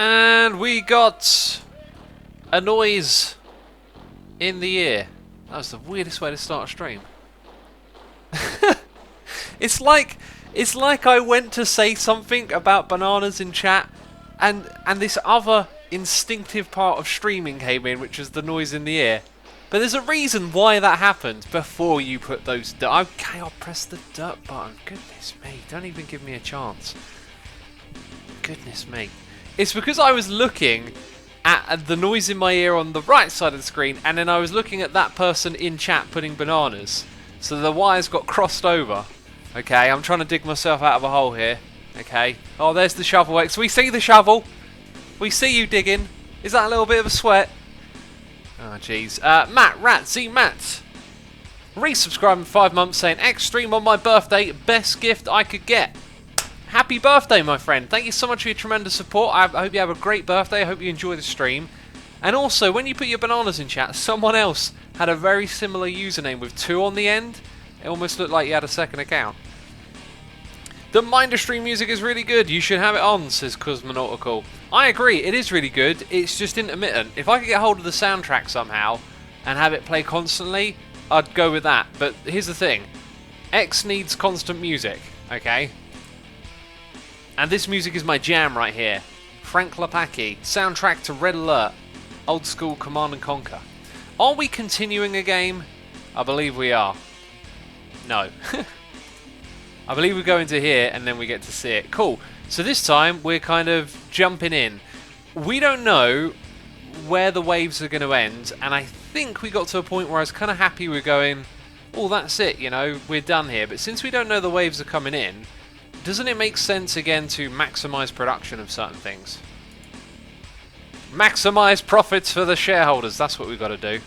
And we got a noise in the ear. That was the weirdest way to start a stream. It's like I went to say something about bananas in chat, and this other instinctive part of streaming came in, which was the noise in the ear. But there's a reason why that happened before you put those... Okay, I'll press the dirt button. Goodness me, don't even give me a chance. Goodness me. It's because I was looking at the noise in my ear on the right side of the screen, and then I was looking at that person in chat putting bananas. So the wires got crossed over. Okay, I'm trying to dig myself out of a hole here. Okay. Oh, there's the shovel X. We see the shovel. We see you digging. Is that a little bit of a sweat? Oh, jeez. Matt, Matt. Resubscribing 5 months saying, X stream on my birthday. Best gift I could get. Happy birthday, my friend. Thank you so much for your tremendous support. I hope you have a great birthday. I hope you enjoy the stream. And also, when you put your bananas in chat, someone else had a very similar username with 2 on the end. It almost looked like you had a second account. The Mindustry music is really good. You should have it on, says Cosmonautical. I agree, it is really good. It's just intermittent. If I could get hold of the soundtrack somehow and have it play constantly, I'd go with that. But here's the thing. X needs constant music, okay? And this music is my jam right here. Frank Lapaki, soundtrack to Red Alert. Old school Command & Conquer. Are we continuing a game? I believe we are. No. I believe we go into here and then we get to see it. Cool. So this time we're kind of jumping in. We don't know where the waves are going to end, and I think we got to a point where I was kind of happy we're going, oh, that's it, you know, we're done here. But since we don't know the waves are coming in, doesn't it make sense again to maximize production of certain things? Maximize profits for the shareholders. That's what we've got to do.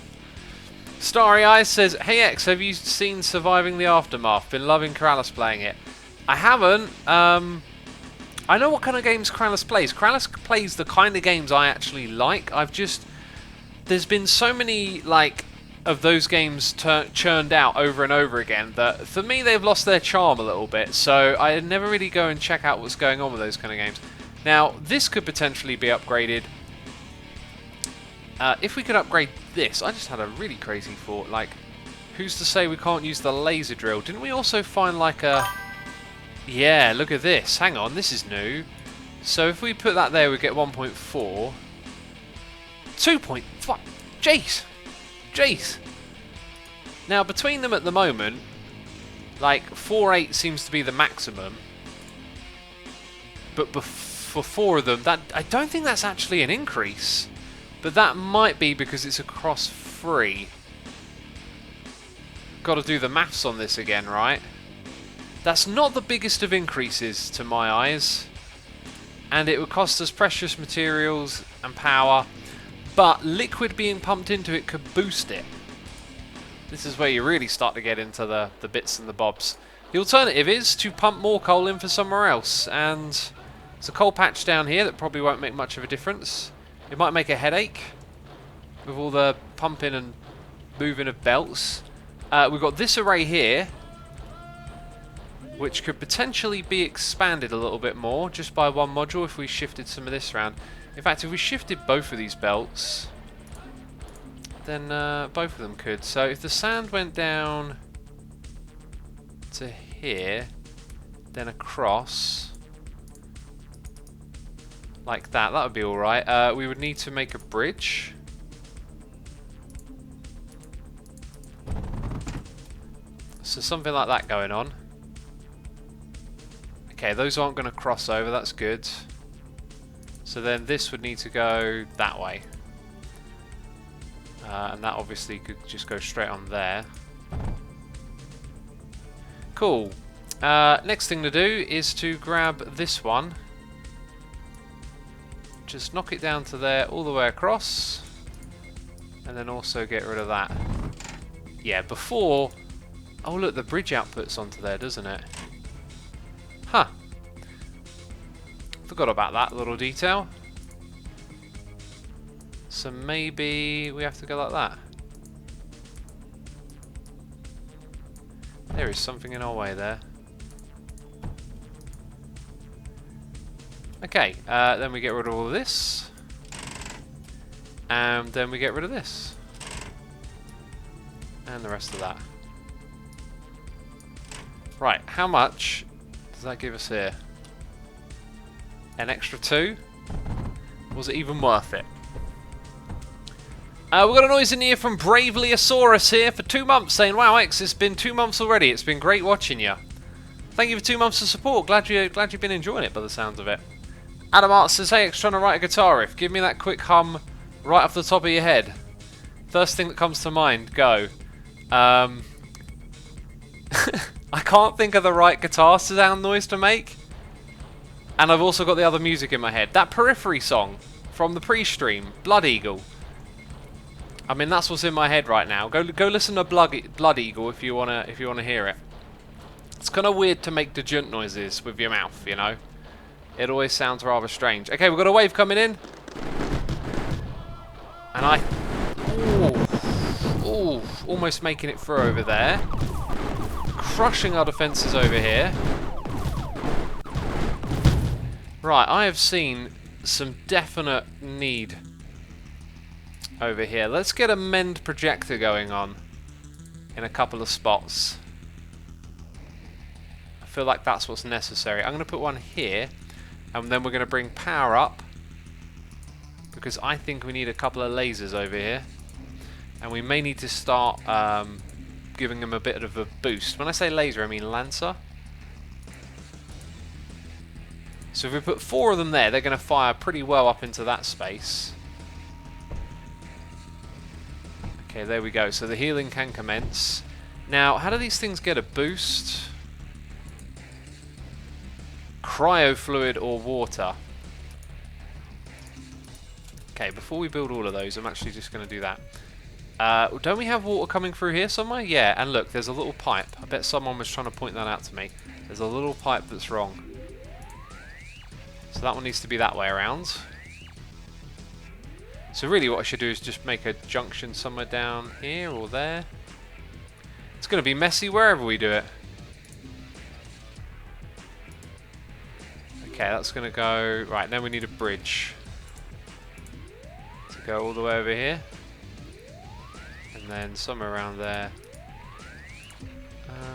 Starry Eyes says, hey X, have you seen Surviving the Aftermath? Been loving Kralis playing it. I haven't. I know what kind of games Kralis plays. Kralis plays the kind of games I actually like. There's been so many, like, of those games churned out over and over again that, for me, they've lost their charm a little bit. So I never really go and check out what's going on with those kind of games. Now, this could potentially be upgraded. If we could upgrade this, I just had a really crazy thought, like, who's to say we can't use the laser drill? Didn't we also find like a... Yeah, look at this. Hang on, this is new. So if we put that there, we get 1.4. 2.5. Jeez. Now, between them at the moment, like, 4.8 seems to be the maximum. But for 4 of them, I don't think that's actually an increase. But that might be because it's across 3. Got to do the maths on this again, right? That's not the biggest of increases to my eyes. And it would cost us precious materials and power. But liquid being pumped into it could boost it. This is where you really start to get into the bits and the bobs. The alternative is to pump more coal in for somewhere else. And there's a coal patch down here that probably won't make much of a difference. It might make a headache with all the pumping and moving of belts. We've got this array here, which could potentially be expanded a little bit more just by 1 module if we shifted some of this around. In fact, if we shifted both of these belts, then both of them could. So if the sand went down to here, then across... like that would be alright. We would need to make a bridge. So something like that going on. Okay, those aren't going to cross over, that's good. So then this would need to go that way. And that obviously could just go straight on there. Cool. Next thing to do is to grab this one. Just knock it down to there all the way across, and then also get rid of that. Yeah, before... Oh look, the bridge outputs onto there, doesn't it? Huh. Forgot about that little detail. So maybe we have to go like that. There is something in our way there. Okay, then we get rid of all of this. And then we get rid of this. And the rest of that. Right, how much does that give us here? An extra 2? Was it even worth it? We've got a noise in here from Bravely-asaurus here for 2 months saying, wow, X, it's been 2 months already. It's been great watching you. Thank you for 2 months of support. Glad you've been enjoying it by the sounds of it. Adam Art says, hey, X, trying to write a guitar riff. Give me that quick hum right off the top of your head. First thing that comes to mind, go. I can't think of the right guitar sound noise to make. And I've also got the other music in my head. That Periphery song from the pre-stream, Blood Eagle. I mean, that's what's in my head right now. Go listen to Blood Eagle if you wanna hear it. It's kind of weird to make disjunct noises with your mouth, you know. It always sounds rather strange. Okay, we've got a wave coming in, and almost making it through over there, crushing our defences over here. Right, I have seen some definite need over here. Let's get a mend projector going on in a couple of spots. I feel like that's what's necessary. I'm going to put one here, and then we're going to bring power up, because I think we need a couple of lasers over here, and we may need to start giving them a bit of a boost. When I say laser, I mean Lancer. So if we put 4 of them there, they're going to fire pretty well up into that space. Okay, there we go. So the healing can commence. Now, how do these things get a boost? Cryo fluid or water. Okay, before we build all of those, I'm actually just going to do that. Don't we have water coming through here somewhere? Yeah, and look, there's a little pipe. I bet someone was trying to point that out to me. There's a little pipe that's wrong. So that one needs to be that way around. So really what I should do is just make a junction somewhere down here or there. It's going to be messy wherever we do it. Okay, that's going to go... Right, then we need a bridge to go all the way over here. And then somewhere around there.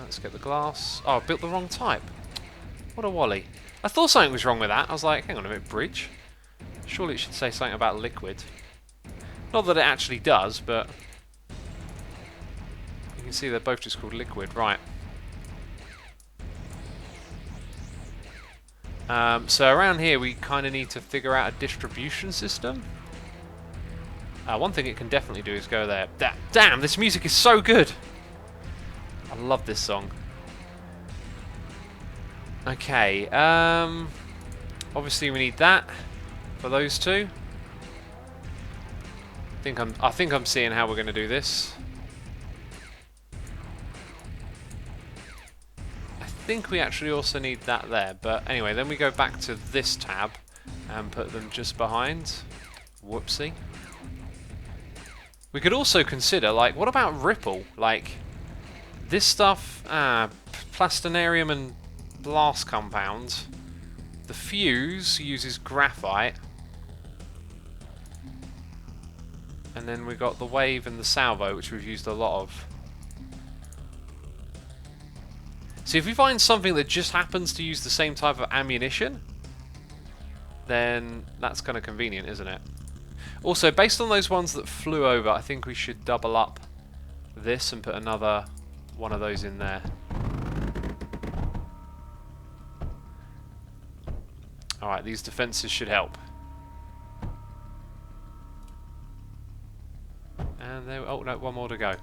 Let's get the glass. Oh, I built the wrong type. What a wally. I thought something was wrong with that. I was like, hang on a minute, bridge? Surely it should say something about liquid. Not that it actually does, but... You can see they're both just called liquid. Right. So around here we kind of need to figure out a distribution system. One thing it can definitely do is go there. Damn, this music is so good! I love this song. Okay, obviously we need that for those two. I think I'm seeing how we're going to do this. I think we actually also need that there, but anyway, then we go back to this tab and put them just behind. Whoopsie. We could also consider, like, what about Ripple? Like, this stuff, Plastinarium and Blast compound. The fuse uses graphite. And then we got the wave and the salvo, which we've used a lot of. See, if we find something that just happens to use the same type of ammunition, then that's kind of convenient, isn't it? Also, based on those ones that flew over, I think we should double up this and put another one of those in there. Alright, these defences should help. And there, oh no, one more to go.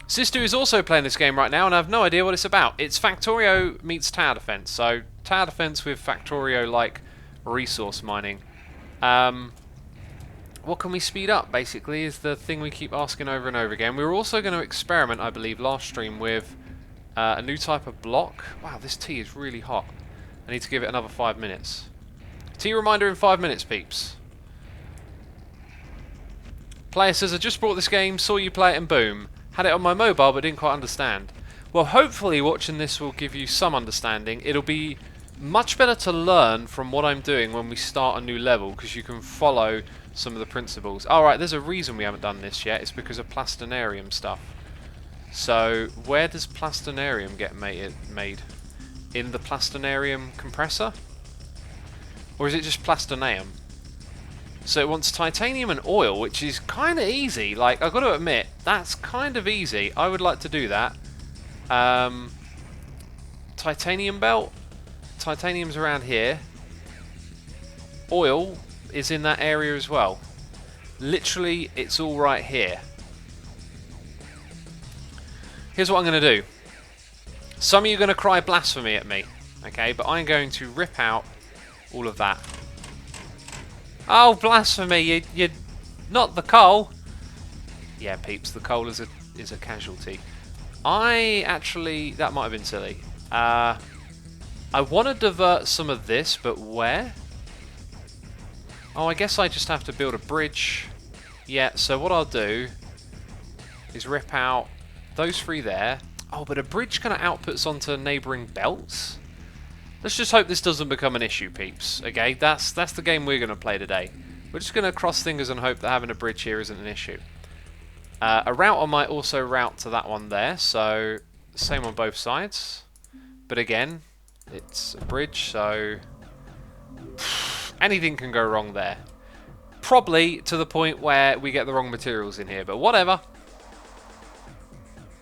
Sistu is also playing this game right now, and I have no idea what it's about. It's Factorio meets tower defense. So tower defense with Factorio-like resource mining. What can we speed up? Basically, is the thing we keep asking over and over again. We were also going to experiment, I believe, last stream with a new type of block. Wow, this tea is really hot. I need to give it another 5 minutes. Tea reminder in 5 minutes, peeps. Player says, I just bought this game, saw you play it, and boom. Had it on my mobile, but didn't quite understand. Well, hopefully watching this will give you some understanding. It'll be Much better to learn from what I'm doing when we start a new level, because you can follow some of the principles. Alright, there's a reason we haven't done this yet. It's because of Plastinarium stuff. So, where does Plastinarium get made? In the Plastinarium compressor? Or is it just Plastinaeum? So it wants titanium and oil, which is kind of easy. Like, I've got to admit, that's kind of easy. I would like to do that. Titanium belt. Titanium's around here. Oil is in that area as well. Literally, it's all right here. Here's what I'm going to do. Some of you are going to cry blasphemy at me, okay? But I'm going to rip out all of that. Oh, blasphemy! You not the coal. Yeah, peeps, the coal is a casualty. That might have been silly. I want to divert some of this, but where? Oh, I guess I just have to build a bridge. Yeah, so what I'll do is rip out those three there. Oh, but a bridge kind of outputs onto neighbouring belts? Let's just hope this doesn't become an issue, peeps. Okay, that's the game we're going to play today. We're just going to cross fingers and hope that having a bridge here isn't an issue. A router might also route to that one there, so same on both sides. But again, it's a bridge, so anything can go wrong there. Probably to the point where we get the wrong materials in here, but whatever.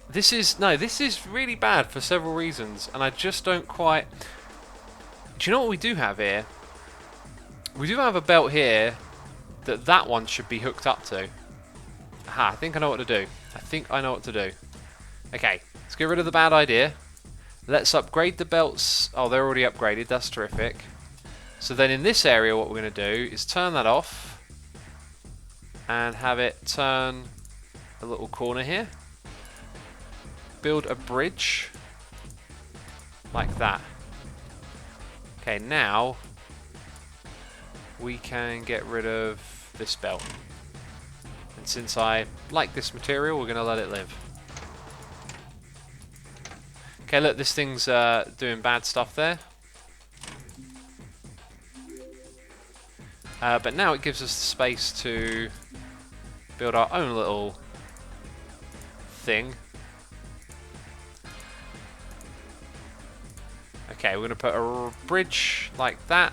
This is really bad for several reasons, and I just don't quite... Do you know what we do have here? We do have a belt here that one should be hooked up to. Aha, I think I know what to do. Okay, let's get rid of the bad idea. Let's upgrade the belts. Oh, they're already upgraded. That's terrific. So then in this area, what we're going to do is turn that off and have it turn a little corner here. Build a bridge like that. Okay, now we can get rid of this belt. And since I like this material, we're going to let it live. Okay, look, this thing's doing bad stuff there. But now it gives us the space to build our own little thing. Okay, we're going to put a bridge like that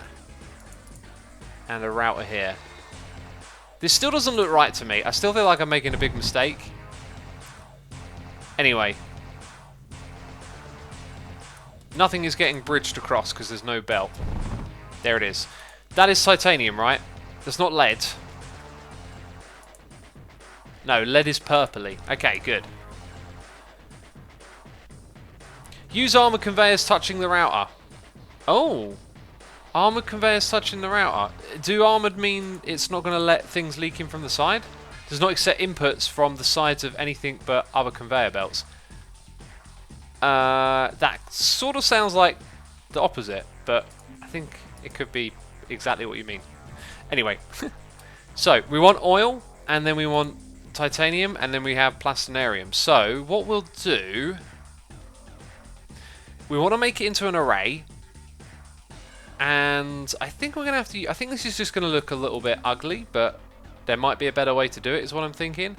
and a router here. This still doesn't look right to me. I still feel like I'm making a big mistake. Anyway. Nothing is getting bridged across because there's no belt. There it is. That is titanium, right? That's not lead. No, lead is purpley. Okay, good. Use armor conveyors touching the router. Oh. Armored conveyors touching the router. Do armored mean it's not going to let things leak in from the side? Does not accept inputs from the sides of anything but other conveyor belts. That sort of sounds like the opposite, but I think it could be exactly what you mean. Anyway, so we want oil, and then we want titanium, and then we have plastinarium. So what we'll do, we want to make it into an array, and I think we're gonna have to. I think this is just gonna look a little bit ugly, but there might be a better way to do it, is what I'm thinking.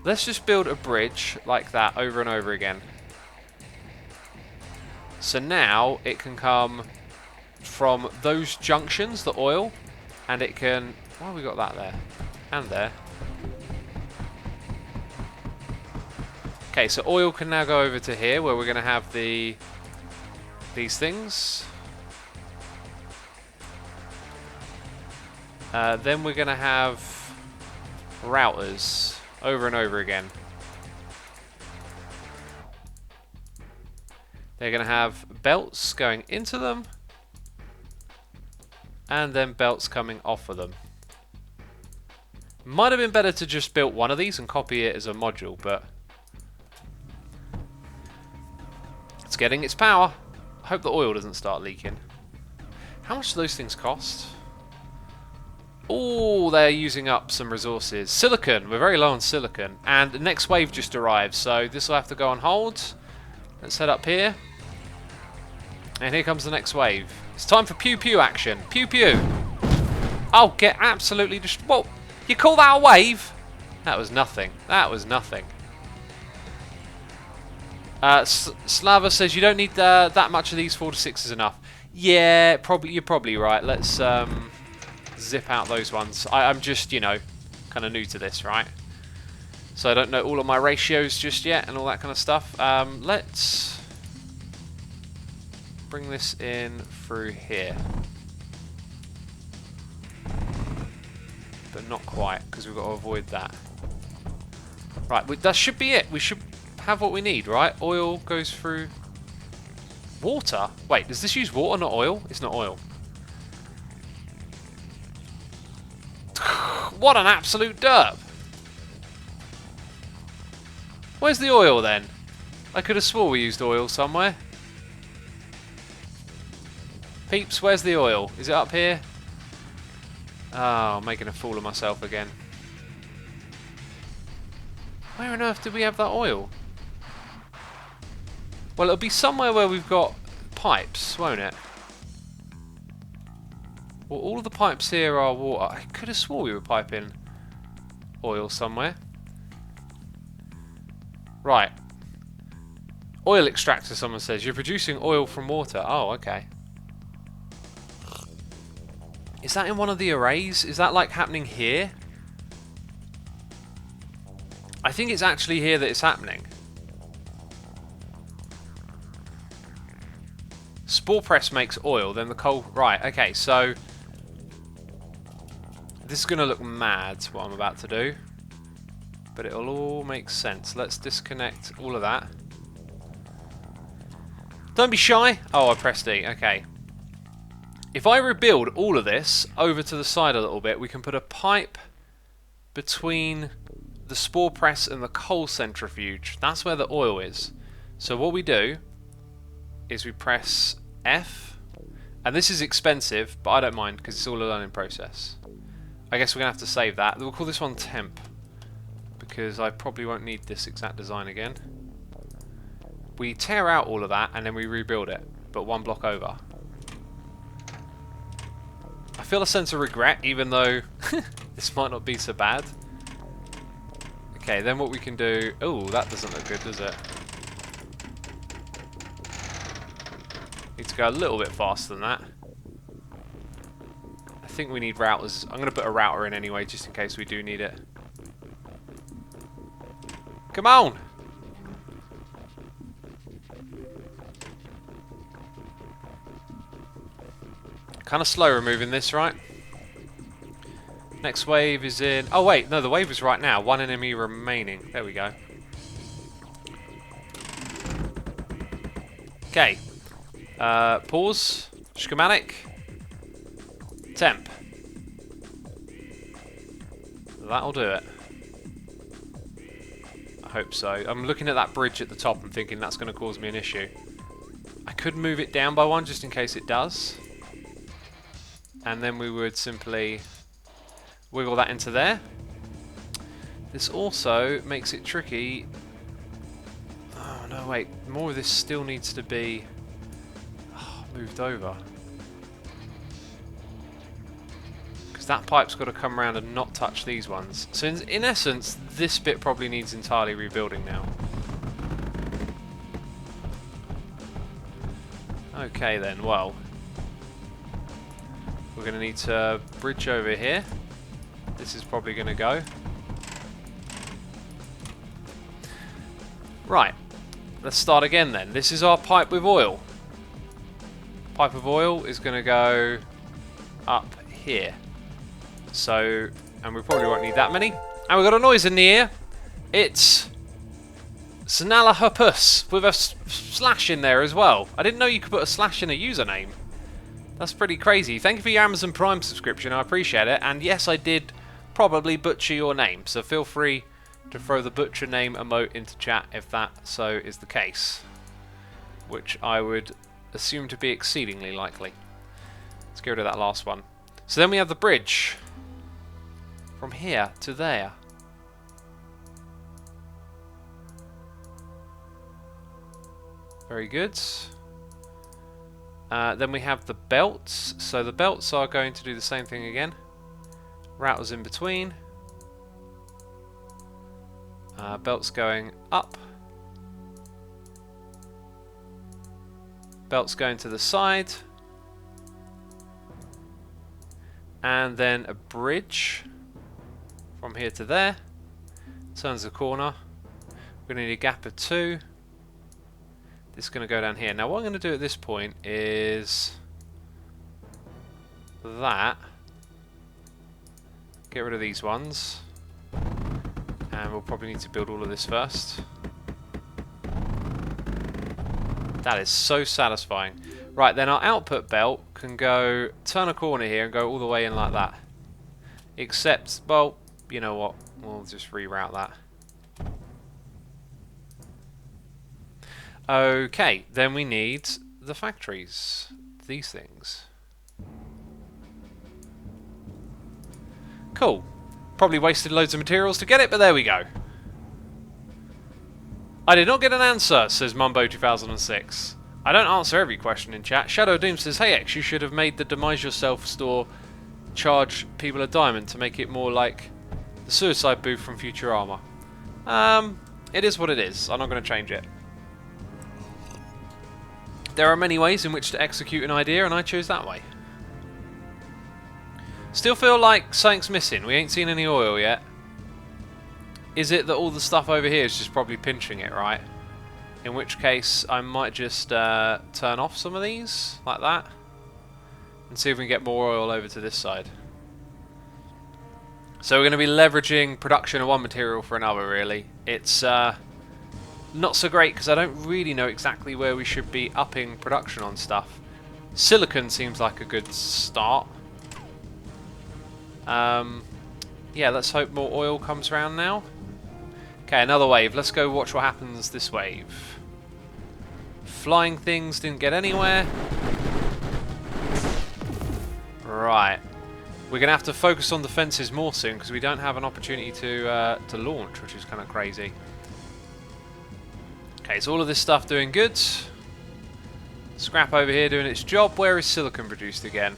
Let's just build a bridge like that over and over again. So now it can come from those junctions, the oil, and it can... Why have we got that there? And there. Okay, so oil can now go over to here, where we're going to have these things. Then we're going to have routers over and over again. They're going to have belts going into them, and then belts coming off of them. Might have been better to just build one of these and copy it as a module, but it's getting its power. I hope the oil doesn't start leaking. How much do those things cost? Oh, they're using up some resources. Silicon, we're very low on silicon, and the next wave just arrived, so this will have to go on hold. Let's head up here. And here comes the next wave. It's time for pew pew action. Pew pew. Oh, get absolutely destroyed. What? You call that a wave? That was nothing. That was nothing. Slava says you don't need that much of these 4 to 6 is enough. Yeah, probably. You're probably right. Let's zip out those ones. I'm just, you know, kind of new to this, right? So I don't know all of my ratios just yet and all that kind of stuff. Let's bring this in through here. But not quite, because we've got to avoid that. Right, that should be it. We should have what we need, right? Oil goes through... Water? Wait, does this use water, not oil? It's not oil. What an absolute derp! Where's the oil then? I could have swore we used oil somewhere. Peeps, where's the oil? Is it up here? Oh, I'm making a fool of myself again. Where on earth did we have that oil? Well, it'll be somewhere where we've got pipes, won't it? Well, all of the pipes here are water. I could have swore we were piping oil somewhere. Right. Oil extractor, someone says. You're producing oil from water. Oh, okay. Is that in one of the arrays? Is that like happening here? I think it's actually here that it's happening. Spore press makes oil, then the coal... Right, okay, so... This is going to look mad, what I'm about to do. But it'll all make sense. Let's disconnect all of that. Don't be shy. Oh, I pressed E. Okay. If I rebuild all of this over to the side a little bit, we can put a pipe between the spore press and the coal centrifuge. That's where the oil is. So what we do is we press F. And this is expensive, but I don't mind because it's all a learning process. I guess we're going to have to save that. We'll call this one temp, because I probably won't need this exact design again. We tear out all of that and then we rebuild it, but one block over. I feel a sense of regret, even though this might not be so bad. Okay, then what we can do... Oh, that doesn't look good, does it? Need to go a little bit faster than that. I think we need routers. I'm going to put a router in anyway, just in case we do need it. Come on! Kind of slow removing this, right? Next wave is in... Oh wait, no, the wave is right now. One enemy remaining. There we go. Okay. Pause. Schematic. Temp. That'll do it. I hope so. I'm looking at that bridge at the top and thinking that's going to cause me an issue. I could move it down by one just in case it does. And then we would simply wiggle that into there. This also makes it tricky. Oh no, wait. More of this still needs to be moved over. Because that pipe's got to come around and not touch these ones. So in essence, this bit probably needs entirely rebuilding now. Okay then, well. We're going to need to bridge over here. This is probably going to go. Right. Let's start again then. This is our pipe with oil. Pipe of oil is going to go up here. So, and we probably won't need that many. And we've got a noise in the ear. It's Snalahupus with a slash in there as well. I didn't know you could put a slash in a username. That's pretty crazy. Thank you for your Amazon Prime subscription. I appreciate it. And yes, I did probably butcher your name. So feel free to throw the butcher name emote into chat if that so is the case. Which I would assume to be exceedingly likely. Let's get rid of that last one. So then we have the bridge. From here to there. Very good. Then we have the belts. So the belts are going to do the same thing again. Routers in between. Belts going up. Belts going to the side. And then a bridge from here to there. Turns the corner. We're going to need a gap of 2. This is going to go down here. Now what I'm going to do at this point is that. Get rid of these ones. And we'll probably need to build all of this first. That is so satisfying. Right, then our output belt can go, turn a corner here and go all the way in like that. Except, well, you know what, we'll just reroute that. Okay, then we need the factories. These things. Cool. Probably wasted loads of materials to get it, but there we go. I did not get an answer, says Mumbo2006. I don't answer every question in chat. Shadow Doom says, hey X, you should have made the Demise Yourself store charge people a diamond to make it more like the suicide booth from Futurama. It is what it is. I'm not going to change it. There are many ways in which to execute an idea, and I chose that way. Still feel like something's missing. We ain't seen any oil yet. Is it that all the stuff over here is just probably pinching it, right? In which case, I might just turn off some of these, like that. And see if we can get more oil over to this side. So we're going to be leveraging production of one material for another, really. It's not so great because I don't really know exactly where we should be upping production on stuff. Silicon seems like a good start. Yeah, let's hope more oil comes around now. Okay, another wave. Let's go watch what happens this wave. Flying things didn't get anywhere. Right. We're going to have to focus on defences more soon because we don't have an opportunity to launch, which is kind of crazy. Okay, so all of this stuff doing good. Scrap over here doing its job. Where is silicon produced again?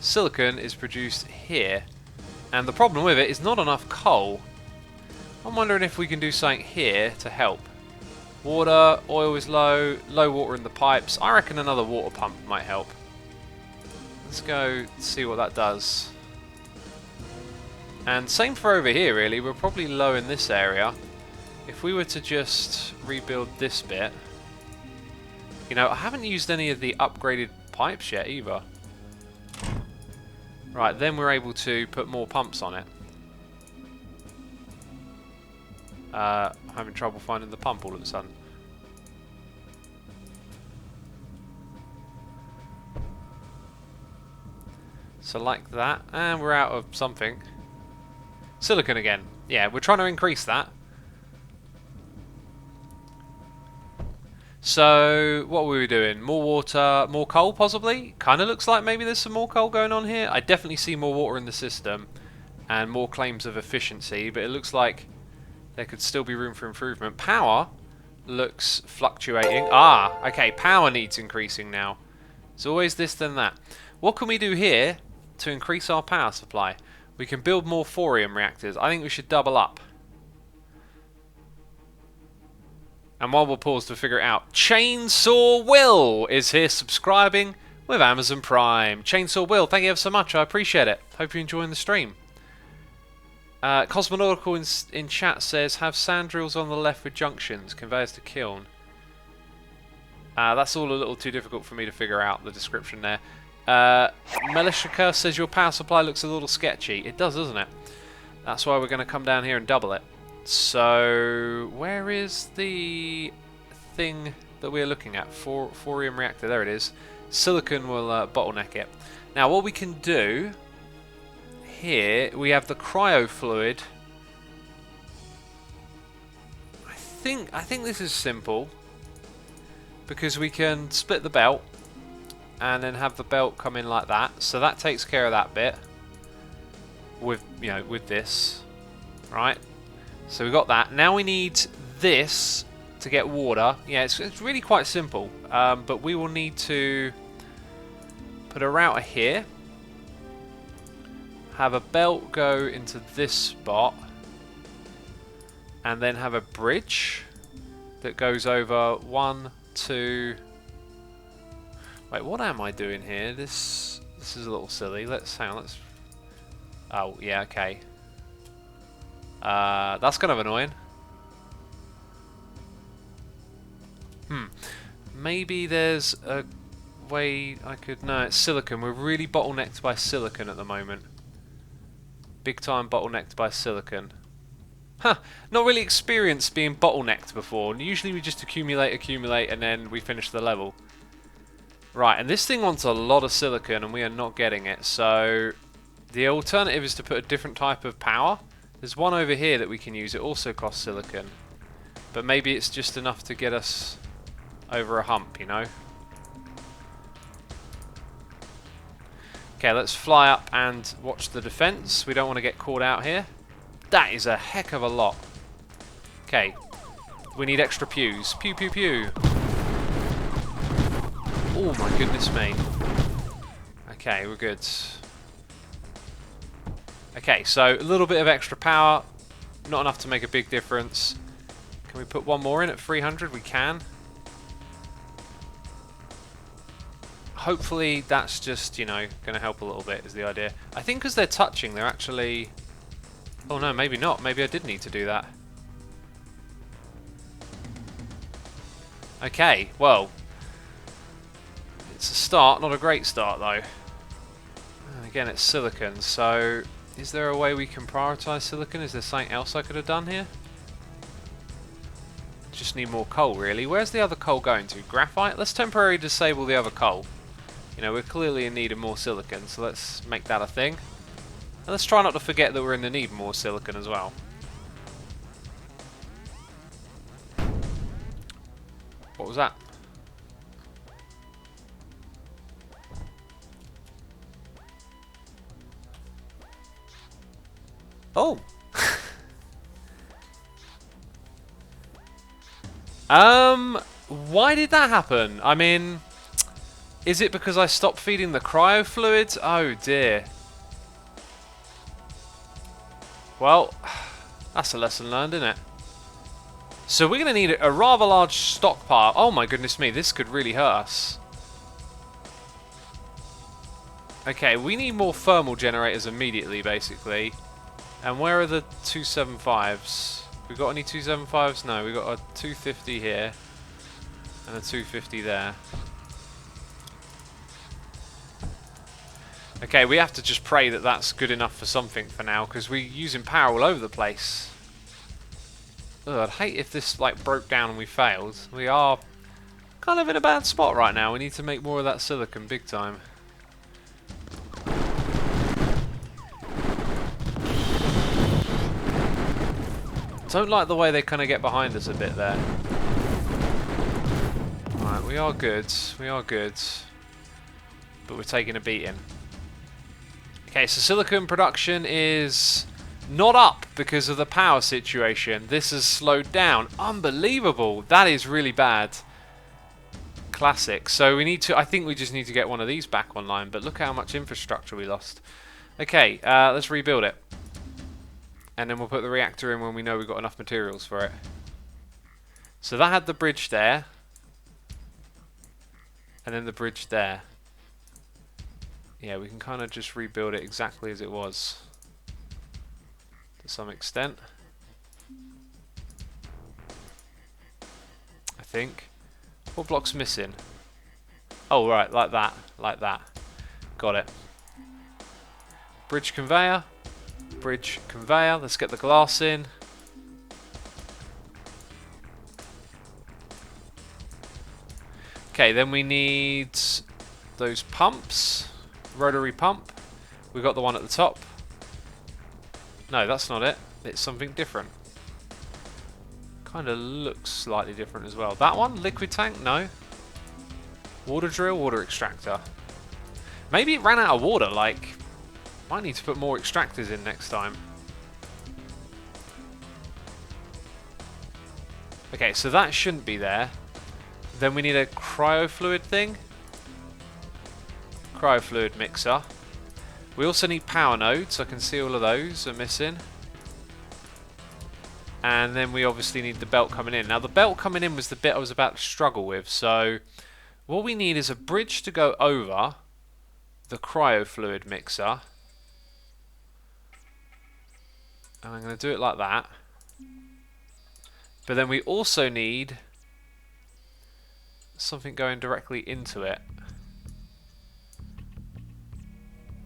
Silicon is produced here. And the problem with it is not enough coal. I'm wondering if we can do something here to help. Water, oil is low, low water in the pipes. I reckon another water pump might help. Let's go see what that does. And same for over here really, we're probably low in this area. If we were to just rebuild this bit. You know, I haven't used any of the upgraded pipes yet either. Right, then we're able to put more pumps on it. I'm having trouble finding the pump all of a sudden. So like that, and we're out of something. Silicon again. Yeah, we're trying to increase that. So, what were we doing? More water, more coal possibly? Kind of looks like maybe there's some more coal going on here. I definitely see more water in the system and more claims of efficiency, but it looks like there could still be room for improvement. Power looks fluctuating. Ah, okay, power needs increasing now. It's always this then that. What can we do here to increase our power supply? We can build more thorium reactors. I think we should double up. And while we'll pause to figure it out, Chainsaw Will is here subscribing with Amazon Prime. Chainsaw Will, thank you ever so much. I appreciate it. Hope you're enjoying the stream. Cosmonautical in chat says, have sand drills on the left with junctions, conveyors to kiln. That's all a little too difficult for me to figure out, the description there. Melishika says, your power supply looks a little sketchy. It does, doesn't it? That's why we're going to come down here and double it. So, where is the thing that we're looking at? Thorium reactor, there it is. Silicon will bottleneck it. Now, what we can do here, we have the cryo fluid. I think this is simple because we can split the belt and then have the belt come in like that. So that takes care of that bit with, you know, with this, right? So we got that. Now we need this to get water. Yeah, it's really quite simple. But we will need to put a router here. Have a belt go into this spot. And then have a bridge that goes over 1, 2... Wait, what am I doing here? This is a little silly. Let's hang on. Let's. Oh yeah, okay. That's kind of annoying. Maybe there's a way I could. No, it's silicon. We're really bottlenecked by silicon at the moment. Big time bottlenecked by silicon. Huh, not really experienced being bottlenecked before. Usually we just accumulate, and then we finish the level. Right, and this thing wants a lot of silicon, and we are not getting it. So the alternative is to put a different type of power. There's one over here that we can use. It also costs silicon. But maybe it's just enough to get us over a hump, you know? Okay, let's fly up and watch the defense. We don't want to get caught out here. That is a heck of a lot. Okay. We need extra pews. Pew, pew, pew. Oh my goodness me. Okay, we're good. Okay, so a little bit of extra power. Not enough to make a big difference. Can we put one more in at 300? We can. Hopefully that's just, you know, going to help a little bit is the idea. I think because they're touching, they're actually... Oh no, maybe not. Maybe I did need to do that. Okay, well. It's a start, not a great start though. And again, it's silicon, so... Is there a way we can prioritize silicon? Is there something else I could have done here? Just need more coal, really. Where's the other coal going to? Graphite? Let's temporarily disable the other coal. You know, we're clearly in need of more silicon, so let's make that a thing. And let's try not to forget that we're in the need of more silicon as well. What was that? Oh! Why did that happen? I mean, is it because I stopped feeding the cryo fluids? Oh dear. Well, that's a lesson learned, isn't it? So we're going to need a rather large stockpile. Oh my goodness me, this could really hurt us. Okay, we need more thermal generators immediately, basically. And where are the 275s? We got any 275s? No, we got a 250 here. And a 250 there. Okay, we have to just pray that that's good enough for something for now, because we're using power all over the place. Ugh, I'd hate if this like broke down and we failed. We are kind of in a bad spot right now. We need to make more of that silicon big time. Don't like the way they kind of get behind us a bit there. Alright, we are good. We are good. But we're taking a beating. Okay, so silicon production is not up because of the power situation. This has slowed down. Unbelievable. That is really bad. Classic. So we need to, I think we just need to get one of these back online, but look how much infrastructure we lost. Okay, let's rebuild it. And then we'll put the reactor in when we know we've got enough materials for it. So that had the bridge there. And then the bridge there. Yeah, we can kind of just rebuild it exactly as it was. To some extent. I think. What block's missing? Oh, right, like that. Like that. Got it. Bridge conveyor. Bridge conveyor. Let's get the glass in. Okay, then we need those pumps. Rotary pump. We've got the one at the top. No, that's not it. It's something different. Kind of looks slightly different as well. That one? Liquid tank? No. Water drill, water extractor. Maybe it ran out of water, like... Might need to put more extractors in next time. Okay, so that shouldn't be there. Then we need a cryofluid thing. Cryofluid mixer. We also need power nodes. I can see all of those are missing. And then we obviously need the belt coming in. Now the belt coming in was the bit I was about to struggle with. So what we need is a bridge to go over the cryofluid mixer. And I'm going to do it like that. But then we also need something going directly into it.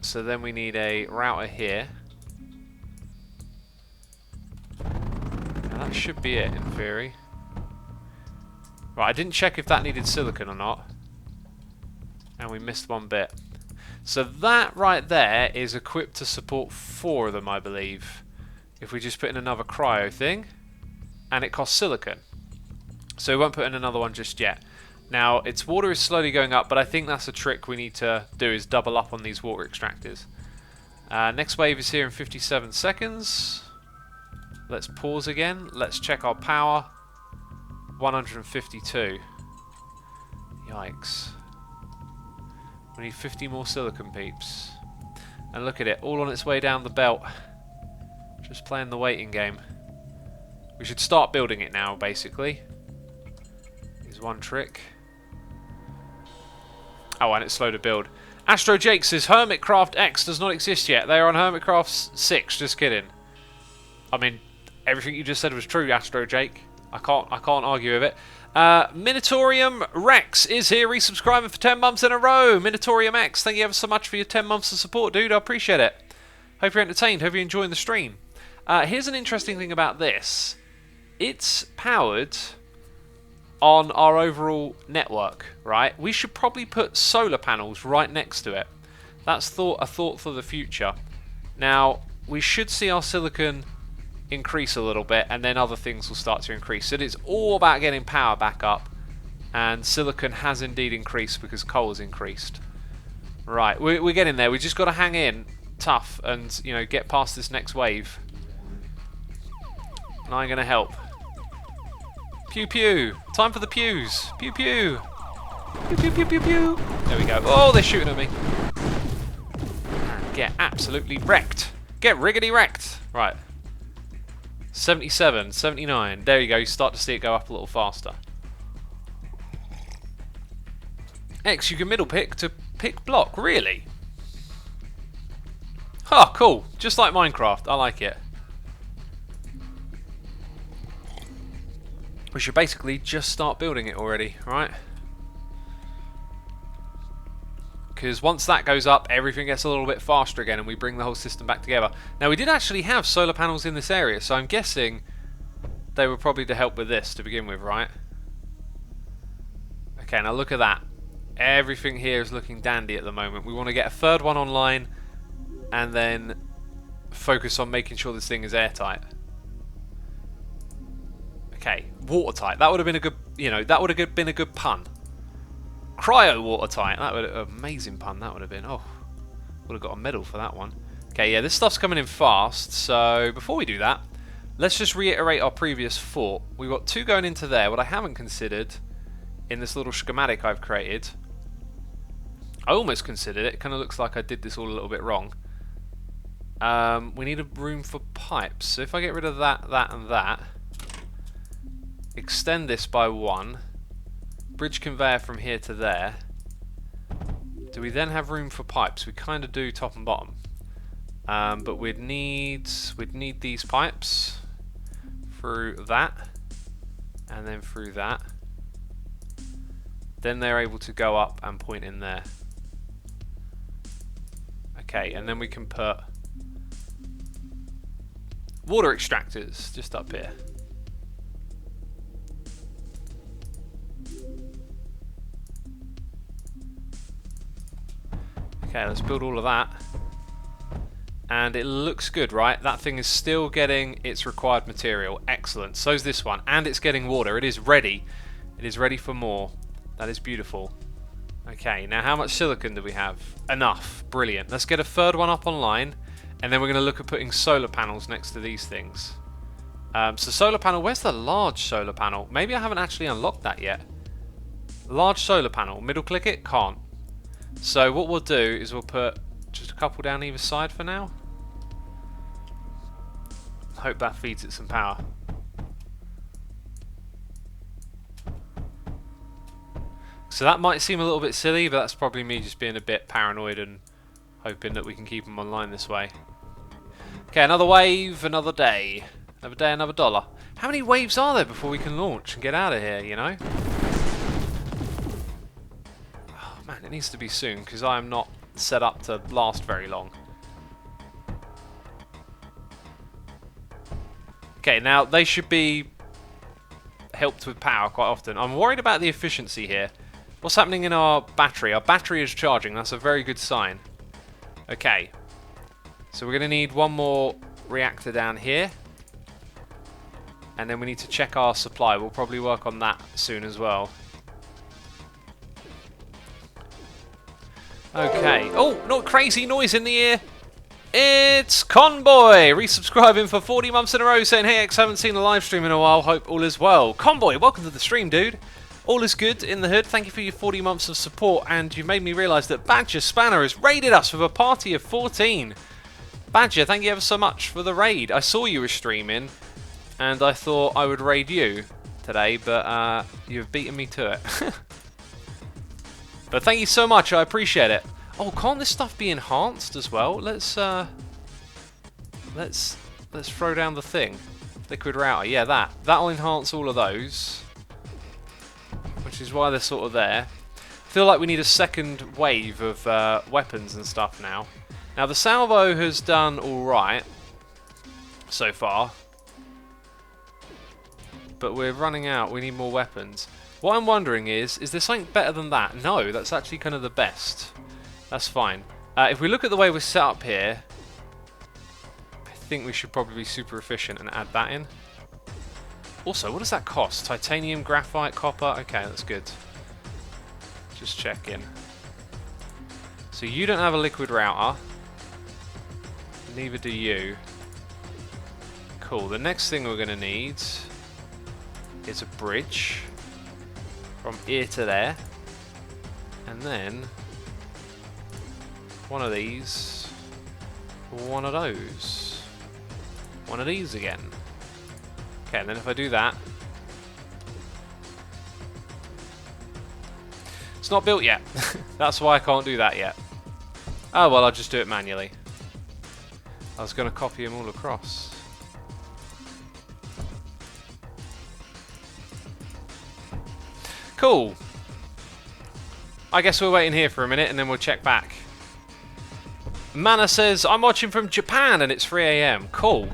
So then we need a router here. Now that should be it in theory. Right, I didn't check if that needed silicon or not. And we missed one bit. So that right there is equipped to support 4 of them, I believe. If we just put in another cryo thing. And it costs silicon. So we won't put in another one just yet. Now, its water is slowly going up, but I think that's a trick we need to do, is double up on these water extractors. Next wave is here in 57 seconds. Let's pause again. Let's check our power. 152. Yikes. We need 50 more silicon peeps. And look at it, all on its way down the belt. Just playing the waiting game. We should start building it now, basically. Is one trick. Oh, and it's slow to build. Astro Jake says Hermitcraft X does not exist yet. They are on Hermitcraft 6. Just kidding. I mean, everything you just said was true, Astro Jake. I can't argue with it. Minotaurium Rex is here, resubscribing for 10 months in a row. Minotaurium X, thank you ever so much for your 10 months of support, dude. I appreciate it. Hope you're entertained. Hope you're enjoying the stream. Here's an interesting thing about this. It's powered on our overall network, right? We should probably put solar panels right next to it. That's a thought for the future. Now, we should see our silicon increase a little bit, and then other things will start to increase. So it's all about getting power back up, and silicon has indeed increased because coal has increased. Right, we're getting there. We just got to hang in tough and, you know, get past this next wave. And I'm going to help. Pew pew. Time for the pews. Pew pew. Pew pew pew pew pew. There we go. Oh, they're shooting at me. Get absolutely wrecked. Get riggedy wrecked. Right. 77, 79. There you go. You start to see it go up a little faster. X, you can middle pick to pick block. Really? Oh, cool. Just like Minecraft. I like it. We should basically just start building it already, right? Because once that goes up, everything gets a little bit faster again and we bring the whole system back together. Now, we did actually have solar panels in this area, so I'm guessing they were probably to help with this to begin with, right? Okay, now look at that. Everything here is looking dandy at the moment. We want to get a third one online and then focus on making sure this thing is airtight. Okay, watertight. That would have been a good, you know, that would have been a good pun. Cryo watertight. That would have been an amazing pun. That would have been. Oh, would have got a medal for that one. Okay, yeah, this stuff's coming in fast. So before we do that, let's just reiterate our previous thought. We've got 2 going into there. What I haven't considered in this little schematic I've created, I almost considered it. It kind of looks like I did this all a little bit wrong. We need a room for pipes. So if I get rid of that, that, and that. Extend this by 1. Bridge conveyor from here to there. Do we then have room for pipes? We kind of do top and bottom. But we'd need these pipes through that and then through that. Then they're able to go up and point in there. Okay, and then we can put water extractors just up here. Okay, let's build all of that. And it looks good, right? That thing is still getting its required material. Excellent. So's this one. And it's getting water. It is ready. It is ready for more. That is beautiful. Okay, now how much silicon do we have? Enough. Brilliant. Let's get a third one up online. And then we're going to look at putting solar panels next to these things. So solar panel, where's the large solar panel? Maybe I haven't actually unlocked that yet. Large solar panel, middle click it? Can't. So what we'll do is we'll put just a couple down either side for now. Hope that feeds it some power. So that might seem a little bit silly, but that's probably me just being a bit paranoid and hoping that we can keep them online this way. Okay, another wave, another day. Another day, another dollar. How many waves are there before we can launch and get out of here, you know? Oh man, it needs to be soon, because I am not set up to last very long. Okay, now they should be helped with power quite often. I'm worried about the efficiency here. What's happening in our battery? Our battery is charging. That's a very good sign. Okay. So we're going to need one more reactor down here. And then we need to check our supply. We'll probably work on that soon as well. Okay. Oh, not crazy noise in the ear. It's Conboy, resubscribing for 40 months in a row, saying, hey X, haven't seen a live stream in a while, hope all is well. Conboy, welcome to the stream, dude. All is good in the hood, thank you for your 40 months of support, and you've made me realise that Badger Spanner has raided us with a party of 14. Badger, thank you ever so much for the raid. I saw you were streaming, and I thought I would raid you today, but you've beaten me to it. But thank you so much, I appreciate it. Oh, can't this stuff be enhanced as well? Let's throw down the thing. Liquid router, yeah, that'll enhance all of those, which is why they're sort of there. I feel like we need a second wave of weapons and stuff now. Now the salvo has done all right so far, but we're running out. We need more weapons. What I'm wondering is there something better than that? No, that's actually kind of the best. That's fine. If we look at the way we're set up here, I think we should probably be super efficient and add that in. Also, what does that cost? Titanium, graphite, copper? Okay, that's good. Just checking. So you don't have a liquid router. Neither do you. Cool. The next thing we're going to need is a bridge from here to there. And then one of these, one of those, one of these again. Okay, and then if I do that, it's not built yet. That's why I can't do that yet. Oh well, I'll just do it manually. I was going to copy them all across. Cool. I guess we're waiting here for a minute and then we'll check back. Mana says, I'm watching from Japan and it's 3 AM. Cool.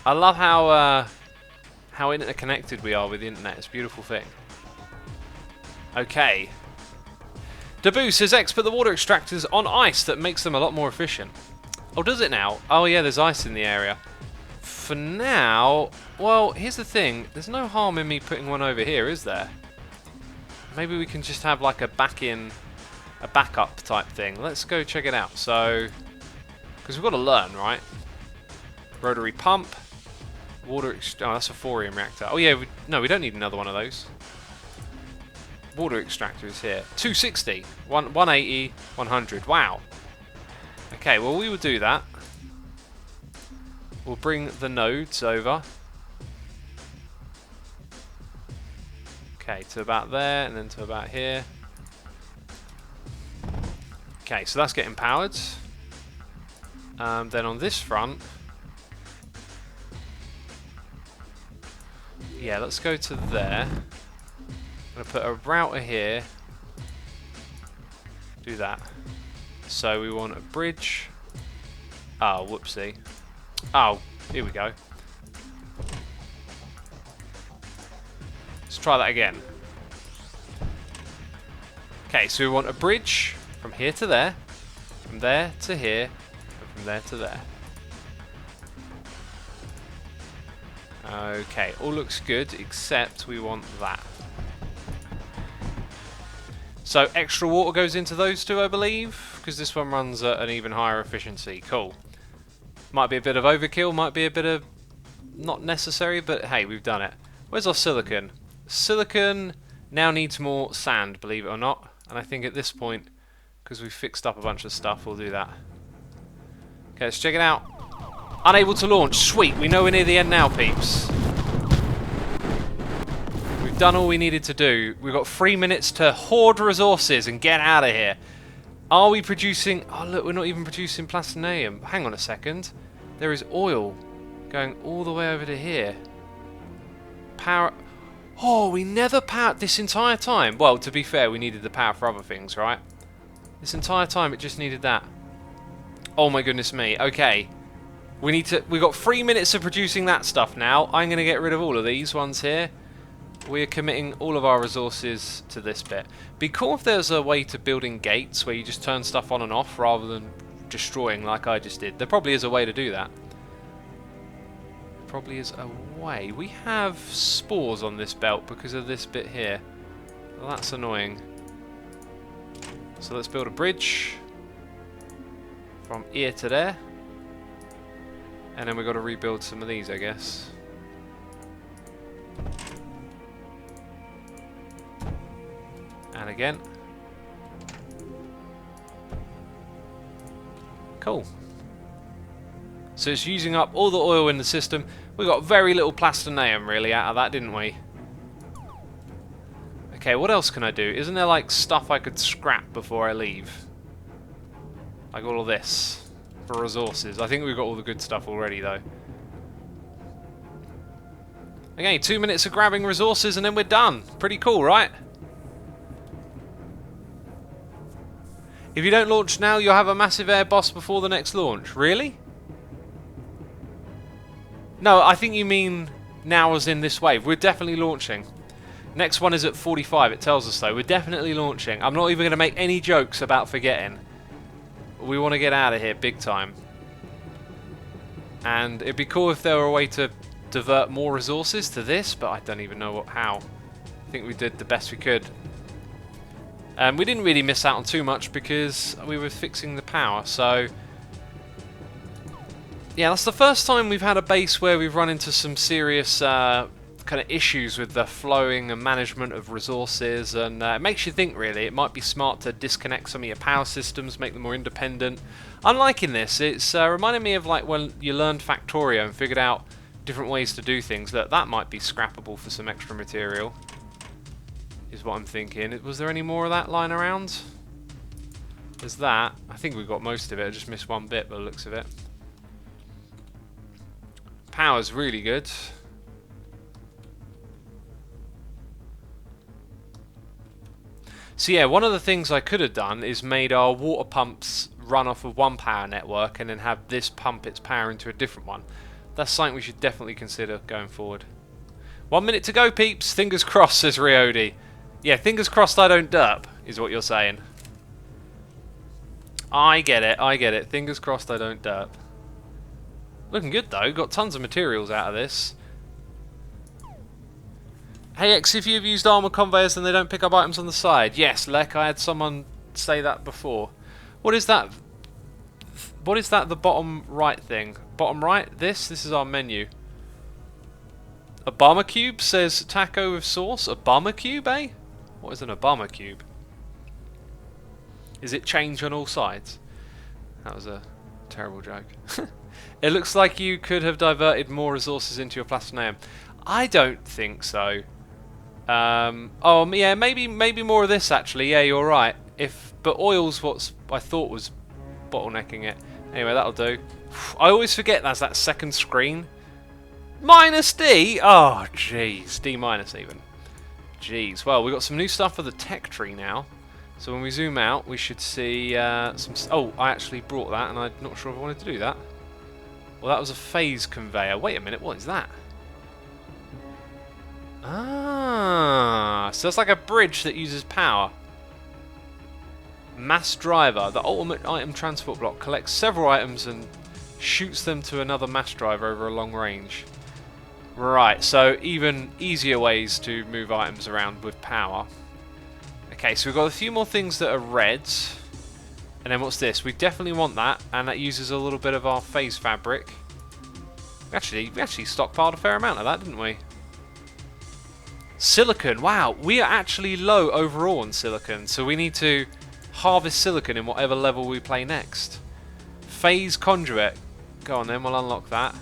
I love how interconnected we are with the internet. It's a beautiful thing. Okay. Dabu says, X, put the water extractors on ice. That makes them a lot more efficient. Oh, does it now? Oh yeah, there's ice in the area. For now, well, here's the thing. There's no harm in me putting one over here, is there? Maybe we can just have like a backup type thing. Let's go check it out. So, because we've got to learn, right? Rotary pump, water. Oh, that's a thorium reactor. Oh yeah, no, we don't need another one of those. Water extractor is here. 260, 180, 100. Wow. Okay, well we will do that. We'll bring the nodes over. Okay, to about there, and then to about here. Okay, so that's getting powered. Then on this front, yeah, let's go to there. I'm going to put a router here. Do that. So we want a bridge. Oh, whoopsie. Oh, here we go. Let's try that again. Okay, so we want a bridge from here to there, from there to here, and from there to there. Okay, all looks good except we want that. So extra water goes into those two, I believe, because this one runs at an even higher efficiency. Cool. Might be a bit of overkill, might be a bit of not necessary, but hey, we've done it. Where's our silicon? Silicon now needs more sand, believe it or not. And I think at this point, because we've fixed up a bunch of stuff, we'll do that. Okay, let's check it out. Unable to launch. Sweet, we know we're near the end now, peeps. We've done all we needed to do. We've got 3 minutes to hoard resources and get out of here. Are we producing... Oh, look, we're not even producing platinum. Hang on a second. There is oil going all the way over to here. Power... Oh, we never powered this entire time. Well, to be fair, we needed the power for other things, right? This entire time, it just needed that. Oh my goodness me. Okay. We've got 3 minutes of producing that stuff now. I'm going to get rid of all of these ones here. We're committing all of our resources to this bit. Be cool if there's a way to building gates where you just turn stuff on and off rather than destroying like I just did. There probably is a way to do that. Probably is a way. We have spores on this belt because of this bit here. Well, that's annoying. So let's build a bridge from here to there. And then we've got to rebuild some of these, I guess. And again. Cool. So it's using up all the oil in the system. We got very little platinum really out of that, didn't we? Okay, what else can I do? Isn't there like stuff I could scrap before I leave? Like all of this for resources. I think we've got all the good stuff already though. Okay, 2 minutes of grabbing resources and then we're done. Pretty cool, right? If you don't launch now, you'll have a massive air boss before the next launch. Really? No, I think you mean now as in this wave. We're definitely launching. Next one is at 45, it tells us so. We're definitely launching. I'm not even going to make any jokes about forgetting. We want to get out of here big time. And it'd be cool if there were a way to divert more resources to this, but I don't even know how. I think we did the best we could. We didn't really miss out on too much because we were fixing the power, so... Yeah, that's the first time we've had a base where we've run into some serious kind of issues with the flowing and management of resources, and it makes you think really. It might be smart to disconnect some of your power systems, make them more independent. I'm liking this. It's reminding me of like when you learned Factorio and figured out different ways to do things. Look, that might be scrappable for some extra material, is what I'm thinking. Was there any more of that lying around? There's that. I think we got most of it. I just missed one bit by the looks of it. Power's really good. So yeah, one of the things I could have done is made our water pumps run off of one power network and then have this pump its power into a different one. That's something we should definitely consider going forward. 1 minute to go, peeps. Fingers crossed, says Riodi. Yeah, fingers crossed I don't derp, is what you're saying. I get it, I get it. Fingers crossed I don't derp. Looking good though, got tons of materials out of this. Hey X, if you've used armor conveyors and they don't pick up items on the side. Yes, Lek, I had someone say that before. What is that? What is that, the bottom right thing? Bottom right? This is our menu. A Obama cube says taco with sauce. A Obama cube, eh? What is an Obama cube? Is it change on all sides? That was a terrible joke. It looks like you could have diverted more resources into your platinum. I don't think so. Oh yeah, maybe more of this actually. Yeah, you're right. But oil's what I thought was bottlenecking it. Anyway, that'll do. I always forget that's that second screen. Minus D. Oh, jeez, D minus even. Jeez. Well, we've got some new stuff for the tech tree now. So when we zoom out, we should see some. Oh, I actually brought that, and I'm not sure if I wanted to do that. Well, that was a phase conveyor. Wait a minute, what is that? Ah, so it's like a bridge that uses power. Mass driver, the ultimate item transport block, collects several items and shoots them to another mass driver over a long range. Right, so even easier ways to move items around with power. Okay, so we've got a few more things that are reds. And then what's this? We definitely want that, and that uses a little bit of our phase fabric. We actually stockpiled a fair amount of that, didn't we? Silicon, wow, we are actually low overall on silicon, so we need to harvest silicon in whatever level we play next. Phase conduit, go on then, we'll unlock that.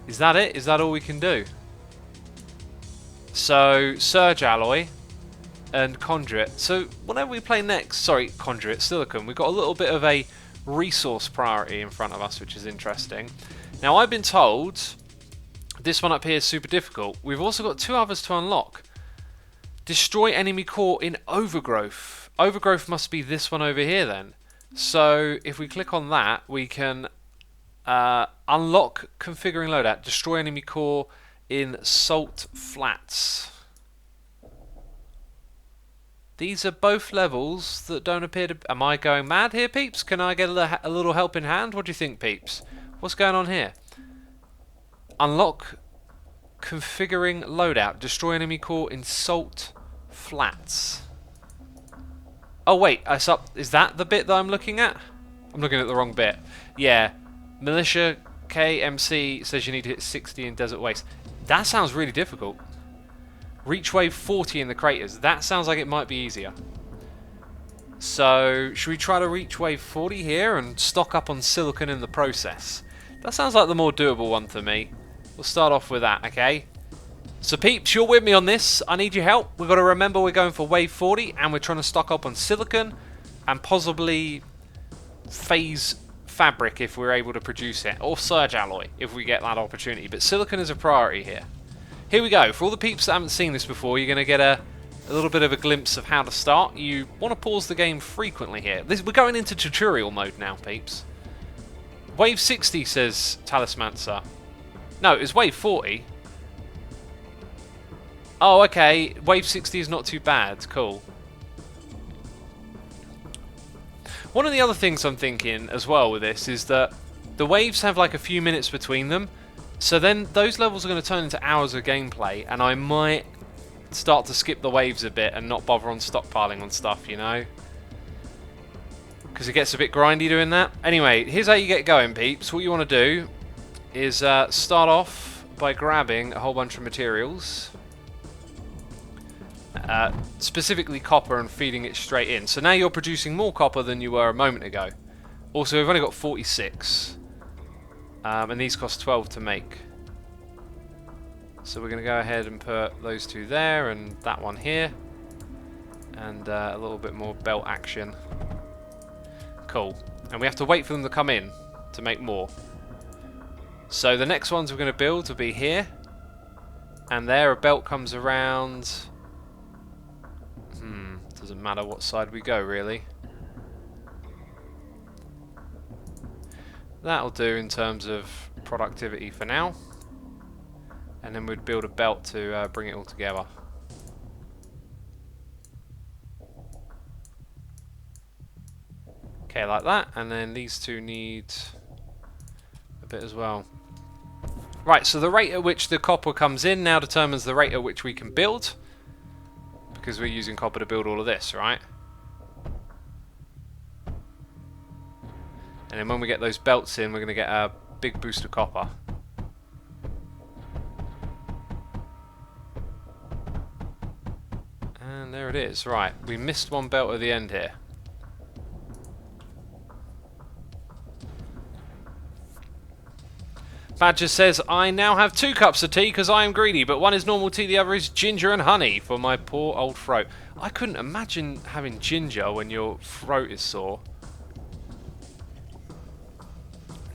Is that it? Is that all we can do? So, surge alloy and conduit. So, whenever we play next, sorry, conduit, silicon, we've got a little bit of a resource priority in front of us, which is interesting. Now, I've been told this one up here is super difficult. We've also got 2 others to unlock. Destroy enemy core in overgrowth. Overgrowth must be this one over here then. So if we click on that, we can unlock configuring loadout. Destroy enemy core in salt flats. These are both levels that don't appear to... Am I going mad here, peeps? Can I get a little helping hand? What do you think, peeps? What's going on here? Unlock configuring loadout. Destroy enemy core in salt flats. Oh wait, is that the bit that I'm looking at? I'm looking at the wrong bit. Yeah, militia KMC says you need to hit 60 in desert waste. That sounds really difficult. Reach wave 40 in the craters. That sounds like it might be easier. So, should we try to reach wave 40 here and stock up on silicon in the process? That sounds like the more doable one to me. We'll start off with that, okay? So peeps, you're with me on this. I need your help. We've got to remember we're going for wave 40 and we're trying to stock up on silicon and possibly phase fabric if we're able to produce it, or surge alloy if we get that opportunity. But silicon is a priority here. Here we go. For all the peeps that haven't seen this before, you're going to get a little bit of a glimpse of how to start. You want to pause the game frequently here. We're going into tutorial mode now, peeps. Wave 60 says Talismancer. No, it's wave 40. Oh, okay. Wave 60 is not too bad. Cool. One of the other things I'm thinking as well with this is that the waves have like a few minutes between them. So then those levels are going to turn into hours of gameplay, and I might start to skip the waves a bit and not bother on stockpiling on stuff, you know? Because it gets a bit grindy doing that. Anyway, here's how you get going, peeps. What you want to do is start off by grabbing a whole bunch of materials. Specifically copper, and feeding it straight in. So now you're producing more copper than you were a moment ago. Also, we've only got 46. And these cost 12 to make. So we're going to go ahead and put those 2 there and that one here. And a little bit more belt action. Cool. And we have to wait for them to come in to make more. So the next ones we're going to build will be here. And there a belt comes around. Doesn't matter what side we go, really. That'll do in terms of productivity for now. And then we'd build a belt to bring it all together. Okay, like that. And then these 2 need a bit as well. Right, so the rate at which the copper comes in now determines the rate at which we can build. Because we're using copper to build all of this, right? And then when we get those belts in, we're going to get a big boost of copper. And there it is. Right, we missed one belt at the end here. Badger says, I now have 2 cups of tea because I am greedy, but one is normal tea, the other is ginger and honey for my poor old throat. I couldn't imagine having ginger when your throat is sore.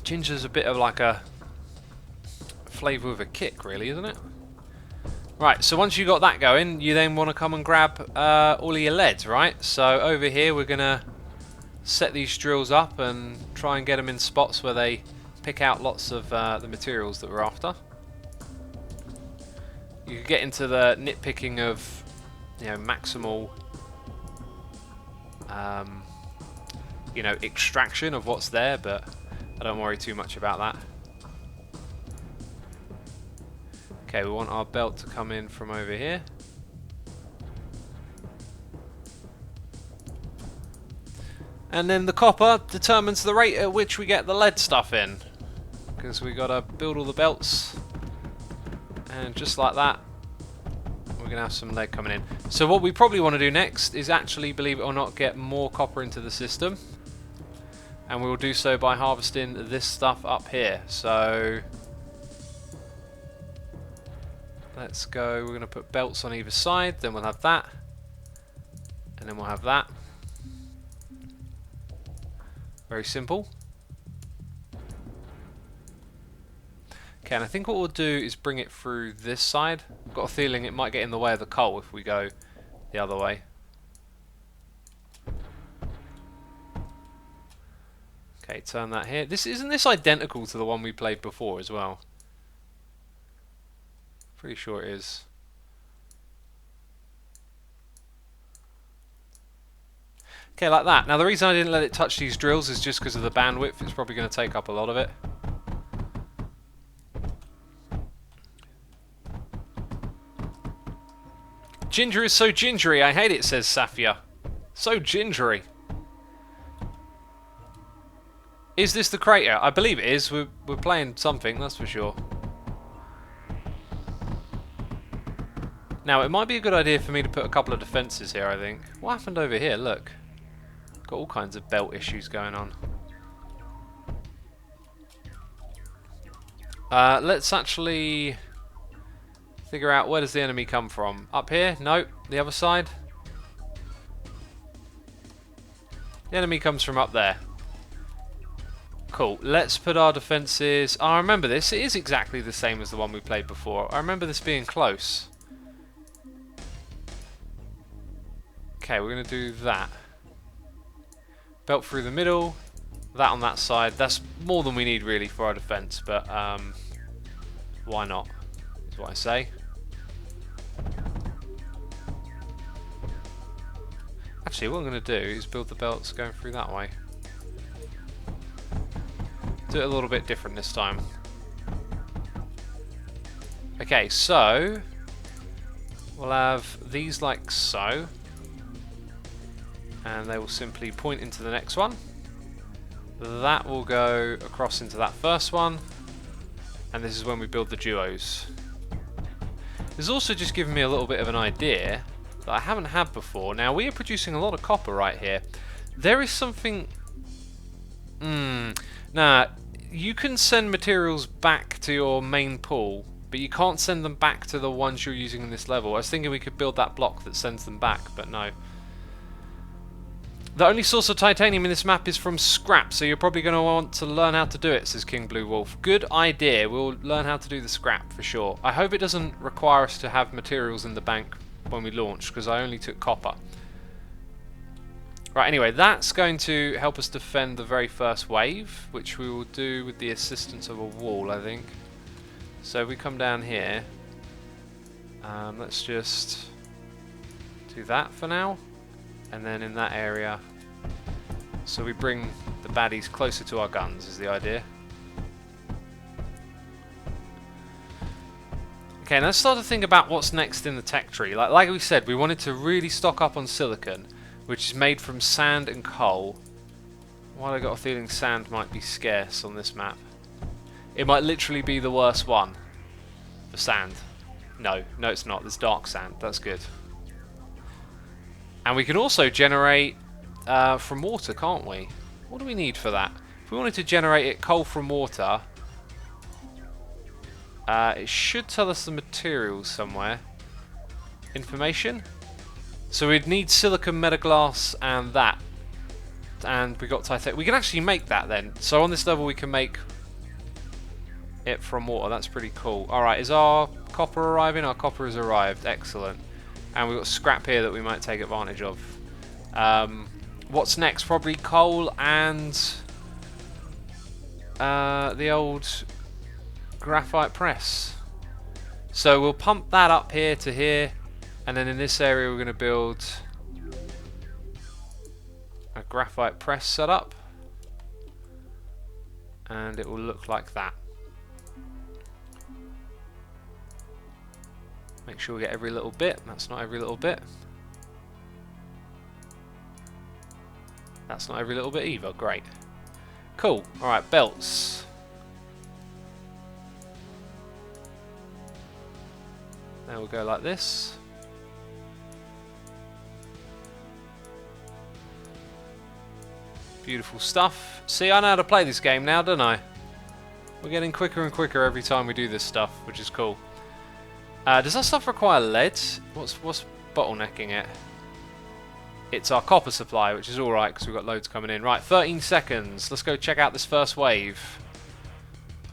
Ginger's a bit of like a flavour with a kick, really, isn't it? Right, so once you got that going, you then want to come and grab all of your leads, right? So over here we're going to set these drills up and try and get them in spots where they pick out lots of the materials that we're after. You could get into the nitpicking of, you know, maximal, you know, extraction of what's there, but I don't worry too much about that. Okay, we want our belt to come in from over here. And then the copper determines the rate at which we get the lead stuff in. because we got to build all the belts. And just like that, we're going to have some lead coming in. So what we probably want to do next is actually, believe it or not, get more copper into the system. And we will do so by harvesting this stuff up here. So let's go. We're going to put belts on either side. Then we'll have that. And then we'll have that. Very simple. Okay, and I think what we'll do is bring it through this side. I've got a feeling it might get in the way of the coal if we go the other way. Okay, turn that here. Isn't this identical to the one we played before as well? Pretty sure it is. Okay, like that. Now the reason I didn't let it touch these drills is just because of the bandwidth. It's probably going to take up a lot of it. Ginger is so gingery. I hate it, says Safia. So gingery. Is this the crater? I believe it is. We're playing something, that's for sure. Now, it might be a good idea for me to put a couple of defences here, I think. What happened over here? Look. Got all kinds of belt issues going on. Let's actually figure out where does the enemy come from. Up here? Nope. The other side? The enemy comes from up there. Cool. Let's put our defences... Oh, I remember this. It is exactly the same as the one we played before. I remember this being close. Okay, we're going to do that. Belt through the middle. That on that side. That's more than we need really for our defence, but why not? Is what I say. Actually, what I'm going to do is build the belts going through that way. Do it a little bit different this time. Okay, so we'll have these like so, and they will simply point into the next one. That will go across into that first one, and this is when we build the duos. This has also just given me a little bit of an idea that I haven't had before. Now, we are producing a lot of copper right here. There is something... Now, you can send materials back to your main pool, but you can't send them back to the ones you're using in this level. I was thinking we could build that block that sends them back, but no. The only source of titanium in this map is from scrap, so you're probably going to want to learn how to do it, says King Blue Wolf. Good idea. We'll learn how to do the scrap for sure. I hope it doesn't require us to have materials in the bank when we launch, because I only took copper. Right, anyway, that's going to help us defend the very first wave, which we will do with the assistance of a wall, I think. So we come down here. Let's just do that for now. And then in that area, so we bring the baddies closer to our guns is the idea. Okay, now let's start to think about what's next in the tech tree. Like we said, we wanted to really stock up on silicon, which is made from sand and coal. While I got a feeling sand might be scarce on this map. It might literally be the worst one for sand. No, it's not. There's dark sand. That's good. And we can also generate from water, can't we? What do we need for that? If we wanted to generate it coal from water, it should tell us the materials somewhere. Information. So we'd need silicon, metaglass, and that. And we got titanium. We can actually make that then. So on this level we can make it from water. That's pretty cool. Alright, is our copper arriving? Our copper has arrived. Excellent. And we've got scrap here that we might take advantage of. What's next? Probably coal and the old graphite press. So we'll pump that up here to here, and then in this area we're going to build a graphite press setup, and it will look like that. Make sure we get every little bit. That's not every little bit. That's not every little bit either. Great. Cool. Alright, belts. There we'll go like this. Beautiful stuff. See, I know how to play this game now, don't I? We're getting quicker and quicker every time we do this stuff, which is cool. Does that stuff require lead? What's bottlenecking it? It's our copper supply, which is alright because we've got loads coming in. Right, 13 seconds. Let's go check out this first wave.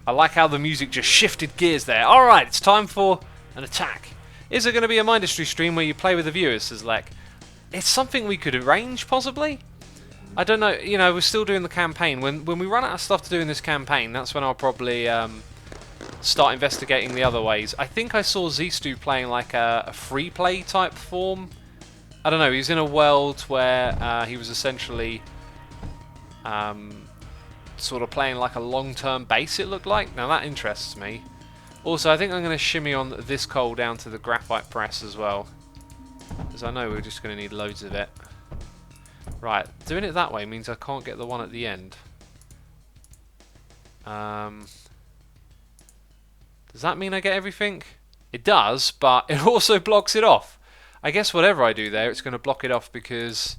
I like how the music just shifted gears there. Alright, it's time for an attack. Is it going to be a Mindustry stream where you play with the viewers, says Lek? It's something we could arrange, possibly? I don't know, you know, we're still doing the campaign. When we run out of stuff to do in this campaign, that's when I'll probably start investigating the other ways. I think I saw Zestu playing like a free play type form. I don't know, he was in a world where he was essentially sort of playing like a long-term base, it looked like. Now that interests me. Also, I think I'm going to shimmy on this coal down to the graphite press as well, because I know we're just going to need loads of it. Right, doing it that way means I can't get the one at the end. Does that mean I get everything? It does, but it also blocks it off. I guess whatever I do there, it's going to block it off because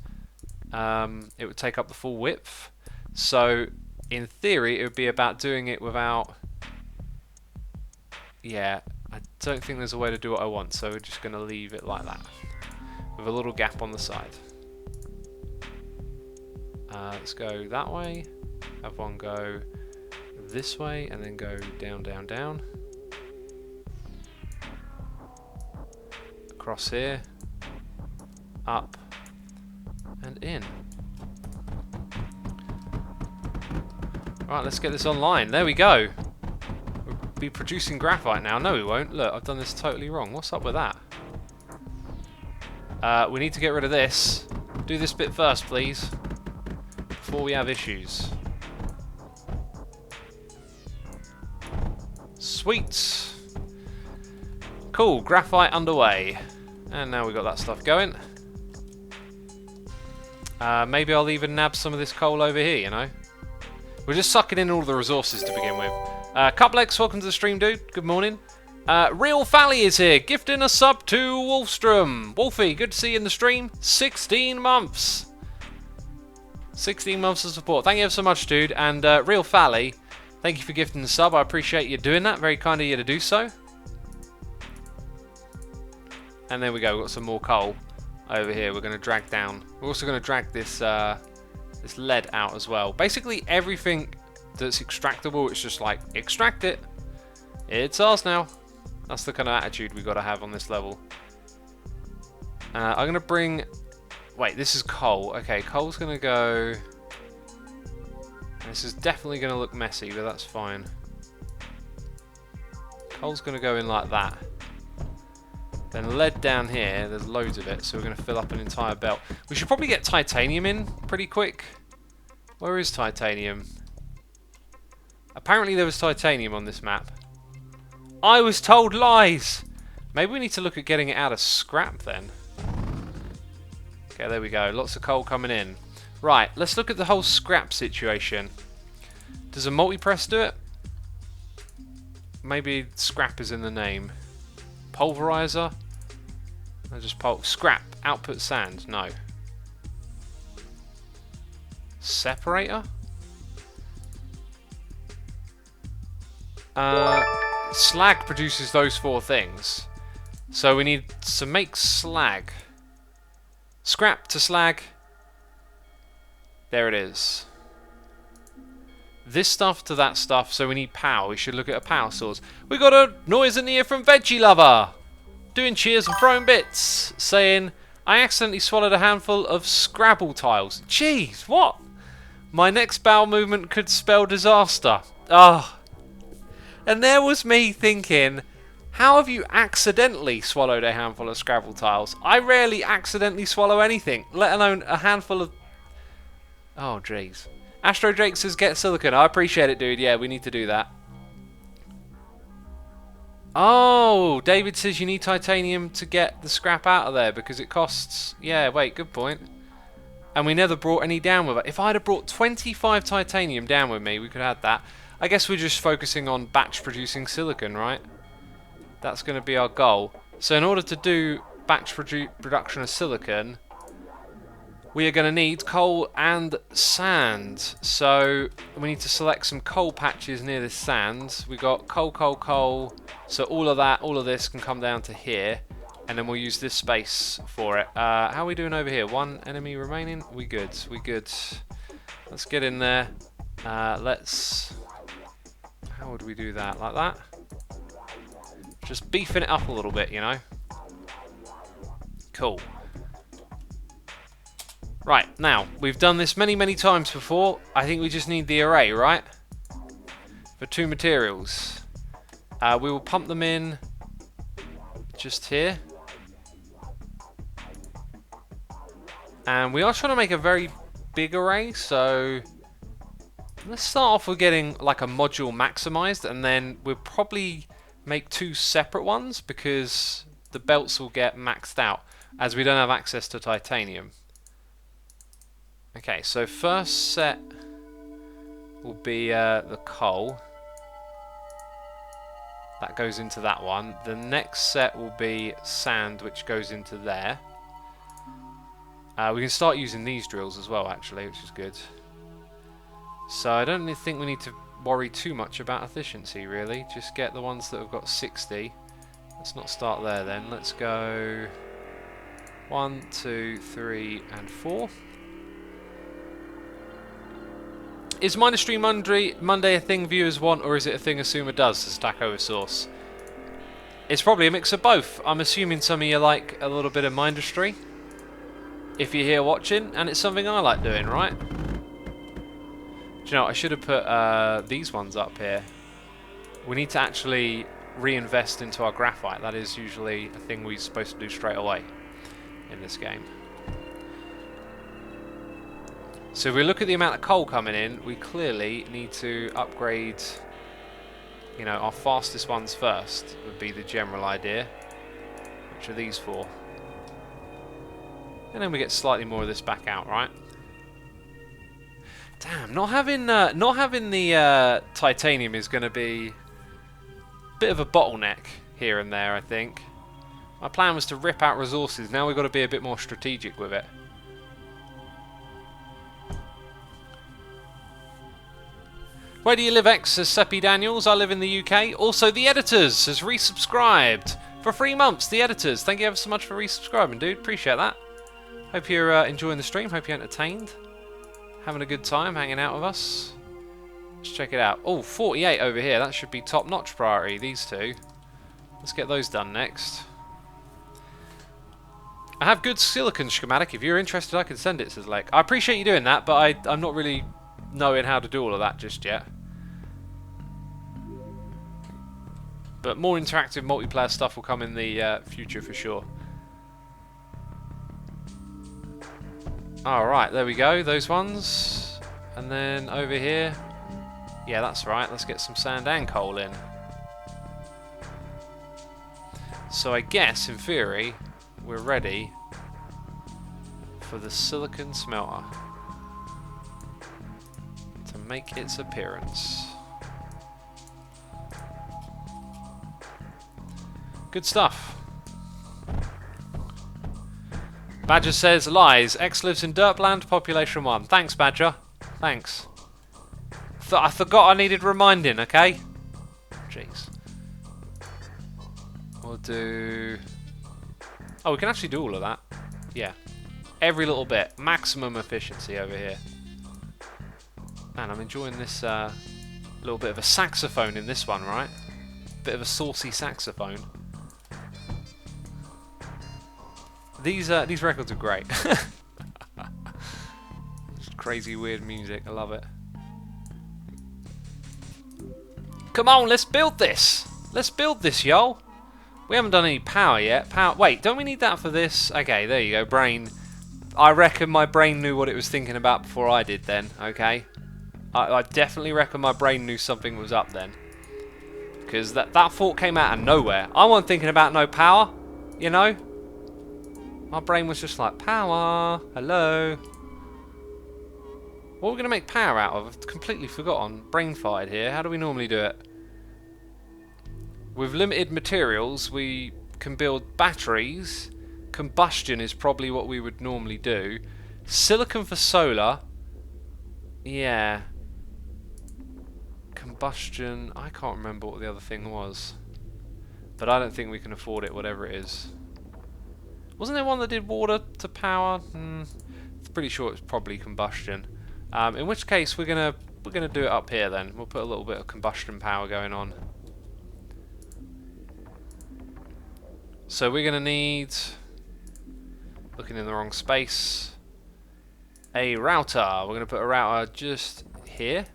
it would take up the full width. So, in theory, it would be about doing it without... Yeah, I don't think there's a way to do what I want, so we're just going to leave it like that, with a little gap on the side. Let's go that way, have one go this way, and then go down, down, down. Across here, up, and in. Right, let's get this online. There we go. We'll be producing graphite now. No, we won't. Look, I've done this totally wrong. What's up with that? We need to get rid of this. Do this bit first, please, before we have issues. Sweet. Cool, graphite underway. And now we've got that stuff going. Maybe I'll even nab some of this coal over here, you know. We're just sucking in all the resources to begin with. Cuplex, welcome to the stream, dude. Good morning. Real Fally is here, gifting a sub to Wolfstrom. Wolfie, good to see you in the stream. 16 months. 16 months of support. Thank you ever so much, dude. And Real Fally, thank you for gifting the sub. I appreciate you doing that. Very kind of you to do so. And there we go. We've got some more coal over here. We're going to drag down. We're also going to drag this this lead out as well. Basically everything that's extractable, it's just like, extract it. It's ours now. That's the kind of attitude we've got to have on this level. I'm going to bring... Wait, this is coal. Okay, coal's going to go... This is definitely going to look messy, but that's fine. Coal's going to go in like that. Then lead down here, there's loads of it, so we're going to fill up an entire belt. We should probably get titanium in pretty quick. Where is titanium? Apparently there was titanium on this map. I was told lies! Maybe we need to look at getting it out of scrap then. Okay, there we go. Lots of coal coming in. Right, let's look at the whole scrap situation. Does a multi-press do it? Maybe scrap is in the name. Pulverizer? I just scrap. Output sand. No. Separator? Slag produces those four things. So we need to make slag. Scrap to slag. There it is. This stuff to that stuff, so we need power. We should look at a power source. We got a noise in the ear from Veggie Lover. Doing cheers and throwing bits. Saying, I accidentally swallowed a handful of Scrabble tiles. Jeez, what? My next bowel movement could spell disaster. Ah. And there was me thinking, how have you accidentally swallowed a handful of Scrabble tiles? I rarely accidentally swallow anything, let alone a handful of... Oh, jeez. Astro Drake says get silicon. I appreciate it, dude. Yeah, we need to do that. Oh, David says you need titanium to get the scrap out of there because it costs... Yeah, wait, good point. And we never brought any down with it. If I'd have brought 25 titanium down with me, we could have had that. I guess we're just focusing on batch producing silicon, right? That's going to be our goal. So in order to do batch production of silicon, we are going to need coal and sand. So we need to select some coal patches near this sand. We got coal, coal, coal. So all of this can come down to here. And then we'll use this space for it. How are we doing over here? One enemy remaining? We good, we good. Let's get in there. How would we do that? Like that? Just beefing it up a little bit, you know? Cool. Right, now, we've done this many, many times before. I think we just need the array, right? For 2 materials. We will pump them in just here. And we are trying to make a very big array, so let's start off with getting like a module maximized, and then we'll probably make 2 separate ones because the belts will get maxed out as we don't have access to titanium. Okay, so first set will be the coal. That goes into that one. The next set will be sand, which goes into there. We can start using these drills as well, actually, which is good. So I don't think we need to worry too much about efficiency, really. Just get the ones that have got 60. Let's not start there then. Let's go 1, 2, 3, and 4. Is Mindustry Monday a thing viewers want, or is it a thing Asuma does to stack oversource? It's probably a mix of both. I'm assuming some of you like a little bit of Mindustry, if you're here watching, and it's something I like doing, right? Do you know, I should have put these ones up here. We need to actually reinvest into our graphite. That is usually a thing we're supposed to do straight away in this game. So if we look at the amount of coal coming in, we clearly need to upgrade, you know, our fastest ones first, would be the general idea. Which are these 4. And then we get slightly more of this back out, right? Damn, not having the titanium is going to be a bit of a bottleneck here and there, I think. My plan was to rip out resources. Now we've got to be a bit more strategic with it. Where do you live, X? Says Seppi Daniels. I live in the UK. Also, The Editors has resubscribed for 3 months. The Editors, thank you ever so much for resubscribing, dude. Appreciate that. Hope you're enjoying the stream. Hope you're entertained. Having a good time hanging out with us. Let's check it out. Oh, 48 over here. That should be top-notch priority, these 2. Let's get those done next. I have good silicon schematic. If you're interested, I can send it, says Lake. I appreciate you doing that, but I'm not really knowing how to do all of that just yet. But more interactive multiplayer stuff will come in the future for sure. Alright, there we go, those ones. And then over here, yeah, that's right, let's get some sand and coal in. So I guess, in theory, we're ready for the silicon smelter to make its appearance. Good stuff. Badger says, lies. X lives in Dirtland, population 1. Thanks, Badger. Thanks. I forgot I needed reminding, okay? Jeez. We'll do... Oh, we can actually do all of that. Yeah. Every little bit. Maximum efficiency over here. Man, I'm enjoying this little bit of a saxophone in this one, right? Bit of a saucy saxophone. These records are great. Just crazy, weird music. I love it. Come on, let's build this. Let's build this, y'all. We haven't done any power yet. Power. Wait, don't we need that for this? Okay, there you go. Brain. I reckon my brain knew what it was thinking about before I did. Then, okay. I definitely reckon my brain knew something was up then. Because that thought came out of nowhere. I wasn't thinking about no power, you know. My brain was just like, power, hello. What are we going to make power out of? I've completely forgotten. Brain fired here. How do we normally do it? With limited materials, we can build batteries. Combustion is probably what we would normally do. Silicon for solar. Yeah. Combustion. I can't remember what the other thing was. But I don't think we can afford it, whatever it is. Wasn't there one that did water to power? Pretty sure it's probably combustion. In which case we're gonna do it up here then. We'll put a little bit of combustion power going on. So we're gonna need, looking in the wrong space, a router. We're gonna put a router just here,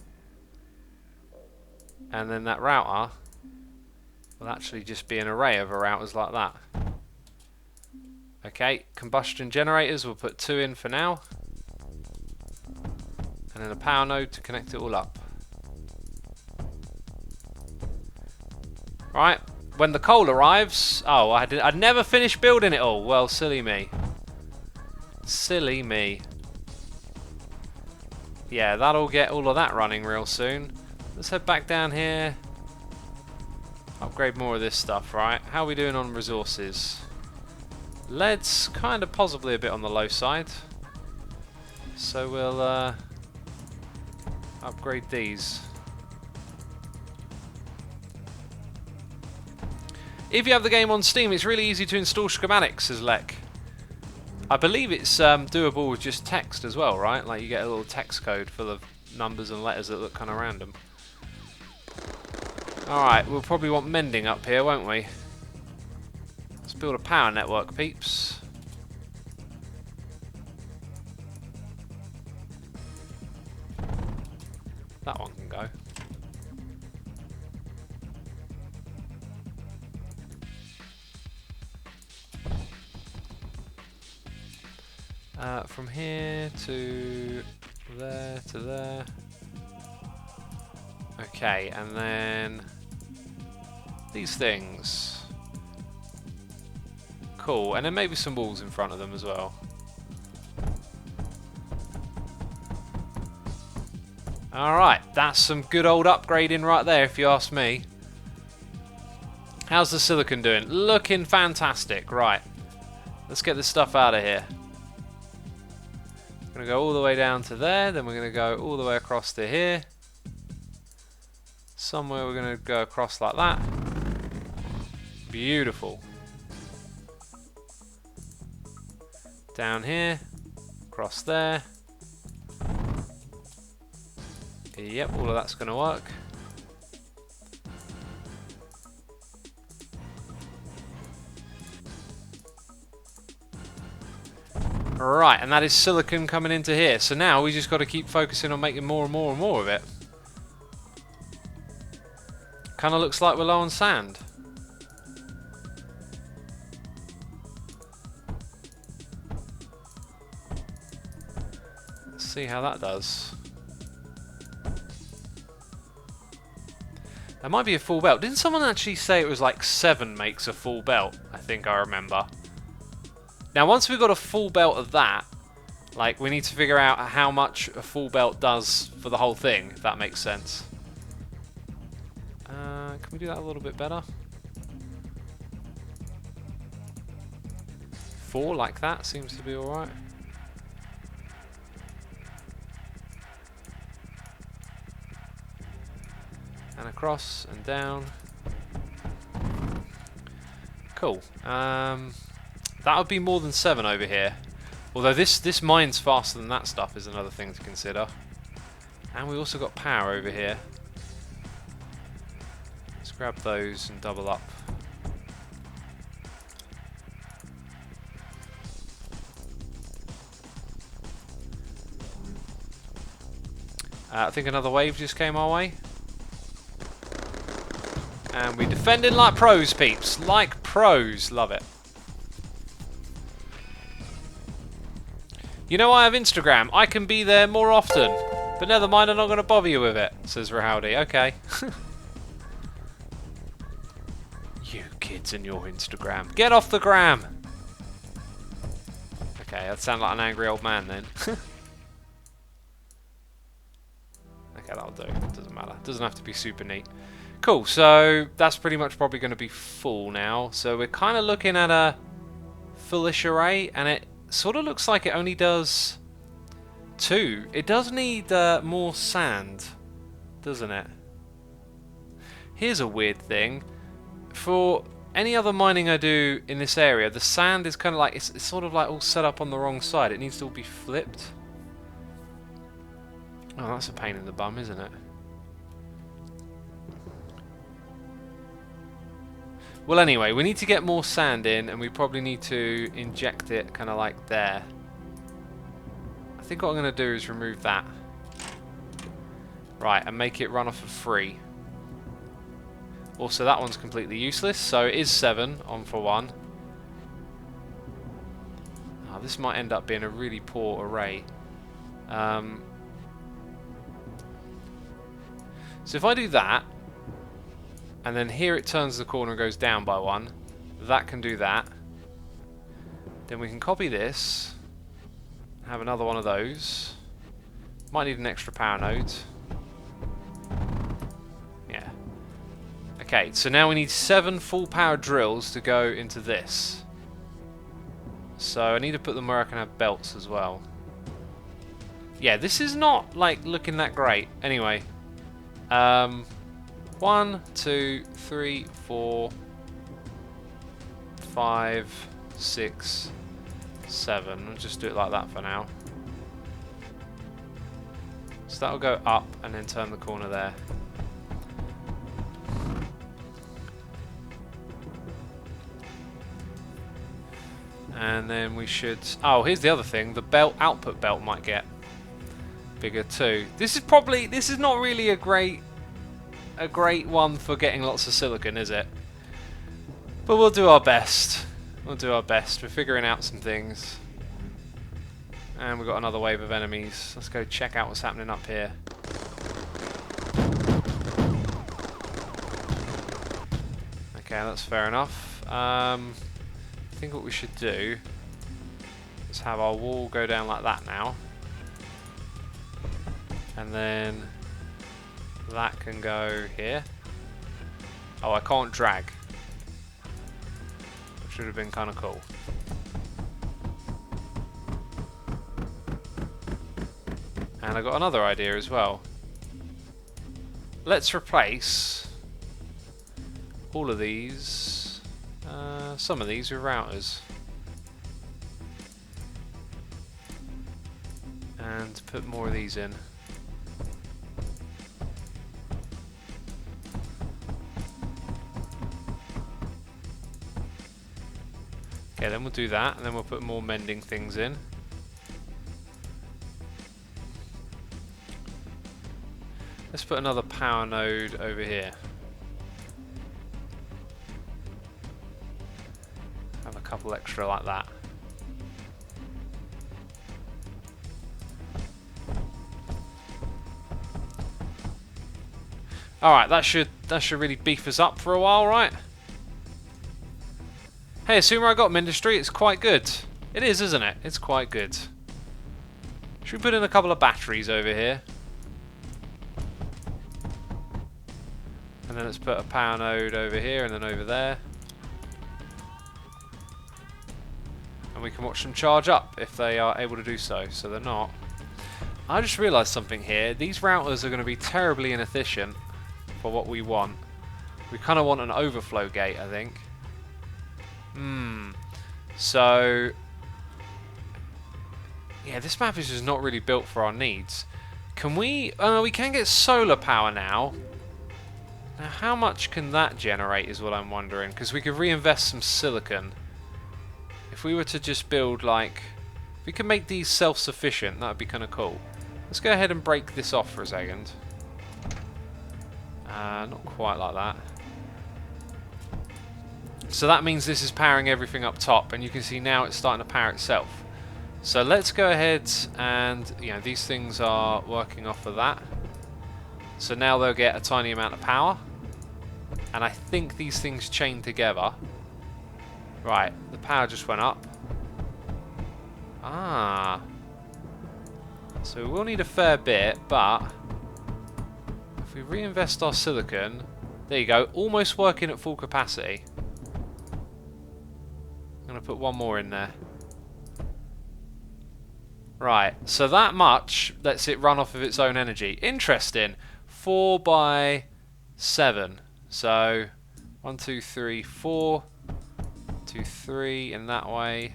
and then that router will actually just be an array of routers like that. Okay, combustion generators, we'll put 2 in for now. And then a power node to connect it all up. Right, when the coal arrives... Oh, I'd never finished building it all. Well, silly me. Silly me. Yeah, that'll get all of that running real soon. Let's head back down here. Upgrade more of this stuff, right? How are we doing on resources? Lead's kind of possibly a bit on the low side. So we'll upgrade these. If you have the game on Steam, it's really easy to install schematics, says Lek. I believe it's doable with just text as well, right? Like you get a little text code full of numbers and letters that look kind of random. Alright, we'll probably want mending up here, won't we? Let's build a power network, peeps. That one can go. From here to there. Okay, and then these things. Cool, and then maybe some walls in front of them as well. Alright, that's some good old upgrading right there if you ask me. How's the silicon doing? Looking fantastic. Right, let's get this stuff out of here. We're going to go all the way down to there, then we're going to go all the way across to here. Somewhere we're going to go across like that. Beautiful. Down here, across there. Yep, all of that's going to work. Right, and that is silicon coming into here. So now we just got to keep focusing on making more and more and more of it. Kind of looks like we're low on sand. Let's see how that does. That might be a full belt. Didn't someone actually say it was like 7 makes a full belt? I think I remember. Now once we've got a full belt of that, like we need to figure out how much a full belt does for the whole thing, if that makes sense. Can we do that a little bit better? 4 like that seems to be alright. And across and down. Cool. That would be more than 7 over here. Although this mines faster than that stuff is another thing to consider. And we also got power over here. Let's grab those and double up. I think another wave just came our way. And we defended like pros, peeps. Like pros. Love it. You know I have Instagram. I can be there more often. But never mind, I'm not going to bother you with it, says Rahowdy. Okay. You kids and your Instagram. Get off the gram! Okay, that sounded like an angry old man then. Okay, that'll do. Doesn't matter. Doesn't have to be super neat. Cool, so that's pretty much probably going to be full now. So we're kind of looking at a fullish array, and it sort of looks like it only does 2. It does need more sand, doesn't it? Here's a weird thing. For any other mining I do in this area, the sand is kind of like, it's sort of like all set up on the wrong side. It needs to all be flipped. Oh, that's a pain in the bum, isn't it? Well, anyway, we need to get more sand in, and we probably need to inject it kind of like there. I think what I'm going to do is remove that. Right, and make it run off of 3. Also, that one's completely useless, so it is 7 on for 1. Oh, this might end up being a really poor array. So if I do that, and then here it turns the corner and goes down by 1, that can do that. Then we can copy this, have another one of those. Might need an extra power node. Yeah. Okay, so now we need 7 full power drills to go into this. So I need to put them where I can have belts as well. Yeah, this is not like looking that great. Anyway, 1, 2, 3, 4, 5, 6, 7. I'll just do it like that for now. So that'll go up and then turn the corner there. And then we should... Oh, here's the other thing. The belt output belt might get bigger too. This is not really a great one for getting lots of silicon, is it? But we'll do our best. We'll do our best. We're figuring out some things. And we've got another wave of enemies. Let's go check out what's happening up here. Okay, that's fair enough. I think what we should do is have our wall go down like that now. And then that can go here. Oh, I can't drag. Which would have been kind of cool. And I got another idea as well. Let's replace all of these, some of these with routers. And put more of these in. Okay, then we'll do that, and then we'll put more mending things in. Let's put another power node over here. Have a couple extra like that. Alright, that should really beef us up for a while, right? Hey, assume I got Mindustry, it's quite good. It is, isn't it? It's quite good. Should we put in a couple of batteries over here? And then let's put a power node over here and then over there. And we can watch them charge up if they are able to do so. So they're not. I just realised something here. These routers are going to be terribly inefficient for what we want. We kind of want an overflow gate, I think. So yeah, this map is just not really built for our needs. Can we... we can get solar power now. Now how much can that generate is what I'm wondering, because we could reinvest some silicon. If we were to just build like... If we could make these self-sufficient, that would be kind of cool. Let's go ahead and break this off for a second. Not quite like that. So that means this is powering everything up top, and you can see now it's starting to power itself. So let's go ahead and, you know, these things are working off of that. So now they'll get a tiny amount of power. And I think these things chain together. Right, the power just went up. Ah. So we'll need a fair bit, but if we reinvest our silicon, There you go. Almost working at full capacity. I'm going to put one more in there. Right, so that much lets it run off of its own energy. Interesting. 4 by 7. So 1, 2, 3, 4. 2, 3 in that way.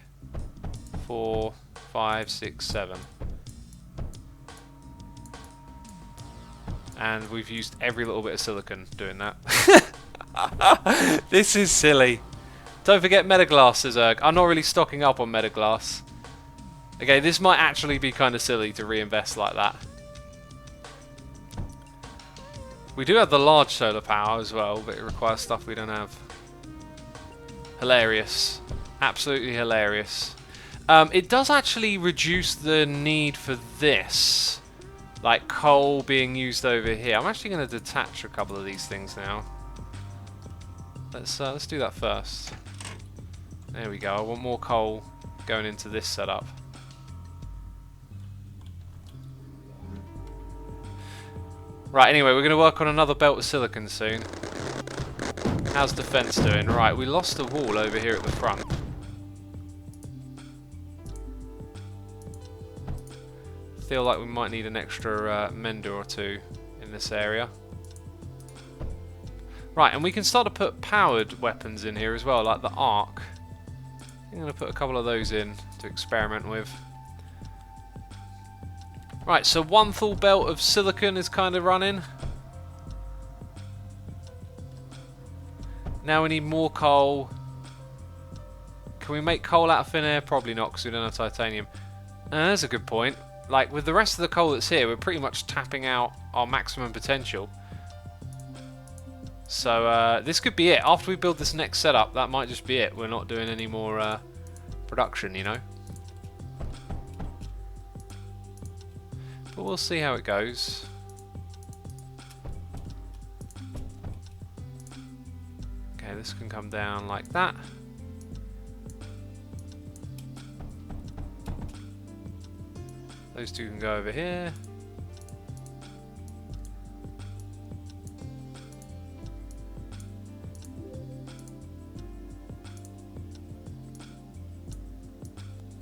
4, 5, 6, 7. And we've used every little bit of silicon doing that. This is silly. Don't forget Metaglass, says Erg. I'm not really stocking up on Metaglass. Okay, this might actually be kind of silly to reinvest like that. We do have the large solar power as well, but it requires stuff we don't have. Hilarious. Absolutely hilarious. It does actually reduce the need for this. Like coal being used over here. I'm actually going to detach a couple of these things now. Let's do that first. There we go. I want more coal going into this setup. Right, anyway, we're going to work on another belt of silicon soon. How's defense doing? Right, we lost the wall over here at the front. Feel like we might need an extra mender or two in this area. Right, and we can start to put powered weapons in here as well, like the arc. I'm going to put a couple of those in to experiment with. Right, so one full belt of silicon is kind of running. Now we need more coal. Can we make coal out of thin air? Probably not, because we don't have titanium. That's a good point. Like, with the rest of the coal that's here, we're pretty much tapping out our maximum potential. So, this could be it. After we build this next setup, that might just be it. We're not doing any more production, you know. But we'll see how it goes. Okay, this can come down like that. Those two can go over here.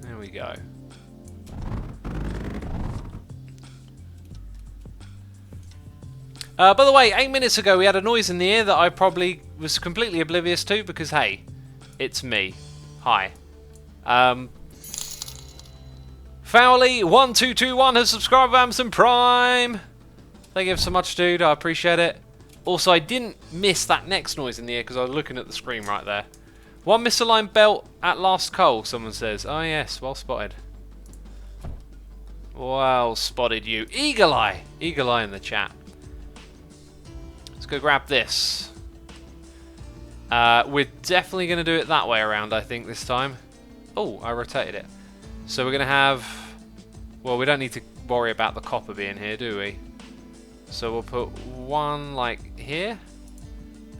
There we go. By the way, 8 minutes ago we had a noise in the ear that I probably was completely oblivious to because, hey, it's me. Hi. Fowley1221 has subscribed with Amazon Prime. Thank you so much, dude. I appreciate it. Also, I didn't miss that next noise in the ear because I was looking at the screen right there. One misaligned belt at last coal, someone says. Oh, yes. Well spotted. Well spotted, you. Eagle Eye. Eagle Eye in the chat. Let's go grab this. We're definitely going to do it that way around, I think, this time. Oh, I rotated it. So we're going to have... Well, we don't need to worry about the copper being here, do we? So we'll put one, like, here.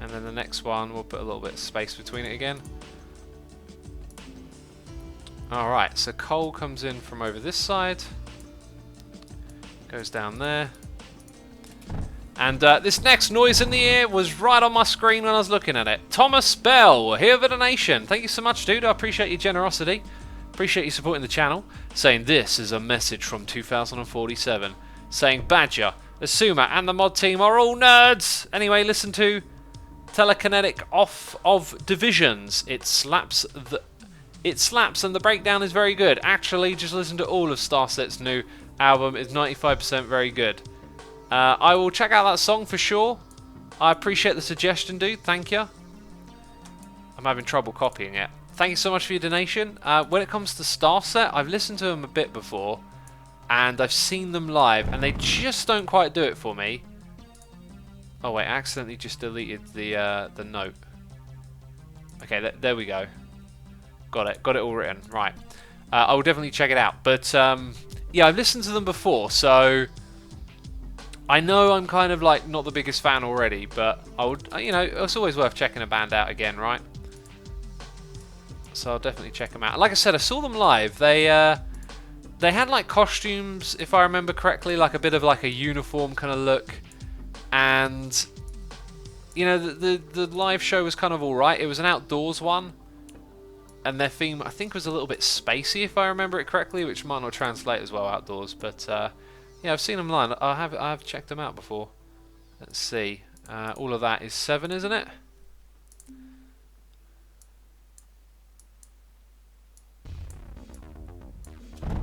And then the next one, we'll put a little bit of space between it again. Alright, so coal comes in from over this side. Goes down there. And this next noise in the ear was right on my screen when I was looking at it. Thomas Bell, here with a donation. Thank you so much, dude. I appreciate your generosity. Appreciate you supporting the channel. Saying this is a message from 2047. Saying Badger, Asuma, and the mod team are all nerds. Anyway, listen to Telekinetic Off of Divisions. It slaps and the breakdown is very good. Actually, just listen to all of Starset's new album. It's 95% very good. I will check out that song for sure. I appreciate the suggestion, dude. Thank you. I'm having trouble copying it. Thank you so much for your donation. When it comes to Starset, I've listened to them a bit before, and I've seen them live, and they just don't quite do it for me. Oh wait, I accidentally just deleted the note. Okay, there we go. Got it all written. Right. I will definitely check it out. But yeah, I've listened to them before, so I know I'm kind of like not the biggest fan already, but I would, you know, it's always worth checking a band out again, right? So I'll definitely check them out. Like I said, I saw them live. They had like costumes, if I remember correctly, like a bit of like a uniform kind of look, and you know, the live show was kind of alright. It was an outdoors one. And their theme, I think, was a little bit spacey, if I remember it correctly, which might not translate as well outdoors. But, yeah, I've seen them live. I have checked them out before. Let's see. All of that is 7, isn't it?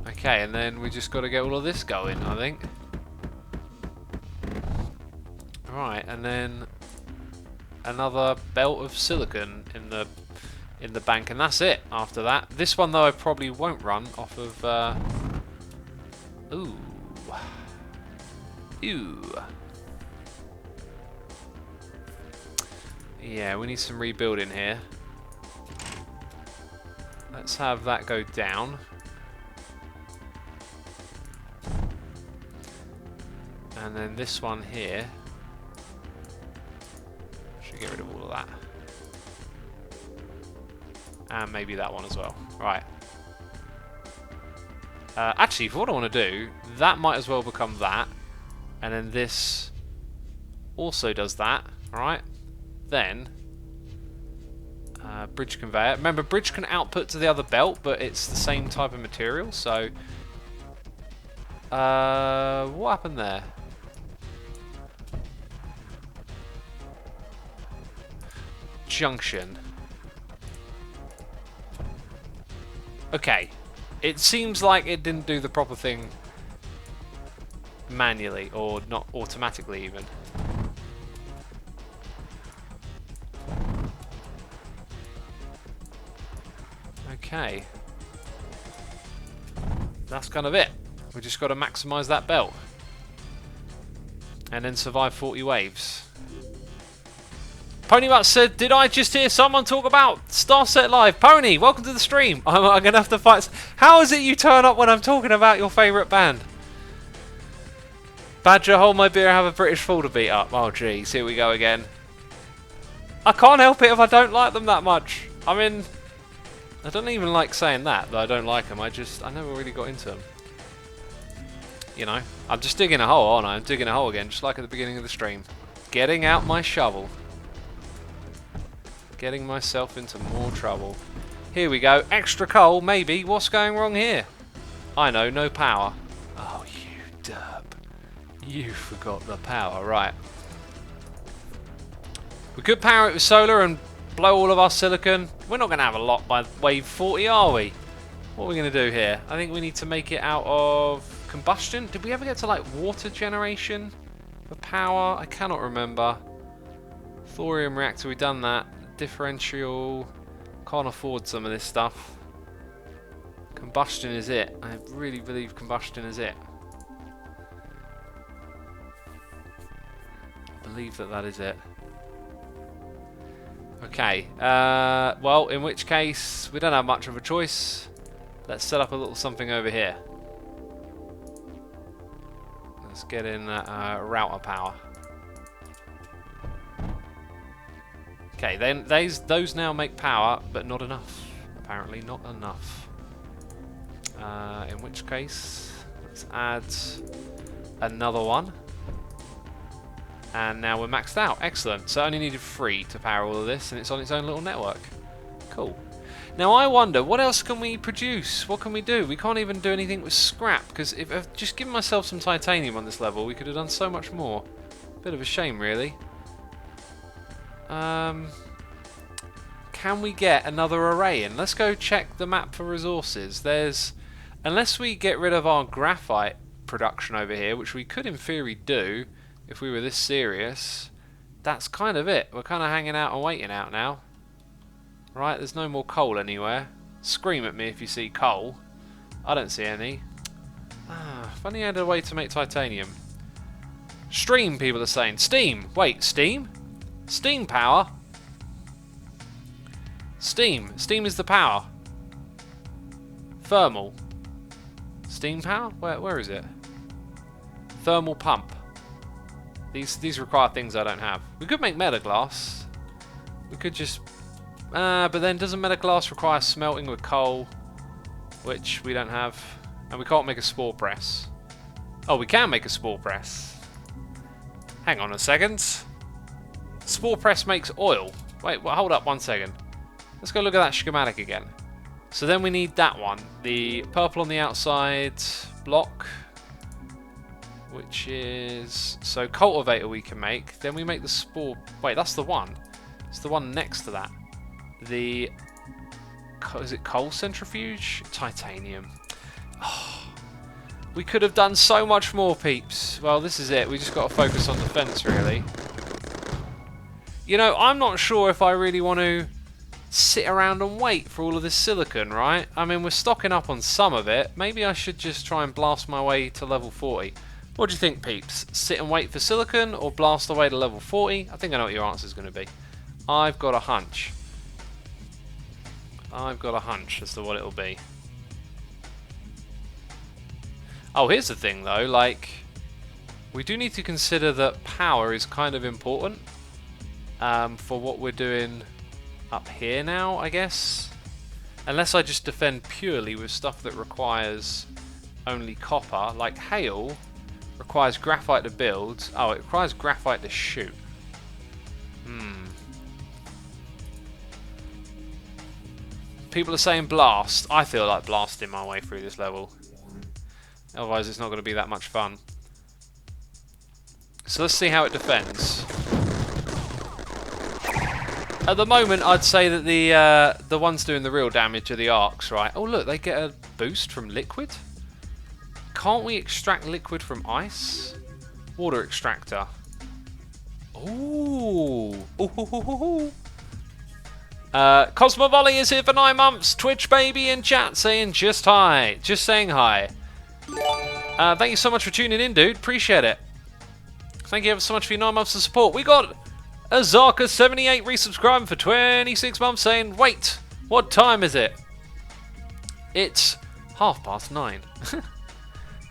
Okay, and then we just got to get all of this going, I think. Right, and then another belt of silicon in the bank, and that's it after that. This one, though, I probably won't run off of... Ooh. Yeah, we need some rebuilding here. Let's have that go down. And then this one here. Should get rid of all of that. And maybe that one as well. Right. Actually, for what I want to do, that might as well become that. And then this also does that. Alright. Then, bridge conveyor. Remember, bridge can output to the other belt, but it's the same type of material. So, what happened there? Junction. Okay. It seems like it didn't do the proper thing manually, or not automatically even. Okay. That's kind of it. We just got to maximise that belt. And then survive 40 waves. Ponymutt said, did I just hear someone talk about Starset Live? Pony, welcome to the stream. I'm going to have to fight. How is it you turn up when I'm talking about your favourite band? Badger, hold my beer, have a British fool to beat up. Oh, jeez, here we go again. I can't help it if I don't like them that much. I mean, I don't even like saying that I don't like them. I never really got into them. You know, I'm just digging a hole, aren't I? I'm digging a hole again, just like at the beginning of the stream. Getting out my shovel. Getting myself into more trouble. Here we go. Extra coal, maybe. What's going wrong here? I know, no power. Oh, you derp. You forgot the power. Right. We could power it with solar and blow all of our silicon. We're not going to have a lot by wave 40, are we? What are we going to do here? I think we need to make it out of combustion. Did we ever get to, like, water generation for power? I cannot remember. Thorium reactor, we've done that. Differential, can't afford some of this stuff. Combustion is it. I really believe combustion is it. I believe that is it. Okay, well, in which case, we don't have much of a choice. Let's set up a little something over here. Let's get in router power. Okay, then those now make power, but not enough. Apparently not enough. In which case, let's add another one. And now we're maxed out. Excellent. So I only needed 3 to power all of this, and it's on its own little network. Cool. Now I wonder, what else can we produce? What can we do? We can't even do anything with scrap, because if I've just given myself some titanium on this level, we could have done so much more. Bit of a shame, really. Can we get another array in? Let's go check the map for resources. Unless we get rid of our graphite production over here, which we could in theory do if we were this serious, that's kind of it. We're kind of hanging out and waiting out now. Right, there's no more coal anywhere. Scream at me if you see coal. I don't see any. If only I had a way to make titanium. Stream, people are saying. Steam! Wait, steam? Steam power? Steam. Steam is the power. Thermal. Steam power? Where is it? Thermal pump. These require things I don't have. We could make metaglass. We could just... but then doesn't metaglass require smelting with coal? Which we don't have. And we can't make a spore press. Oh, we can make a spore press. Hang on a second. Spore press makes oil. Wait, well, hold up 1 second. Let's go look at that schematic again. So then we need that one. The purple on the outside block. Which is... So cultivator we can make. Then we make the spore... Wait, that's the one. It's the one next to that. The... Is it coal centrifuge? Titanium. Oh, we could have done so much more, peeps. Well, this is it. We just got to focus on defense, really. You know, I'm not sure if I really want to sit around and wait for all of this silicon, right? I mean, we're stocking up on some of it. Maybe I should just try and blast my way to level 40. What do you think, peeps? Sit and wait for silicon or blast away to level 40? I think I know what your answer is going to be. I've got a hunch. I've got a hunch as to what it'll be. Oh, here's the thing though, like, we do need to consider that power is kind of important for what we're doing up here now, I guess. Unless I just defend purely with stuff that requires only copper, like hail requires graphite to build. Oh, it requires graphite to shoot. People are saying blast. I feel like blasting my way through this level. Otherwise it's not going to be that much fun. So let's see how it defends. At the moment I'd say that the ones doing the real damage are the arcs, right? Oh look, they get a boost from liquid? Can't we extract liquid from ice? Water extractor. Ooh. Ooh. Cosmo Volley is here for 9 months. Twitch baby in chat saying just hi. Just saying hi. Thank you so much for tuning in, dude. Appreciate it. Thank you ever so much for your 9 months of support. We got Azarka78 resubscribing for 26 months saying, wait, what time is it? It's 9:30.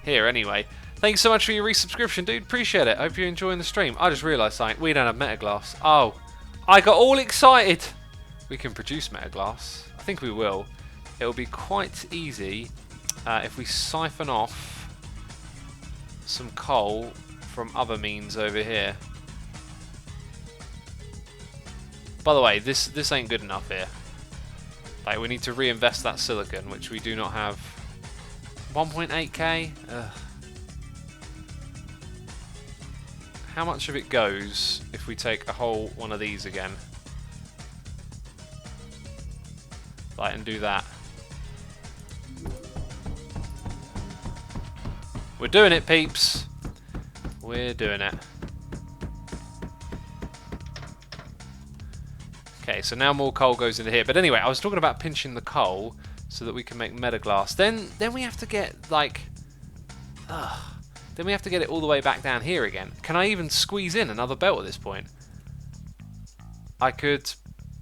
Here, anyway. Thank you so much for your resubscription, dude. Appreciate it. Hope you're enjoying the stream. I just realised something. We don't have metaglass. Oh, I got all excited. We can produce metaglass. I think we will. It will be quite easy if we siphon off some coal from other means over here. By the way, this ain't good enough here. Like, we need to reinvest that silicon, which we do not have. 1.8k? How much of it goes if we take a whole one of these again? Like, and do that. We're doing it, peeps. We're doing it. Okay, so now more coal goes into here. But anyway, I was talking about pinching the coal so that we can make metaglass. Then we have to get, like... then we have to get it all the way back down here again. Can I even squeeze in another belt at this point? I could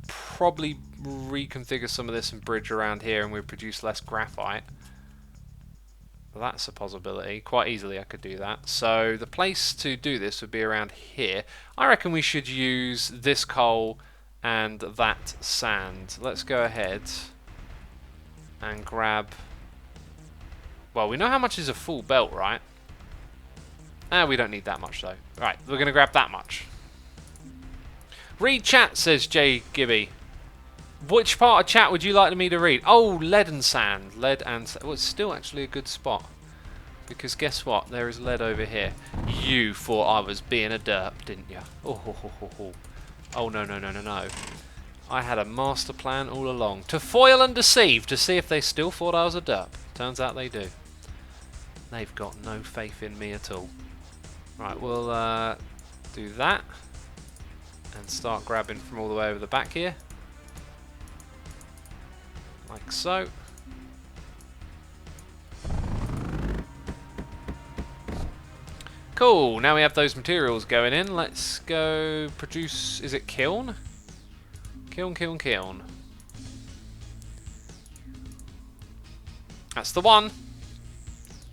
probably reconfigure some of this and bridge around here and we'd produce less graphite. Well, that's a possibility. Quite easily I could do that. So the place to do this would be around here. I reckon we should use this coal and that sand. Let's go ahead and grab... Well, we know how much is a full belt, right? We don't need that much though. Right, we're going to grab that much. Read chat, says J Gibby. Which part of chat would you like me to read? Oh, lead and sand. Lead and sand. Well, it's still actually a good spot. Because guess what? There is lead over here. You thought I was being a derp, didn't you? Oh, no. I had a master plan all along. To foil and deceive, to see if they still thought I was a derp. Turns out they do. They've got no faith in me at all. Right, we'll do that. And start grabbing from all the way over the back here. Like so. Cool, now we have those materials going in. Let's go produce, is it kiln? Kiln. That's the one.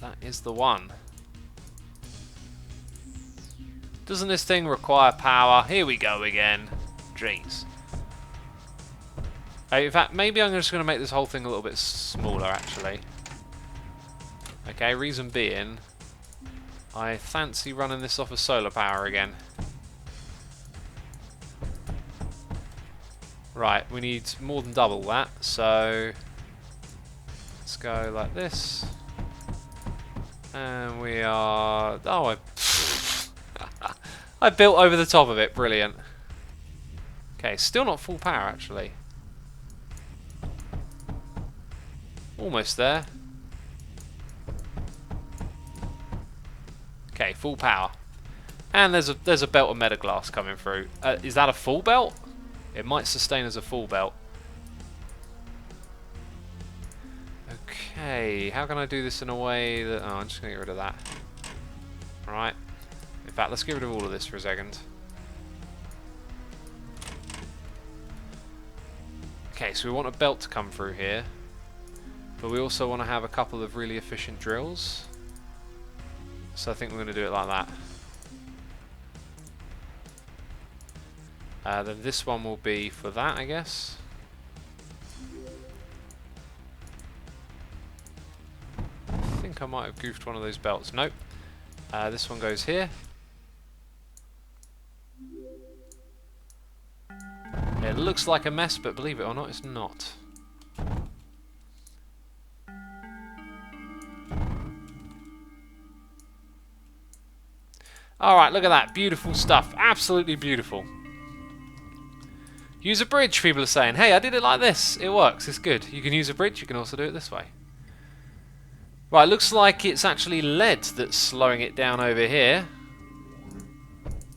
That is the one. Doesn't this thing require power? Here we go again. Jeez. In fact, maybe I'm just going to make this whole thing a little bit smaller, actually. Okay, reason being, I fancy running this off of solar power again. Right, we need more than double that, so let's go like this. And we are... Oh, I built over the top of it. Brilliant. Okay, still not full power, actually. Almost there. Okay, full power. And there's a belt of metaglass coming through. Is that a full belt? It might sustain as a full belt. Okay, how can I do this in a way that... Oh, I'm just going to get rid of that. Alright. In fact, let's get rid of all of this for a second. Okay, so we want a belt to come through here. But we also want to have a couple of really efficient drills. So I think we're going to do it like that. Then this one will be for that, I guess. I think I might have goofed one of those belts. Nope. This one goes here. It looks like a mess, but believe it or not, it's not. Alright, look at that. Beautiful stuff. Absolutely beautiful. Use a bridge, people are saying. Hey, I did it like this. It works. It's good. You can use a bridge. You can also do it this way. Right, looks like it's actually lead that's slowing it down over here.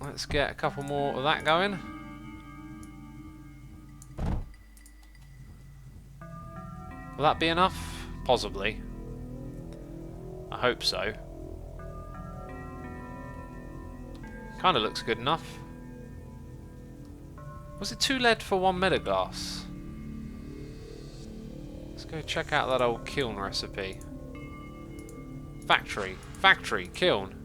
Let's get a couple more of that going. Will that be enough? Possibly. I hope so. Kind of looks good enough. Was it 2 lead for 1 metaglass? Let's go check out that old kiln recipe. Factory, kiln.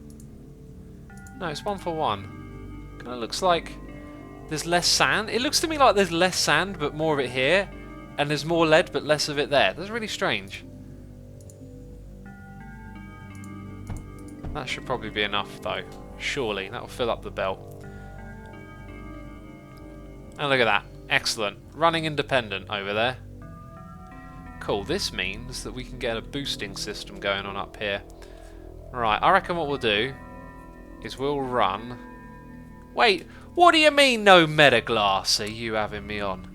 No, it's 1 for 1. Kind of looks like there's less sand. It looks to me like there's less sand, but more of it here. And there's more lead, but less of it there. That's really strange. That should probably be enough, though. Surely, that'll fill up the belt. And look at that. Excellent. Running independent over there. Cool. This means that we can get a boosting system going on up here. Right, I reckon what we'll do is we'll run... Wait, what do you mean no metaglass? Are you having me on?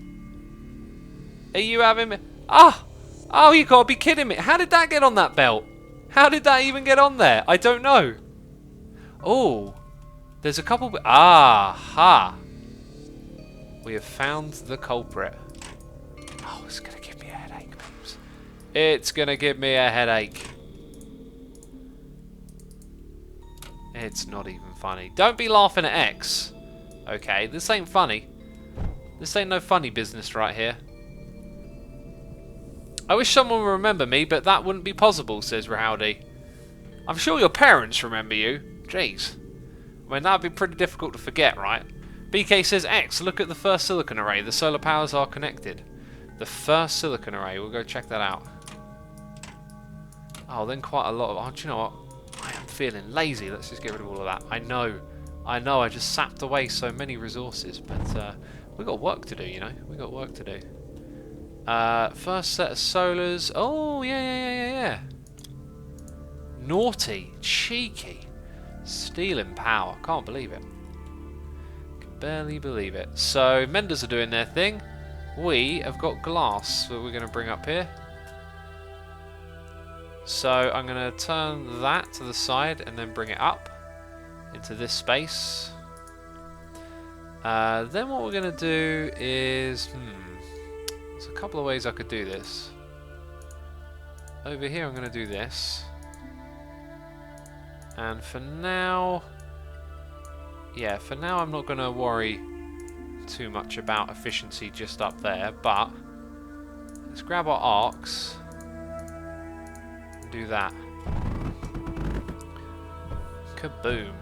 Are you having me... Ah! Oh, you gotta be kidding me. How did that get on that belt? How did that even get on there? I don't know. Oh, there's a couple... Aha! We have found the culprit. Oh, it's going to give me a headache, babes. It's going to give me a headache. It's not even funny. Don't be laughing at X. Okay, this ain't funny. This ain't no funny business right here. I wish someone would remember me, but that wouldn't be possible, says Rowdy. I'm sure your parents remember you. Jeez. I mean, that would be pretty difficult to forget, right? BK says, X, look at the first silicon array. The solar powers are connected. The first silicon array. We'll go check that out. Oh, then quite a lot of... Oh, do you know what? I am feeling lazy. Let's just get rid of all of that. I know. I just sapped away so many resources. But we got work to do, you know. We got work to do. First set of solars. Oh, yeah. Naughty. Cheeky. Stealing power. Can't believe it. Barely believe it. So, menders are doing their thing. We have got glass that we're going to bring up here. So, I'm going to turn that to the side and then bring it up into this space. Then what we're going to do is... there's a couple of ways I could do this. Over here I'm going to do this. And for now... Yeah, for now I'm not going to worry too much about efficiency just up there, but let's grab our arcs and do that. Kaboom.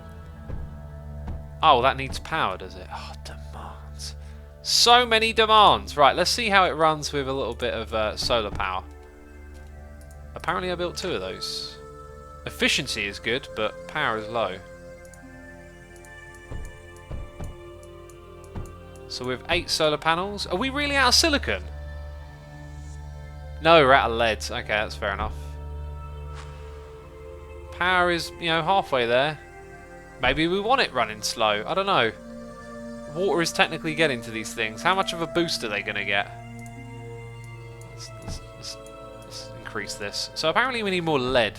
Oh, that needs power, does it? Oh, demands. So many demands. Right, let's see how it runs with a little bit of solar power. Apparently I built 2 of those. Efficiency is good, but power is low. So with 8 solar panels, are we really out of silicon? No, we're out of lead. Okay, that's fair enough. Power is, you know, halfway there. Maybe we want it running slow. I don't know. Water is technically getting to these things. How much of a boost are they going to get? Let's increase this. So apparently we need more lead.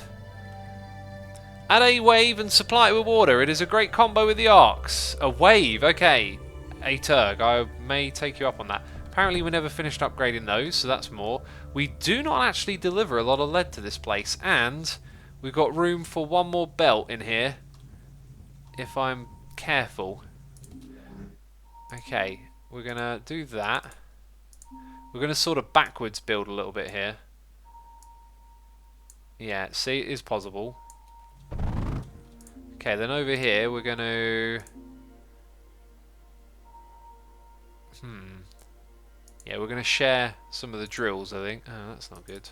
Add a wave and supply it with water. It is a great combo with the arcs. A wave, okay. A turg. I may take you up on that. Apparently we never finished upgrading those, so that's more. We do not actually deliver a lot of lead to this place, and we've got room for one more belt in here, if I'm careful. Okay, we're going to do that. We're going to sort of backwards build a little bit here. Yeah, see, it is possible. Okay, then over here we're going to... Yeah, we're going to share some of the drills, I think. Oh, that's not good.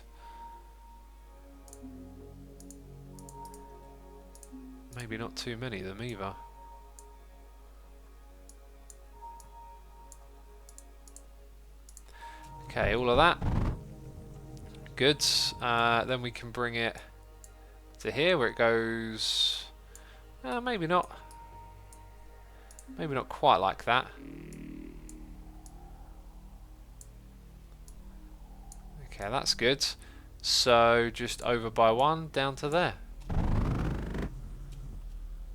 Maybe not too many of them either. Okay, all of that. Good. Then we can bring it to here where it goes... maybe not. Maybe not quite like that. Okay, that's good. So just over by 1 down to there.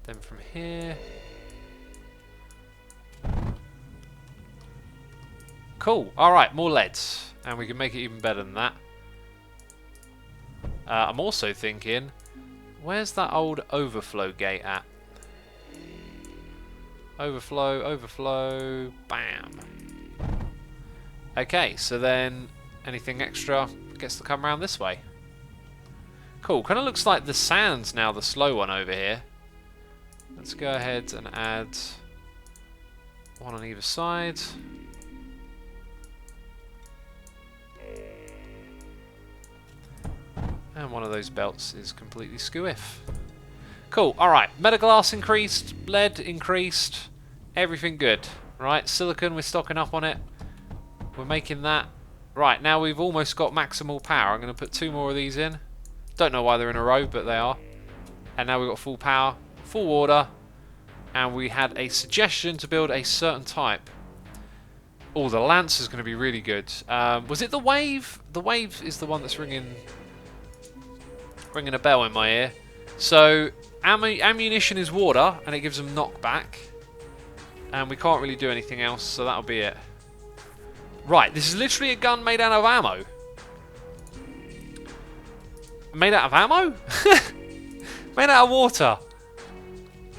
Then from here. Cool. Alright, more leads. And we can make it even better than that. I'm also thinking, where's that old overflow gate at? Overflow, overflow, bam. Okay, so then anything extra gets to come around this way. Cool, kind of looks like the sand's now the slow one over here. Let's go ahead and add one on either side. And one of those belts is completely squiff. Cool, alright. Metaglass increased, lead increased, everything good. Right, silicon, we're stocking up on it. We're making that. Right, now we've almost got maximal power. I'm going to put 2 more of these in. Don't know why they're in a row, but they are. And now we've got full power, full water, and we had a suggestion to build a certain type. Oh, the lance is going to be really good. Was it the wave? The wave is the one that's ringing a bell in my ear. So ammunition is water, and it gives them knockback, and we can't really do anything else, so that'll be it. Right, this is literally a gun made out of ammo. Made out of ammo? Made out of water.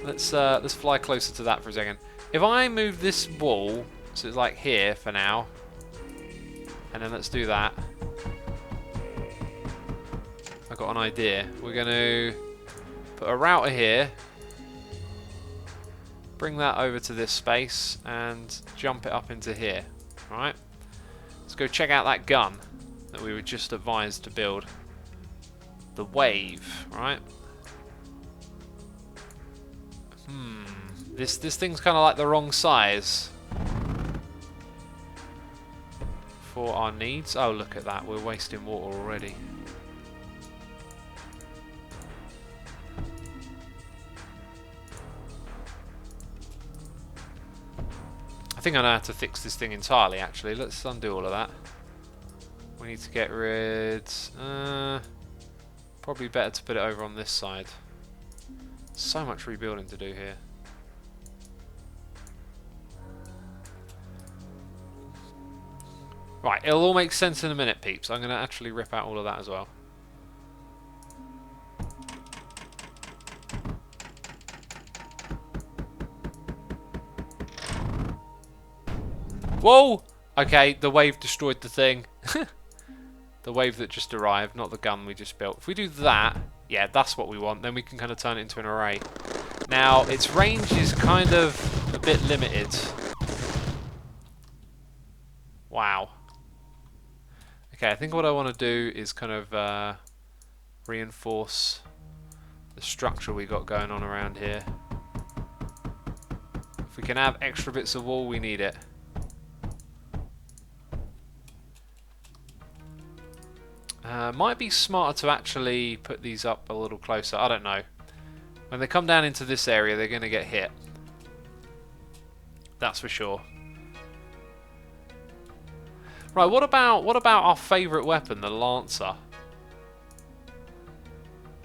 Let's fly closer to that for a second. If I move this wall, so it's like here for now, and then let's do that. I've got an idea. We're going to put a router here, bring that over to this space, and jump it up into here. Alright? Let's go check out that gun that we were just advised to build. The wave, right? This thing's kind of like the wrong size for our needs. Oh, look at that. We're wasting water already. I think I know how to fix this thing entirely, actually. Let's undo all of that. We need to get rid... probably better to put it over on this side. So much rebuilding to do here. Right, it'll all make sense in a minute, peeps. I'm going to actually rip out all of that as well. Whoa! Okay, the wave destroyed the thing. The wave that just arrived, not the gun we just built. If we do that, yeah, that's what we want. Then we can kind of turn it into an array. Now, its range is kind of a bit limited. Wow. Okay, I think what I want to do is kind of reinforce the structure we got going on around here. If we can have extra bits of wall, we need it. Might be smarter to actually put these up a little closer. I don't know. When they come down into this area, they're going to get hit. That's for sure. Right, what about our favourite weapon, the Lancer?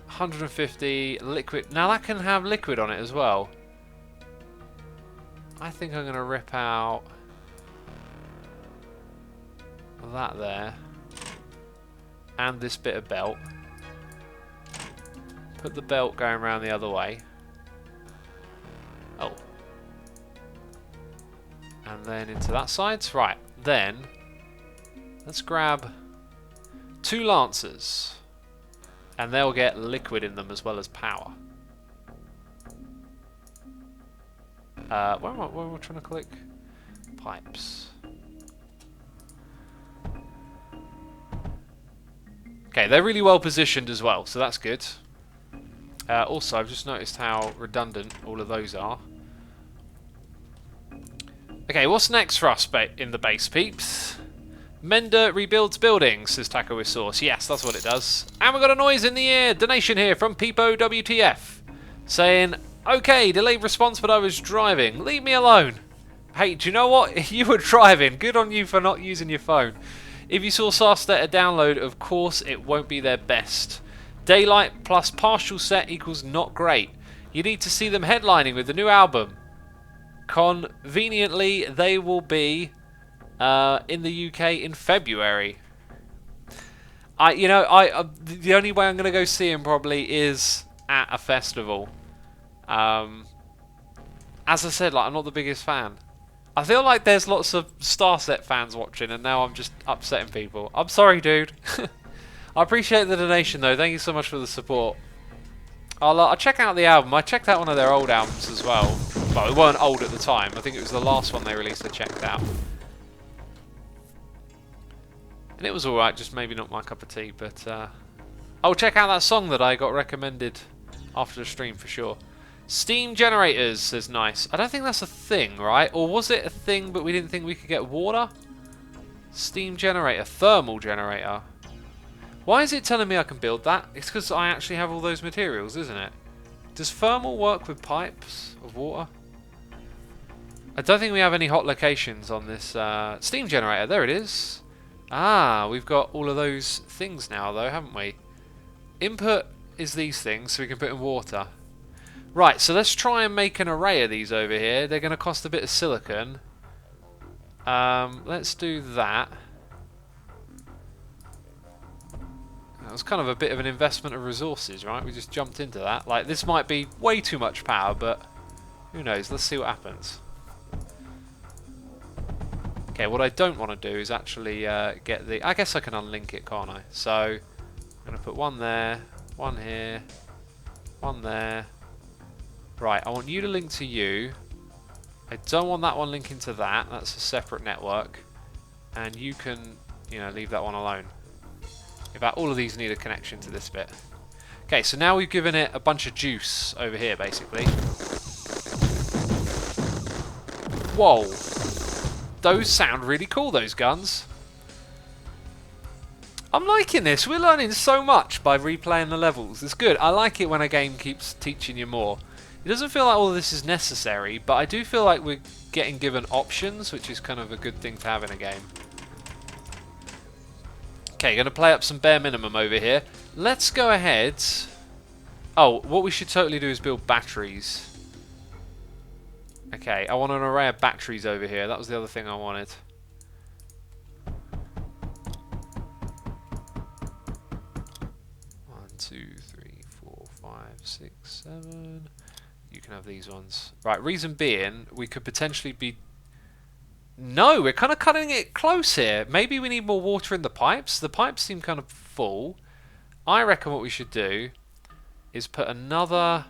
150 liquid. Now that can have liquid on it as well. I think I'm going to rip out that there. And this bit of belt. Put the belt going around the other way. Oh. And then into that side. Right, then let's grab 2 Lancers. And they'll get liquid in them as well as power. Where am I trying to click? Pipes. Okay, they're really well positioned as well, so that's good. Also, I've just noticed how redundant all of those are. Okay, what's next for us in the base, peeps? Mender rebuilds buildings, says Taco with Sauce. Yes, that's what it does. And we've got a noise in the ear. Donation here from Peepo WTF. Saying, okay, delayed response, but I was driving. Leave me alone. Hey, do you know what? You were driving. Good on you for not using your phone. If you saw Sarstet a download, of course it won't be their best. Daylight plus partial set equals not great. You need to see them headlining with the new album. Conveniently, they will be in the UK in February. The only way I'm going to go see him probably is at a festival. As I said, I'm not the biggest fan. I feel like there's lots of Starset fans watching, and now I'm just upsetting people. I'm sorry, dude. I appreciate the donation, though. Thank you so much for the support. I'll check out the album. I checked out one of their old albums as well. Well, it weren't old at the time. I think it was the last one they released I checked out. And it was alright, just maybe not my cup of tea, but I'll check out that song that I got recommended after the stream for sure. Steam generators says nice. I don't think that's a thing, right? Or was it a thing but we didn't think we could get water? Steam generator, thermal generator. Why is it telling me I can build that? It's because I actually have all those materials, isn't it? Does thermal work with pipes of water? I don't think we have any hot locations on this steam generator. There it is. Ah, we've got all of those things now though, haven't we? Input is these things, so we can put in water. Right, so let's try and make an array of these over here. They're going to cost a bit of silicon. Let's do that. That was kind of a bit of an investment of resources, right? We just jumped into that. Like, this might be way too much power, but who knows? Let's see what happens. Okay, what I don't want to do is actually get the... I guess I can unlink it, can't I? So, I'm going to put one there, one here, one there. Right, I want you to link to you. I don't want that one linking to that. That's a separate network. And you can, leave that one alone. In fact, all of these need a connection to this bit. Okay, so now we've given it a bunch of juice over here, basically. Whoa. Those sound really cool, those guns. I'm liking this. We're learning so much by replaying the levels. It's good. I like it when a game keeps teaching you more. It doesn't feel like all of this is necessary, but I do feel like we're getting given options, which is kind of a good thing to have in a game. Okay, going to play up some bare minimum over here. Let's go ahead. Oh, what we should totally do is build batteries. Okay, I want an array of batteries over here. That was the other thing I wanted. One, two, three, four, five, six, seven. You can have these ones. Right, reason being, we could potentially be... No, we're kind of cutting it close here. Maybe we need more water in the pipes. The pipes seem kind of full. I reckon what we should do is put another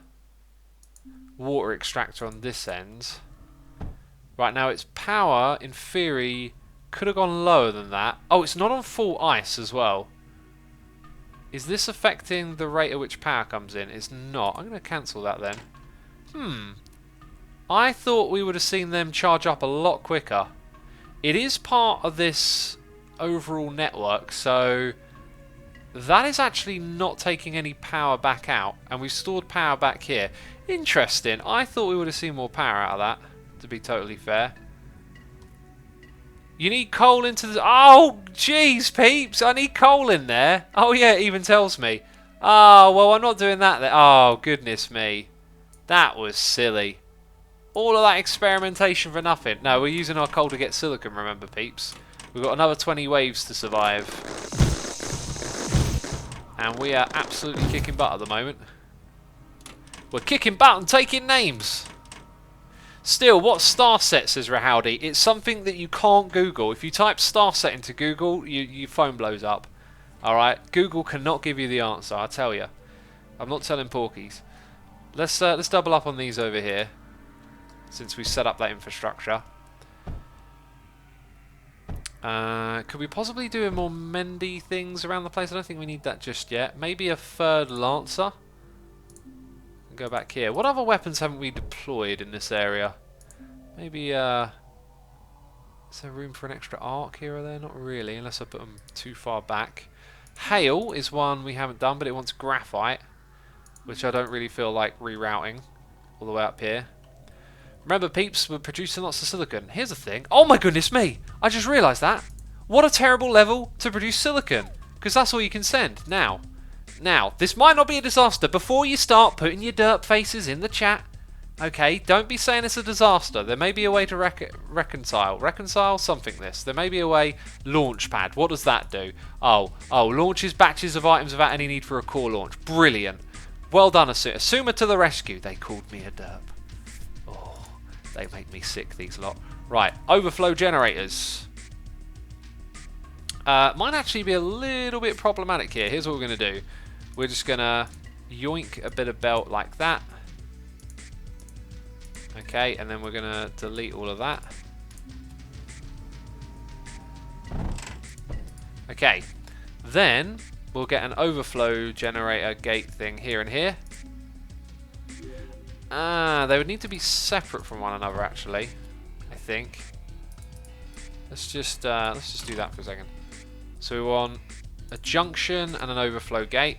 water extractor on this end. Right, now its power, in theory, could have gone lower than that. Oh, it's not on full ice as well. Is this affecting the rate at which power comes in? It's not. I'm going to cancel that then. I thought we would have seen them charge up a lot quicker. It is part of this overall network, so that is actually not taking any power back out, and we've stored power back here. Interesting. I thought we would have seen more power out of that, to be totally fair. You need coal into the... Oh, jeez, peeps. I need coal in there. Oh, yeah, it even tells me. Oh, well, I'm not doing that then. Oh, goodness me. That was silly. All of that experimentation for nothing. No, we're using our coal to get silicon, remember, peeps. We've got another 20 waves to survive. And we are absolutely kicking butt at the moment. We're kicking butt and taking names. Still, what's star set, says Rahowdy? It's something that you can't Google. If you type star set into Google, your phone blows up. Alright? Google cannot give you the answer, I tell you. I'm not telling porkies. Let's double up on these over here, since we set up that infrastructure. Could we possibly do more Mendy things around the place? I don't think we need that just yet. Maybe a third Lancer. Go back here. What other weapons haven't we deployed in this area? Maybe, is there room for an extra arc here or there? Not really, unless I put them too far back. Hail is one we haven't done, but it wants graphite, which I don't really feel like rerouting all the way up here. Remember, peeps, we're producing lots of silicon. Here's the thing. Oh my goodness me! I just realised that. What a terrible level to produce silicon, because that's all you can send. Now, this might not be a disaster. Before you start putting your derp faces in the chat, okay, don't be saying it's a disaster. There may be a way to reconcile something this. There may be a way. Launchpad, what does that do? Oh, launches batches of items without any need for a core launch. Brilliant. Well done, Asuma to the rescue. They called me a derp. Oh, they make me sick, these lot. Right, overflow generators. Might actually be a little bit problematic here. Here's what we're going to do. We're just going to yoink a bit of belt like that. Okay, and then we're going to delete all of that. Okay, then we'll get an overflow generator gate thing here and here. They would need to be separate from one another, actually, I think. Let's just do that for a second. So we want a junction and an overflow gate,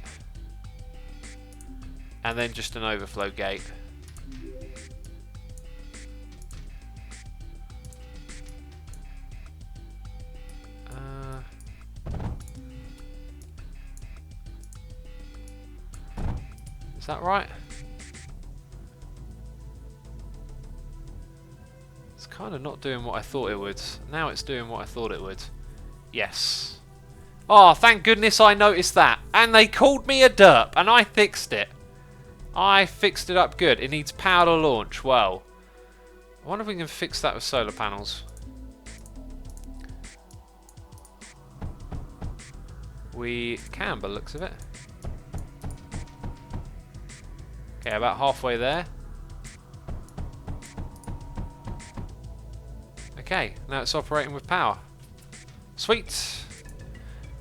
and then just an overflow gate. Is that right? It's kind of not doing what I thought it would. Now it's doing what I thought it would. Yes. Oh, thank goodness I noticed that. And they called me a derp, and I fixed it. I fixed it up good. It needs power to launch. Well, I wonder if we can fix that with solar panels. We can, by the looks of it. Okay, about halfway there. Okay, now it's operating with power. Sweet.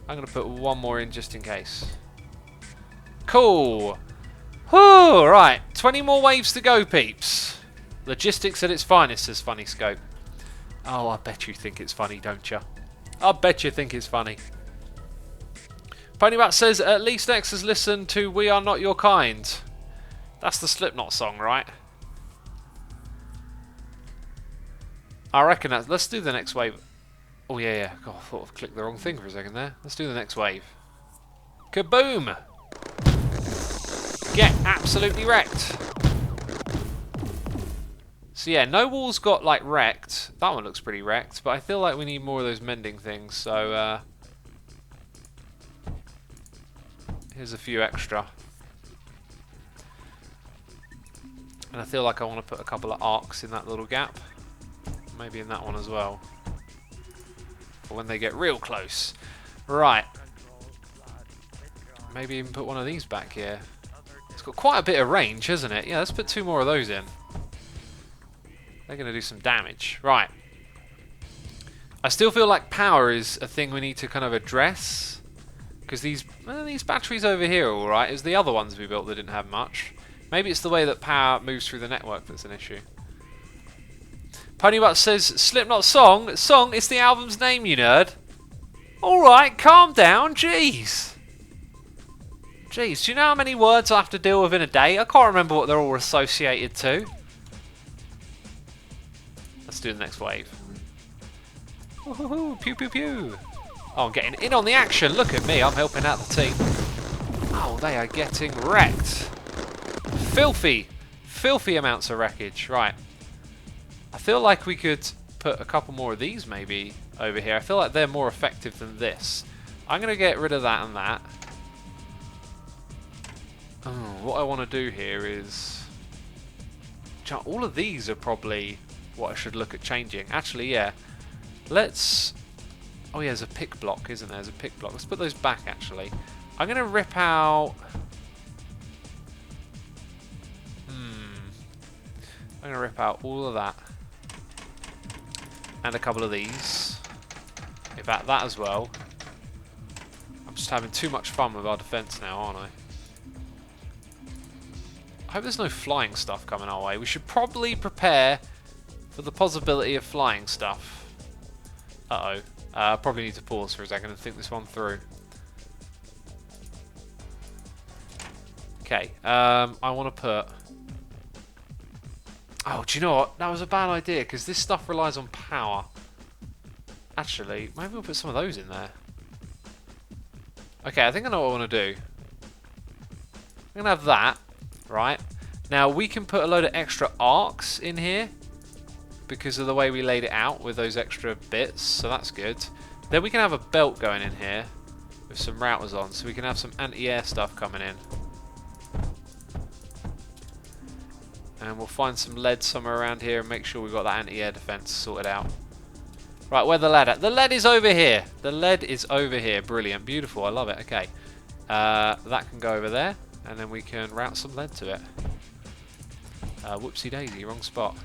I'm going to put one more in just in case. Cool. Whew, right, 20 more waves to go, peeps. Logistics at its finest, says Funny Scope. Oh, I bet you think it's funny, don't you? I bet you think it's funny. Ponybat says, at least X has listened to We Are Not Your Kind. That's the Slipknot song, right? I reckon that's... Let's do the next wave. Oh, yeah. God, I thought I clicked the wrong thing for a second there. Let's do the next wave. Kaboom! Get absolutely wrecked. So yeah, no wall's got like wrecked. That one looks pretty wrecked, but I feel like we need more of those mending things, so here's a few extra. And I feel like I want to put a couple of arcs in that little gap. Maybe in that one as well. For when they get real close. Right. Maybe even put one of these back here. It's got quite a bit of range, hasn't it? Yeah, let's put 2 more of those in. They're going to do some damage. Right. I still feel like power is a thing we need to kind of address. Because these batteries over here are alright. It's the other ones we built that didn't have much. Maybe it's the way that power moves through the network that's an issue. Ponybutt says, Slipknot song? Song? It's the album's name, you nerd. Alright, calm down, jeez. Jeez, do you know how many words I have to deal with in a day? I can't remember what they're all associated to. Let's do the next wave. Woohoo! Pew pew pew! Oh, I'm getting in on the action. Look at me, I'm helping out the team. Oh, they are getting wrecked. Filthy, filthy amounts of wreckage. Right. I feel like we could put a couple more of these maybe over here. I feel like they're more effective than this. I'm going to get rid of that and that. Oh, what I want to do here is... all of these are probably what I should look at changing. Actually, yeah. Let's... Oh yeah, there's a pick block, isn't there? There's a pick block. Let's put those back, actually. I'm going to rip out... I'm going to rip out all of that. And a couple of these. In fact, that as well. I'm just having too much fun with our defense now, aren't I? I hope there's no flying stuff coming our way. We should probably prepare for the possibility of flying stuff. Uh-oh. Probably need to pause for a second and think this one through. Okay, I want to put... Oh, do you know what? That was a bad idea, because this stuff relies on power. Actually, maybe we'll put some of those in there. Okay, I think I know what I want to do. I'm going to have that, right? Now, we can put a load of extra arcs in here, because of the way we laid it out with those extra bits, so that's good. Then we can have a belt going in here with some routers on, so we can have some anti-air stuff coming in. And we'll find some lead somewhere around here and make sure we've got that anti-air defense sorted out. Right, where's the lead at? The lead is over here. The lead is over here. Brilliant. Beautiful. I love it. Okay. That can go over there, and then we can route some lead to it. Whoopsie daisy, wrong spot.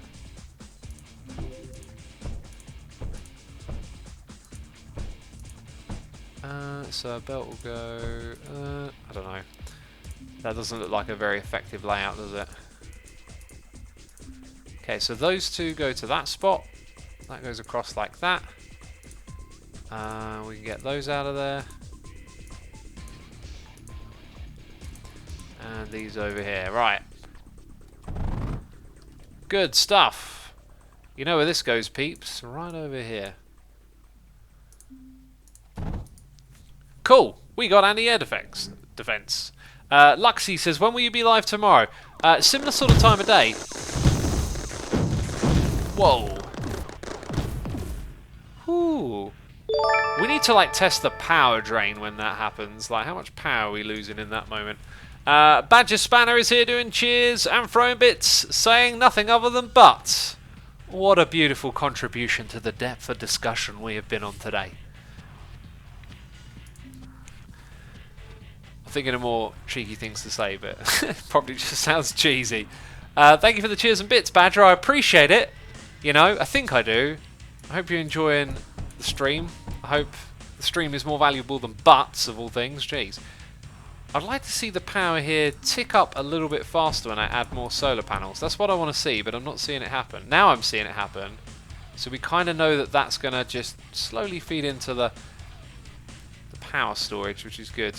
So belt will go... I don't know. That doesn't look like a very effective layout, does it? Okay, so those two go to that spot. That goes across like that. We can get those out of there. And these over here. Right. Good stuff. You know where this goes, peeps? Right over here. Cool. We got anti-air defense. Luxy says, when will you be live tomorrow? Similar sort of time of day. Whoa. Whew. We need to like test the power drain when that happens. Like how much power are we losing in that moment? Badger Spanner is here doing cheers and throwing bits, saying nothing other than but. What a beautiful contribution to the depth of discussion we have been on today. I'm thinking of more cheeky things to say, but probably just sounds cheesy. Thank you for the cheers and bits, Badger. I appreciate it. You know, I think I do. I hope you're enjoying the stream. I hope the stream is more valuable than butts, of all things. Jeez. I'd like to see the power here tick up a little bit faster when I add more solar panels. That's what I want to see, but I'm not seeing it happen. Now I'm seeing it happen. So we kind of know that that's going to just slowly feed into the power storage, which is good.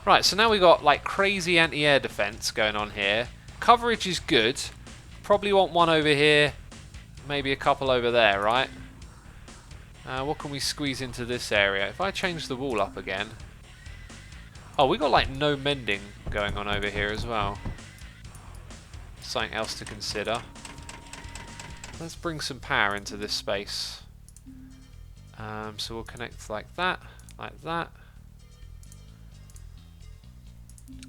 Right, so now we've got like crazy anti-air defense going on here. Coverage is good. Probably want one over here. Maybe a couple over there, right? What can we squeeze into this area? If I change the wall up again... Oh, we got like no mending going on over here as well. Something else to consider. Let's bring some power into this space. So we'll connect like that.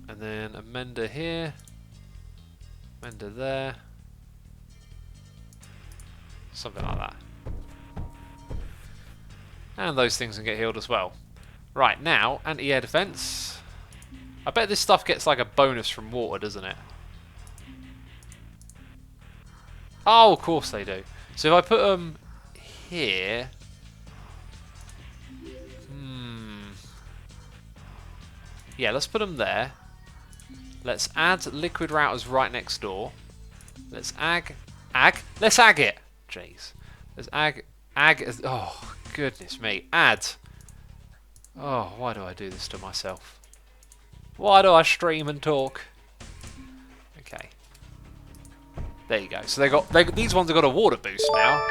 And then a mender here. Mender there. Something like that. And those things can get healed as well. Right, now, anti-air defense. I bet this stuff gets like a bonus from water, doesn't it? Oh, of course they do. So if I put them here... Yeah, let's put them there. Let's add liquid routers right next door. Let's let's ag it. Jeez. Let's ag, oh, goodness me. Add. Oh, why do I do this to myself? Why do I stream and talk? Okay. There you go. So these ones have got a water boost now.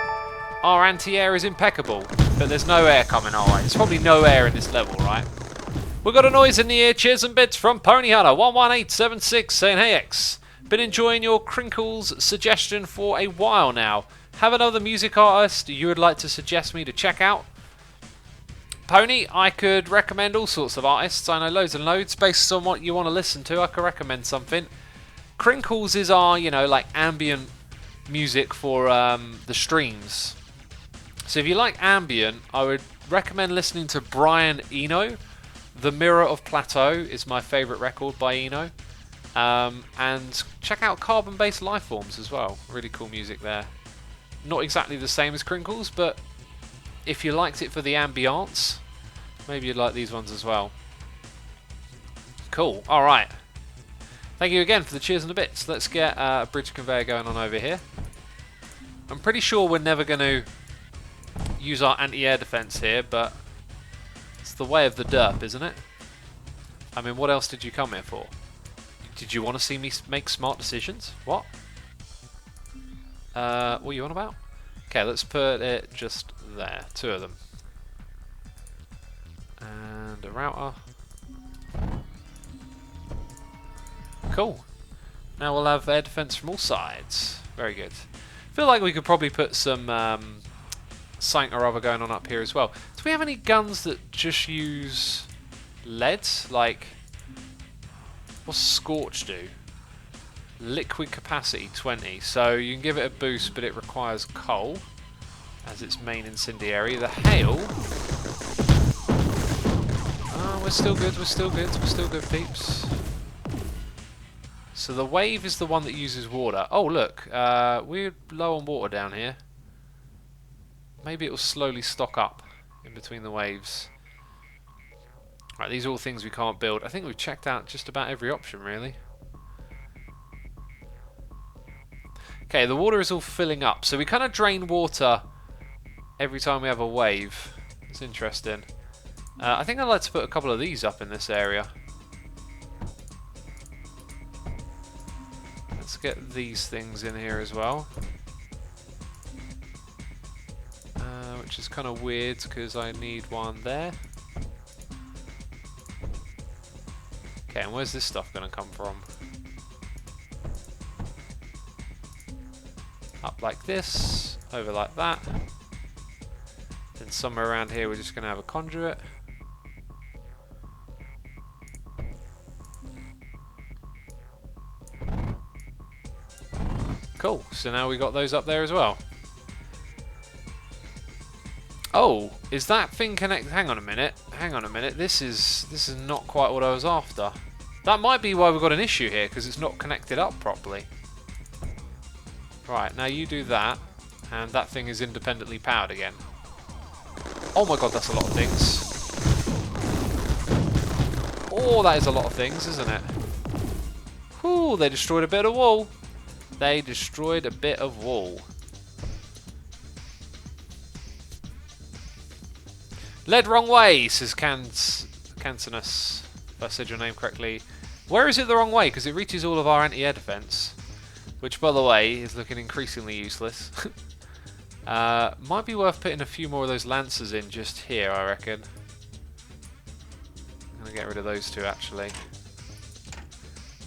Our anti-air is impeccable, but there's no air coming our way. There's probably no air in this level, right? We've got a noise in the ear. Cheers and bits from Pony Hunter 11876 saying, "Hey X, been enjoying your Crinkles suggestion for a while now. Have another music artist you would like to suggest me to check out?" Pony, I could recommend all sorts of artists. I know loads and loads. Based on what you want to listen to, I could recommend something. Crinkles is our, like ambient music for the streams. So if you like ambient, I would recommend listening to Brian Eno. The Mirror of Plateau is my favourite record by Eno. And check out Carbon Based Lifeforms as well. Really cool music there. Not exactly the same as Crinkles, but if you liked it for the ambience, maybe you'd like these ones as well. Cool. Alright. Thank you again for the cheers and the bits. Let's get a bridge conveyor going on over here. I'm pretty sure we're never going to use our anti-air defense here, but it's the way of the derp, isn't it? I mean, what else did you come here for? Did you want to see me make smart decisions? What? What are you on about? Okay, let's put it just there. 2 of them. And a router. Cool. Now we'll have air defense from all sides. Very good. Feel like we could probably put some something or other going on up here as well. Do we have any guns that just use lead? Like, what's Scorch do? Liquid capacity 20. So you can give it a boost, but it requires coal as its main incendiary. The hail. Oh, we're still good. We're still good. We're still good, peeps. So the wave is the one that uses water. Oh, look. We're low on water down here. Maybe it will slowly stock up in between the waves. Right, these are all things we can't build. I think we've checked out just about every option, really. Okay, the water is all filling up. So we kind of drain water every time we have a wave. It's interesting. I think I'd like to put a couple of these up in this area. Let's get these things in here as well. Which is kind of weird because I need one there. Okay, and where's this stuff going to come from? Up like this, over like that. Then somewhere around here we're just going to have a conduit. Cool, so now we got those up there as well. Oh, is that thing connected? Hang on a minute. Hang on a minute. This is not quite what I was after. That might be why we've got an issue here, because it's not connected up properly. Right, now you do that, and that thing is independently powered again. Oh my god, that's a lot of things. Oh, that is a lot of things, isn't it? Ooh, they destroyed a bit of wall. They destroyed a bit of wall. Led wrong way, says Cancinus, if I said your name correctly. Where is it the wrong way? Because it reaches all of our anti-air defense, which, by the way, is looking increasingly useless. Might be worth putting a few more of those lancers in just here, I reckon. I'm going to get rid of those 2, actually.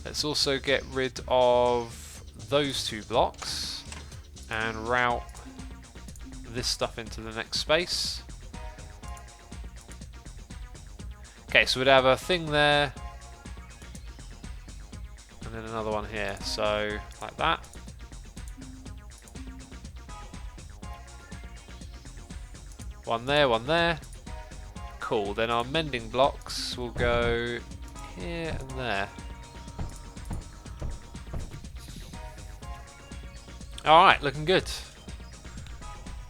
Let's also get rid of those 2 blocks and route this stuff into the next space. Okay, so we'd have a thing there, and then another one here, so like that. One there, one there. Cool, then our mending blocks will go here and there. Alright, looking good.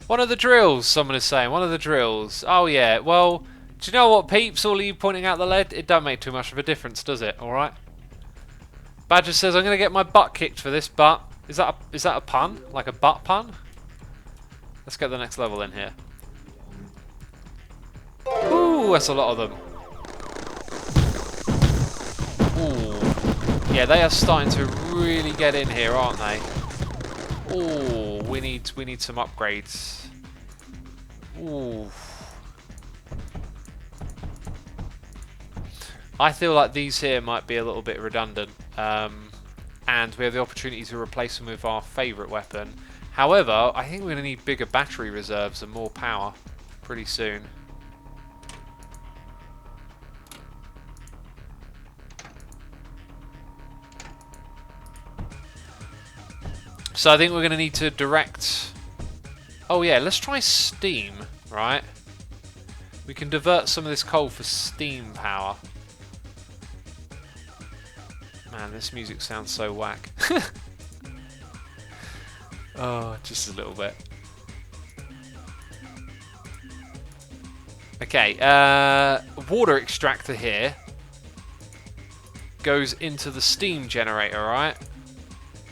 One of the drills, someone is saying, one of the drills. Oh yeah, well, do you know what, peeps? All of you pointing out the lead, it don't make too much of a difference, does it? Alright? Badger says, I'm going to get my butt kicked for this, but... Is that a pun? Like a butt pun? Let's get the next level in here. Ooh, that's a lot of them. Yeah, they are starting to really get in here, aren't they? Oh, we need some upgrades. Ooh. I feel like these here might be a little bit redundant, and we have the opportunity to replace them with our favourite weapon. However, I think we're going to need bigger battery reserves and more power pretty soon. So I think we're going to need to direct... Oh yeah, let's try steam, right? We can divert some of this coal for steam power. Man, this music sounds so whack. Oh, just a little bit. Okay, water extractor here goes into the steam generator, right?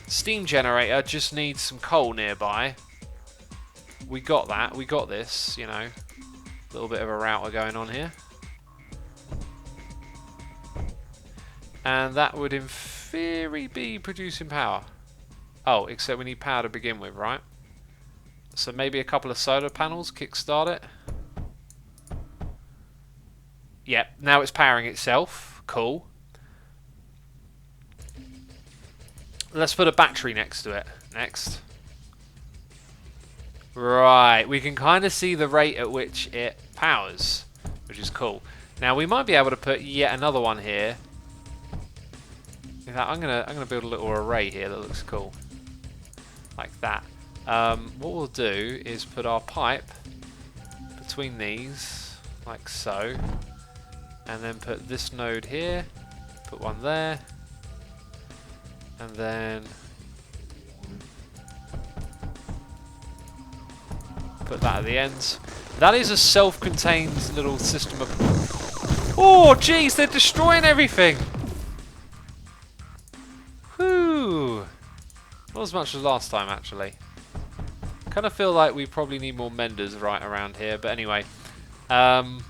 Steam generator just needs some coal nearby. We got that, we got this, you know. A little bit of a router going on here. And that would in theory be producing power. Oh, except we need power to begin with, right? So maybe a couple of solar panels, kickstart it. Yep, now it's powering itself. Cool. Let's put a battery next to it. Next. Right, we can kind of see the rate at which it powers, which is cool. Now we might be able to put yet another one here. In fact, I'm gonna build a little array here that looks cool, like that. What we'll do is put our pipe between these, like so, and then put this node here, put one there, and then put that at the end. That is a self-contained little system of... Oh, jeez, they're destroying everything! Whew. Not as much as last time, actually. Kind of feel like we probably need more menders right around here, but anyway. That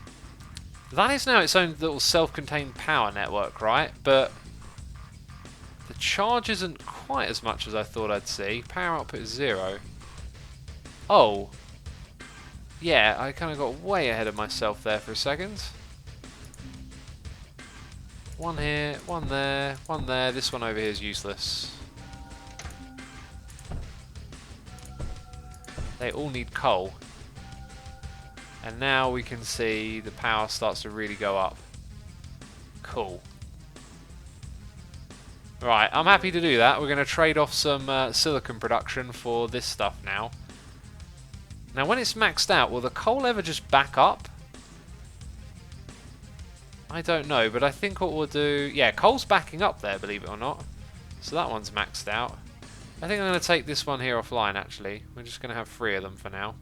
is now its own little self-contained power network, right? But the charge isn't quite as much as I thought I'd see. Power output is 0. Oh. Yeah, I kind of got way ahead of myself there for a second. One here, one there, one there. This one over here is useless. They all need coal. And now we can see the power starts to really go up. Cool. Right, I'm happy to do that. We're going to trade off some silicon production for this stuff now. Now when it's maxed out, will the coal ever just back up? I don't know, but I think what we'll do... Yeah, coal's backing up there, believe it or not. So that one's maxed out. I think I'm going to take this one here offline, actually. We're just going to have 3 of them for now.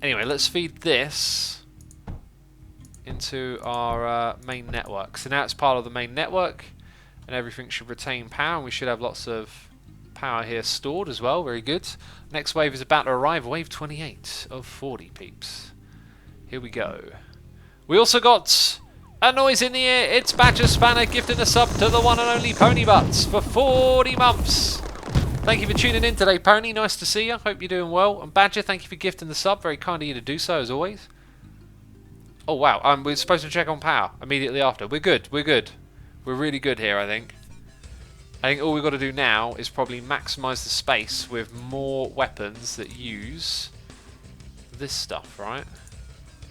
Anyway, let's feed this into our main network. So now it's part of the main network, and everything should retain power, and we should have lots of power here stored as well. Very good. Next wave is about to arrive. Wave 28 of 40, peeps. Here we go. We also got a noise in the ear. It's Badger Spanner gifting a sub to the one and only Pony Butts for 40 months. Thank you for tuning in today, Pony. Nice to see you. Hope you're doing well. And Badger, thank you for gifting the sub. Very kind of you to do so, as always. Oh, wow. We're supposed to check on power immediately after. We're good. We're good. We're really good here, I think. I think all we've got to do now is probably maximise the space with more weapons that use this stuff, right?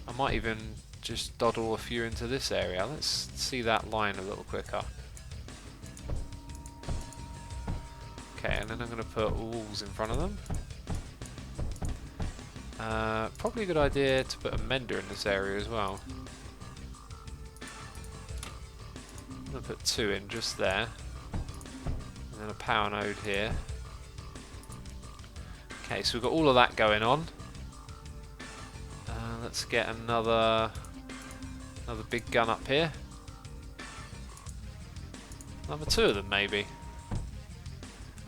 I might even just doddle a few into this area. Let's see that line a little quicker. Okay, and then I'm going to put walls in front of them. Probably a good idea to put a mender in this area as well. I'm going to put 2 in just there. And then a power node here. Okay, so we've got all of that going on. Let's get another big gun up here. Another 2 of them, maybe.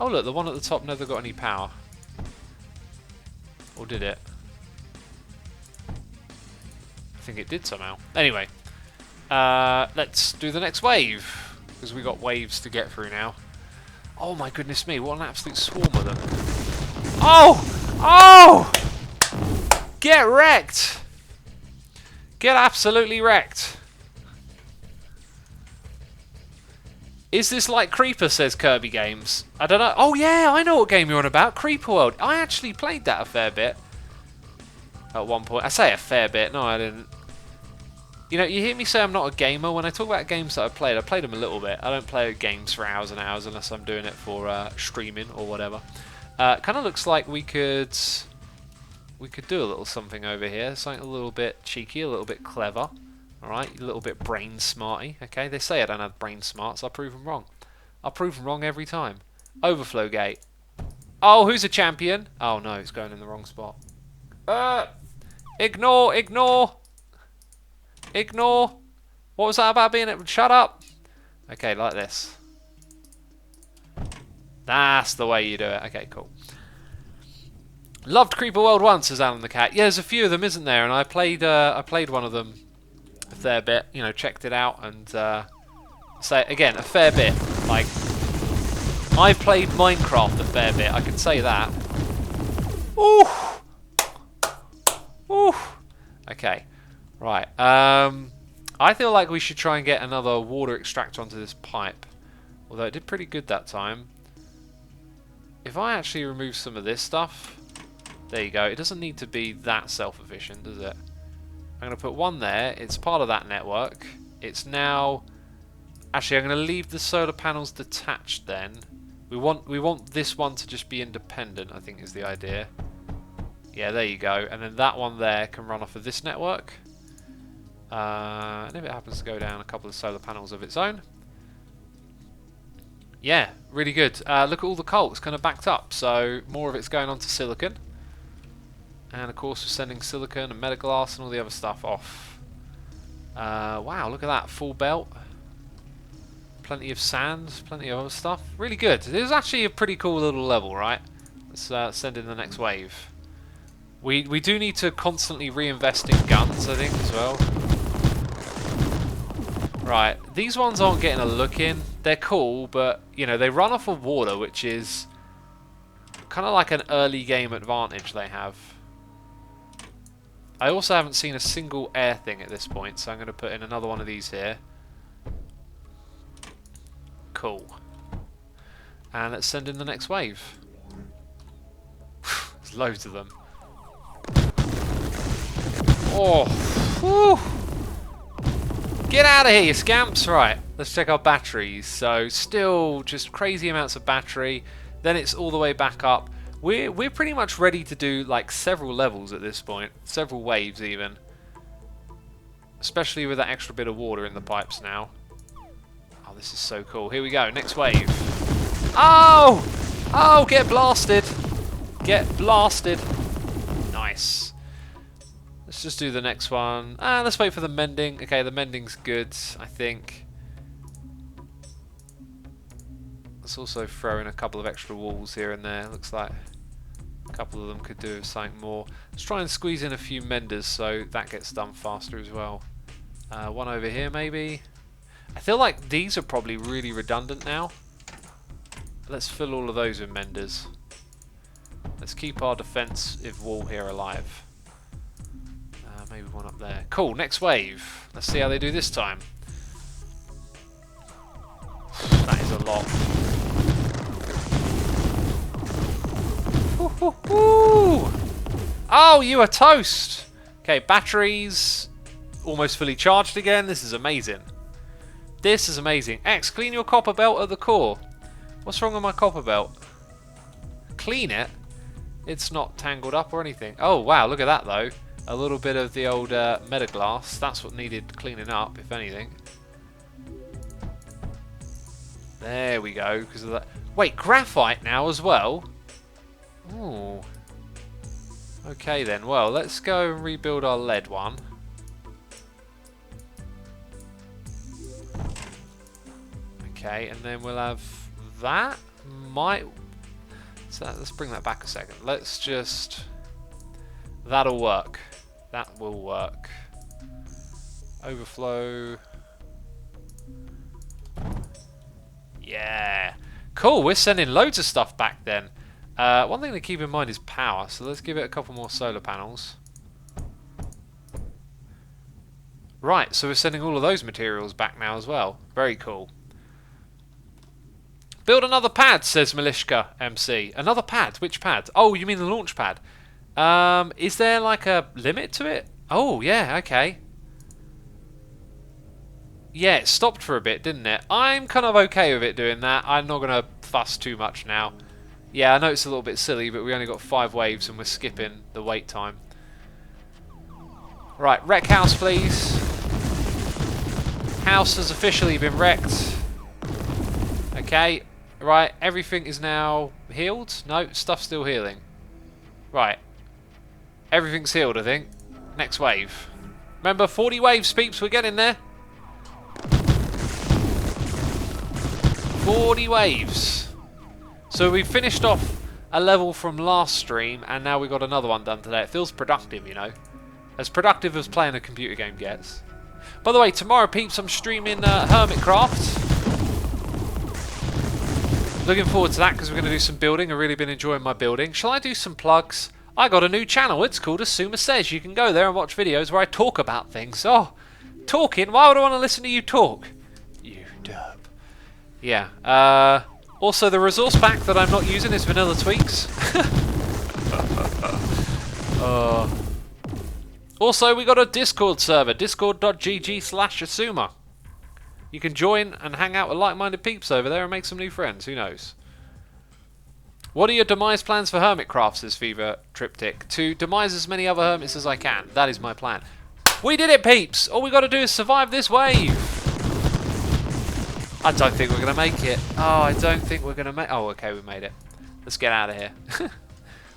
Oh look, the one at the top never got any power. Or did it? I think it did somehow. Anyway, let's do the next wave. because we got waves to get through now. Oh my goodness me, what an absolute swarm of them. Oh! Oh! Get wrecked! Get absolutely wrecked. Is this like Creeper, says Kirby Games? I don't know. Oh yeah, I know what game you're on about. Creeper World. I actually played that a fair bit. At one point. I say a fair bit. No, I didn't. You know, you hear me say I'm not a gamer. When I talk about games that I played them a little bit. I don't play games for hours and hours unless I'm doing it for streaming or whatever. Kind of looks like we could do a little something over here. Something a little bit cheeky, a little bit clever. Alright, a little bit brain smarty. Okay, they say I don't have brain smarts. I'll prove them wrong. I'll prove them wrong every time. Overflow gate. Oh, who's a champion? Oh no, it's going in the wrong spot. Ignore, ignore. Ignore. What was that about being... Shut up. Okay, like this. That's the way you do it. Okay, cool. Loved Creeper World 1, says Alan the Cat. Yeah, there's a few of them, isn't there? And I played one of them a fair bit. You know, checked it out and say again a fair bit. Like I've played Minecraft a fair bit. I can say that. Ooh, ooh. Okay, right. I feel like we should try and get another water extractor onto this pipe. Although it did pretty good that time. If I actually remove some of this stuff. There you go. It doesn't need to be that self-efficient, does it? I'm going to put one there. It's part of that network. It's now... Actually, I'm going to leave the solar panels detached then. We want this one to just be independent, I think is the idea. Yeah, there you go. And then that one there can run off of this network. And if it happens to go down a couple of solar panels of its own. Yeah, really good. Look at all the coal. It's kind of backed up. So more of it's going onto silicon. And of course we're sending silicon and metaglass and all the other stuff off. Wow, look at that. Full belt. Plenty of sand, plenty of other stuff. Really good. It was actually a pretty cool little level, right? Let's send in the next wave. We do need to constantly reinvest in guns, I think, as well. Right, these ones aren't getting a look in. They're cool, but, you know, they run off of water, which is kind of like an early game advantage they have. I also haven't seen a single air thing at this point, so I'm going to put in another one of these here. Cool. And let's send in the next wave. There's loads of them. Oh, whew. Get out of here, you scamps! Right, let's check our batteries. So, still just crazy amounts of battery. Then it's all the way back up. We're pretty much ready to do like several levels at this point, several waves even. Especially with that extra bit of water in the pipes now. Oh, this is so cool. Here we go, next wave. Oh! Oh, get blasted! Get blasted! Nice. Let's just do the next one. Let's wait for the mending. Okay, the mending's good, I think. Let's also throw in a couple of extra walls here and there. Looks like a couple of them could do with something more. Let's try and squeeze in a few menders so that gets done faster as well. One over here maybe. I feel like these are probably really redundant now. Let's fill all of those with menders. Let's keep our defensive wall here alive. Maybe one up there. Cool, next wave. Let's see how they do this time. That is a lot. Woo-hoo-hoo! Oh, you are toast! Okay, batteries almost fully charged again. This is amazing. This is amazing. X, clean your copper belt at the core. What's wrong with my copper belt? Clean it? It's not tangled up or anything. Oh, wow, look at that, though. A little bit of the old metaglass. That's what needed cleaning up, if anything. There we go. Because of that. Wait, graphite now as well? Ooh. Okay then. Well, let's go and rebuild our lead one. Okay, and then we'll have that. So let's bring that back a second. Let's just... That'll work. That will work. Overflow. Yeah. Cool, we're sending loads of stuff back then. One thing to keep in mind is power, so let's give it a couple more solar panels. Right, so we're sending all of those materials back now as well. Very cool. Build another pad, says Malishka MC. Another pad? Which pad? Oh, you mean the launch pad? Is there like a limit to it? Oh, yeah, okay. Yeah, it stopped for a bit, didn't it? I'm kind of okay with it doing that. I'm not going to fuss too much now. Yeah, I know it's a little bit silly, but we only got 5 waves and we're skipping the wait time. Right, wreck house, please. House has officially been wrecked. Okay, right, everything is now healed. No, stuff's still healing. Right, everything's healed, I think. Next wave. Remember, 40 waves, peeps, we're getting there. 40 waves. So we finished off a level from last stream, and now we got another one done today. It feels productive, you know. As productive as playing a computer game gets. By the way, tomorrow, peeps, I'm streaming Hermitcraft. Looking forward to that because we're going to do some building. I've really been enjoying my building. Shall I do some plugs? I got a new channel. It's called Asuma Says. You can go there and watch videos where I talk about things. Oh, talking? Why would I want to listen to you talk? You derp. Yeah. Also, the resource pack that I'm not using is Vanilla Tweaks. Also, we got a Discord server, discord.gg/Asuma. You can join and hang out with like-minded peeps over there and make some new friends. Who knows? What are your demise plans for Hermitcraft, says Fever Triptych? To demise as many other hermits as I can. That is my plan. We did it, peeps! All we got to do is survive this wave. I don't think we're going to make it. Oh, I don't think we're going to make... Oh, okay, we made it. Let's get out of here.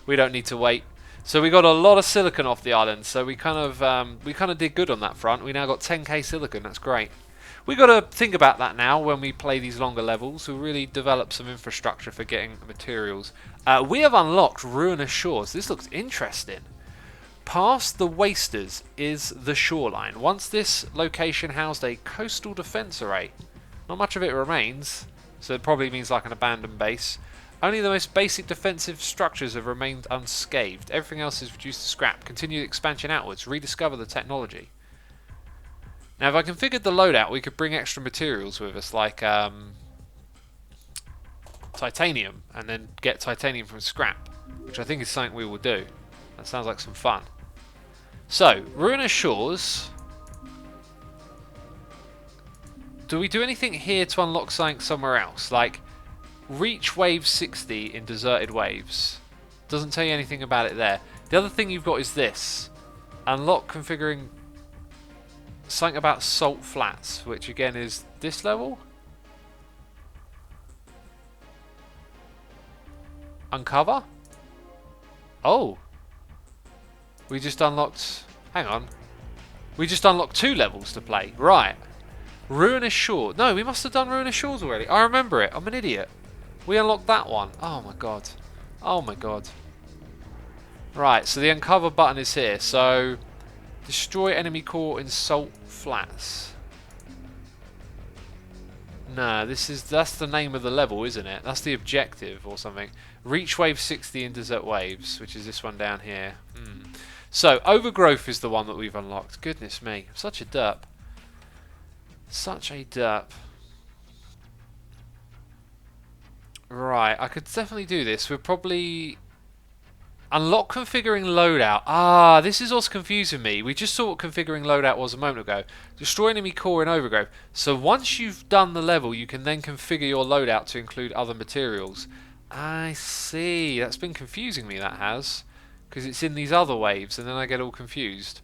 We don't need to wait. So we got a lot of silicon off the island. So we kind of did good on that front. We now got 10k silicon. That's great. We got to think about that now when we play these longer levels. We'll really develop some infrastructure for getting materials. We have unlocked Ruinous Shores. This looks interesting. Past the Wasters is the shoreline. Once this location housed a coastal defense array. Not much of it remains, so it probably means like an abandoned base. Only the most basic defensive structures have remained unscathed. Everything else is reduced to scrap. Continue expansion outwards. Rediscover the technology. Now, if I configured the loadout, we could bring extra materials with us, like titanium, and then get titanium from scrap, which I think is something we will do. That sounds like some fun. So, Ruinous Shores. Do we do anything here to unlock something somewhere else? Like, reach wave 60 in deserted waves. Doesn't tell you anything about it there. The other thing you've got is this. Unlock configuring something about salt flats, which again is this level. Uncover? Oh. We just unlocked... Hang on. We just unlocked 2 levels to play. Right. Ruinous Shore. No, we must have done Ruinous Shores already. I remember it. I'm an idiot. We unlocked that one. Oh my god. Oh my god. Right, so the uncover button is here. So, destroy enemy core in salt flats. Nah, that's the name of the level, isn't it? That's the objective or something. Reach wave 60 in desert waves, which is this one down here. So, overgrowth is the one that we've unlocked. Goodness me. I'm such a derp. Such a derp. Right, I could definitely do this. We'll probably unlock configuring loadout. Ah, this is what's confusing me. We just saw what configuring loadout was a moment ago. Destroy enemy core in overgrowth. So once you've done the level, you can then configure your loadout to include other materials. I see. That's been confusing me, that has. Because it's in these other waves, and then I get all confused.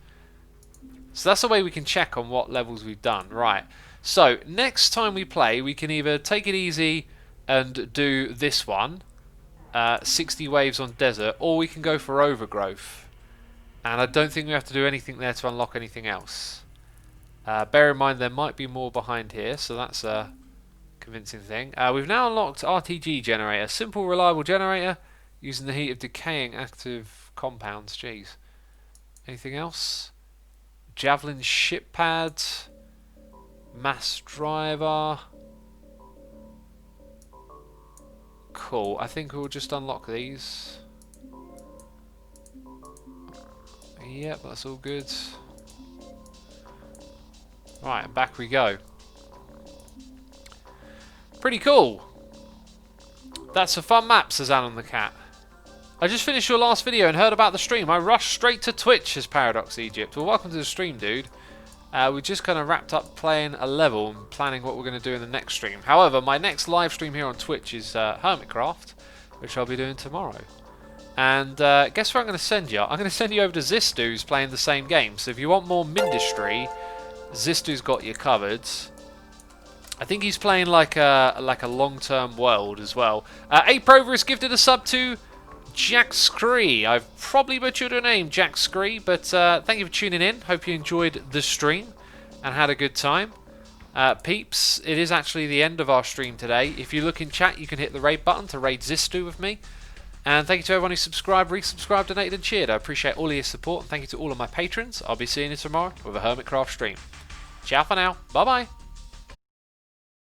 So that's the way we can check on what levels we've done. Right. So, next time we play, we can either take it easy and do this one, 60 waves on desert, or we can go for overgrowth. And I don't think we have to do anything there to unlock anything else. Bear in mind there might be more behind here, so that's a convincing thing. We've now unlocked RTG generator. Simple, reliable generator using the heat of decaying active compounds. Jeez. Anything else? Javelin ship pad, mass driver. Cool. I think we'll just unlock these. Yep, that's all good. Right, and back we go. Pretty cool. That's a fun map, says Alan the Cat. I just finished your last video and heard about the stream. I rushed straight to Twitch, says Paradox Egypt. Well, welcome to the stream, dude. We just kind of wrapped up playing a level and planning what we're going to do in the next stream. However, my next live stream here on Twitch is Hermitcraft, which I'll be doing tomorrow. And guess where I'm going to send you? I'm going to send you over to Zistu, who's playing the same game. So if you want more Mindustry, Zistu's got you covered. I think he's playing like a long-term world as well. Aprover has gifted a sub to Jack Scree. I've probably butchered your name, Jack Scree, but thank you for tuning in. Hope you enjoyed the stream and had a good time. Peeps, it is actually the end of our stream today. If you look in chat, you can hit the raid button to raid Zistu with me. And thank you to everyone who subscribed, resubscribed, donated and cheered. I appreciate all of your support. And thank you to all of my patrons. I'll be seeing you tomorrow with a Hermitcraft stream. Ciao for now. Bye-bye.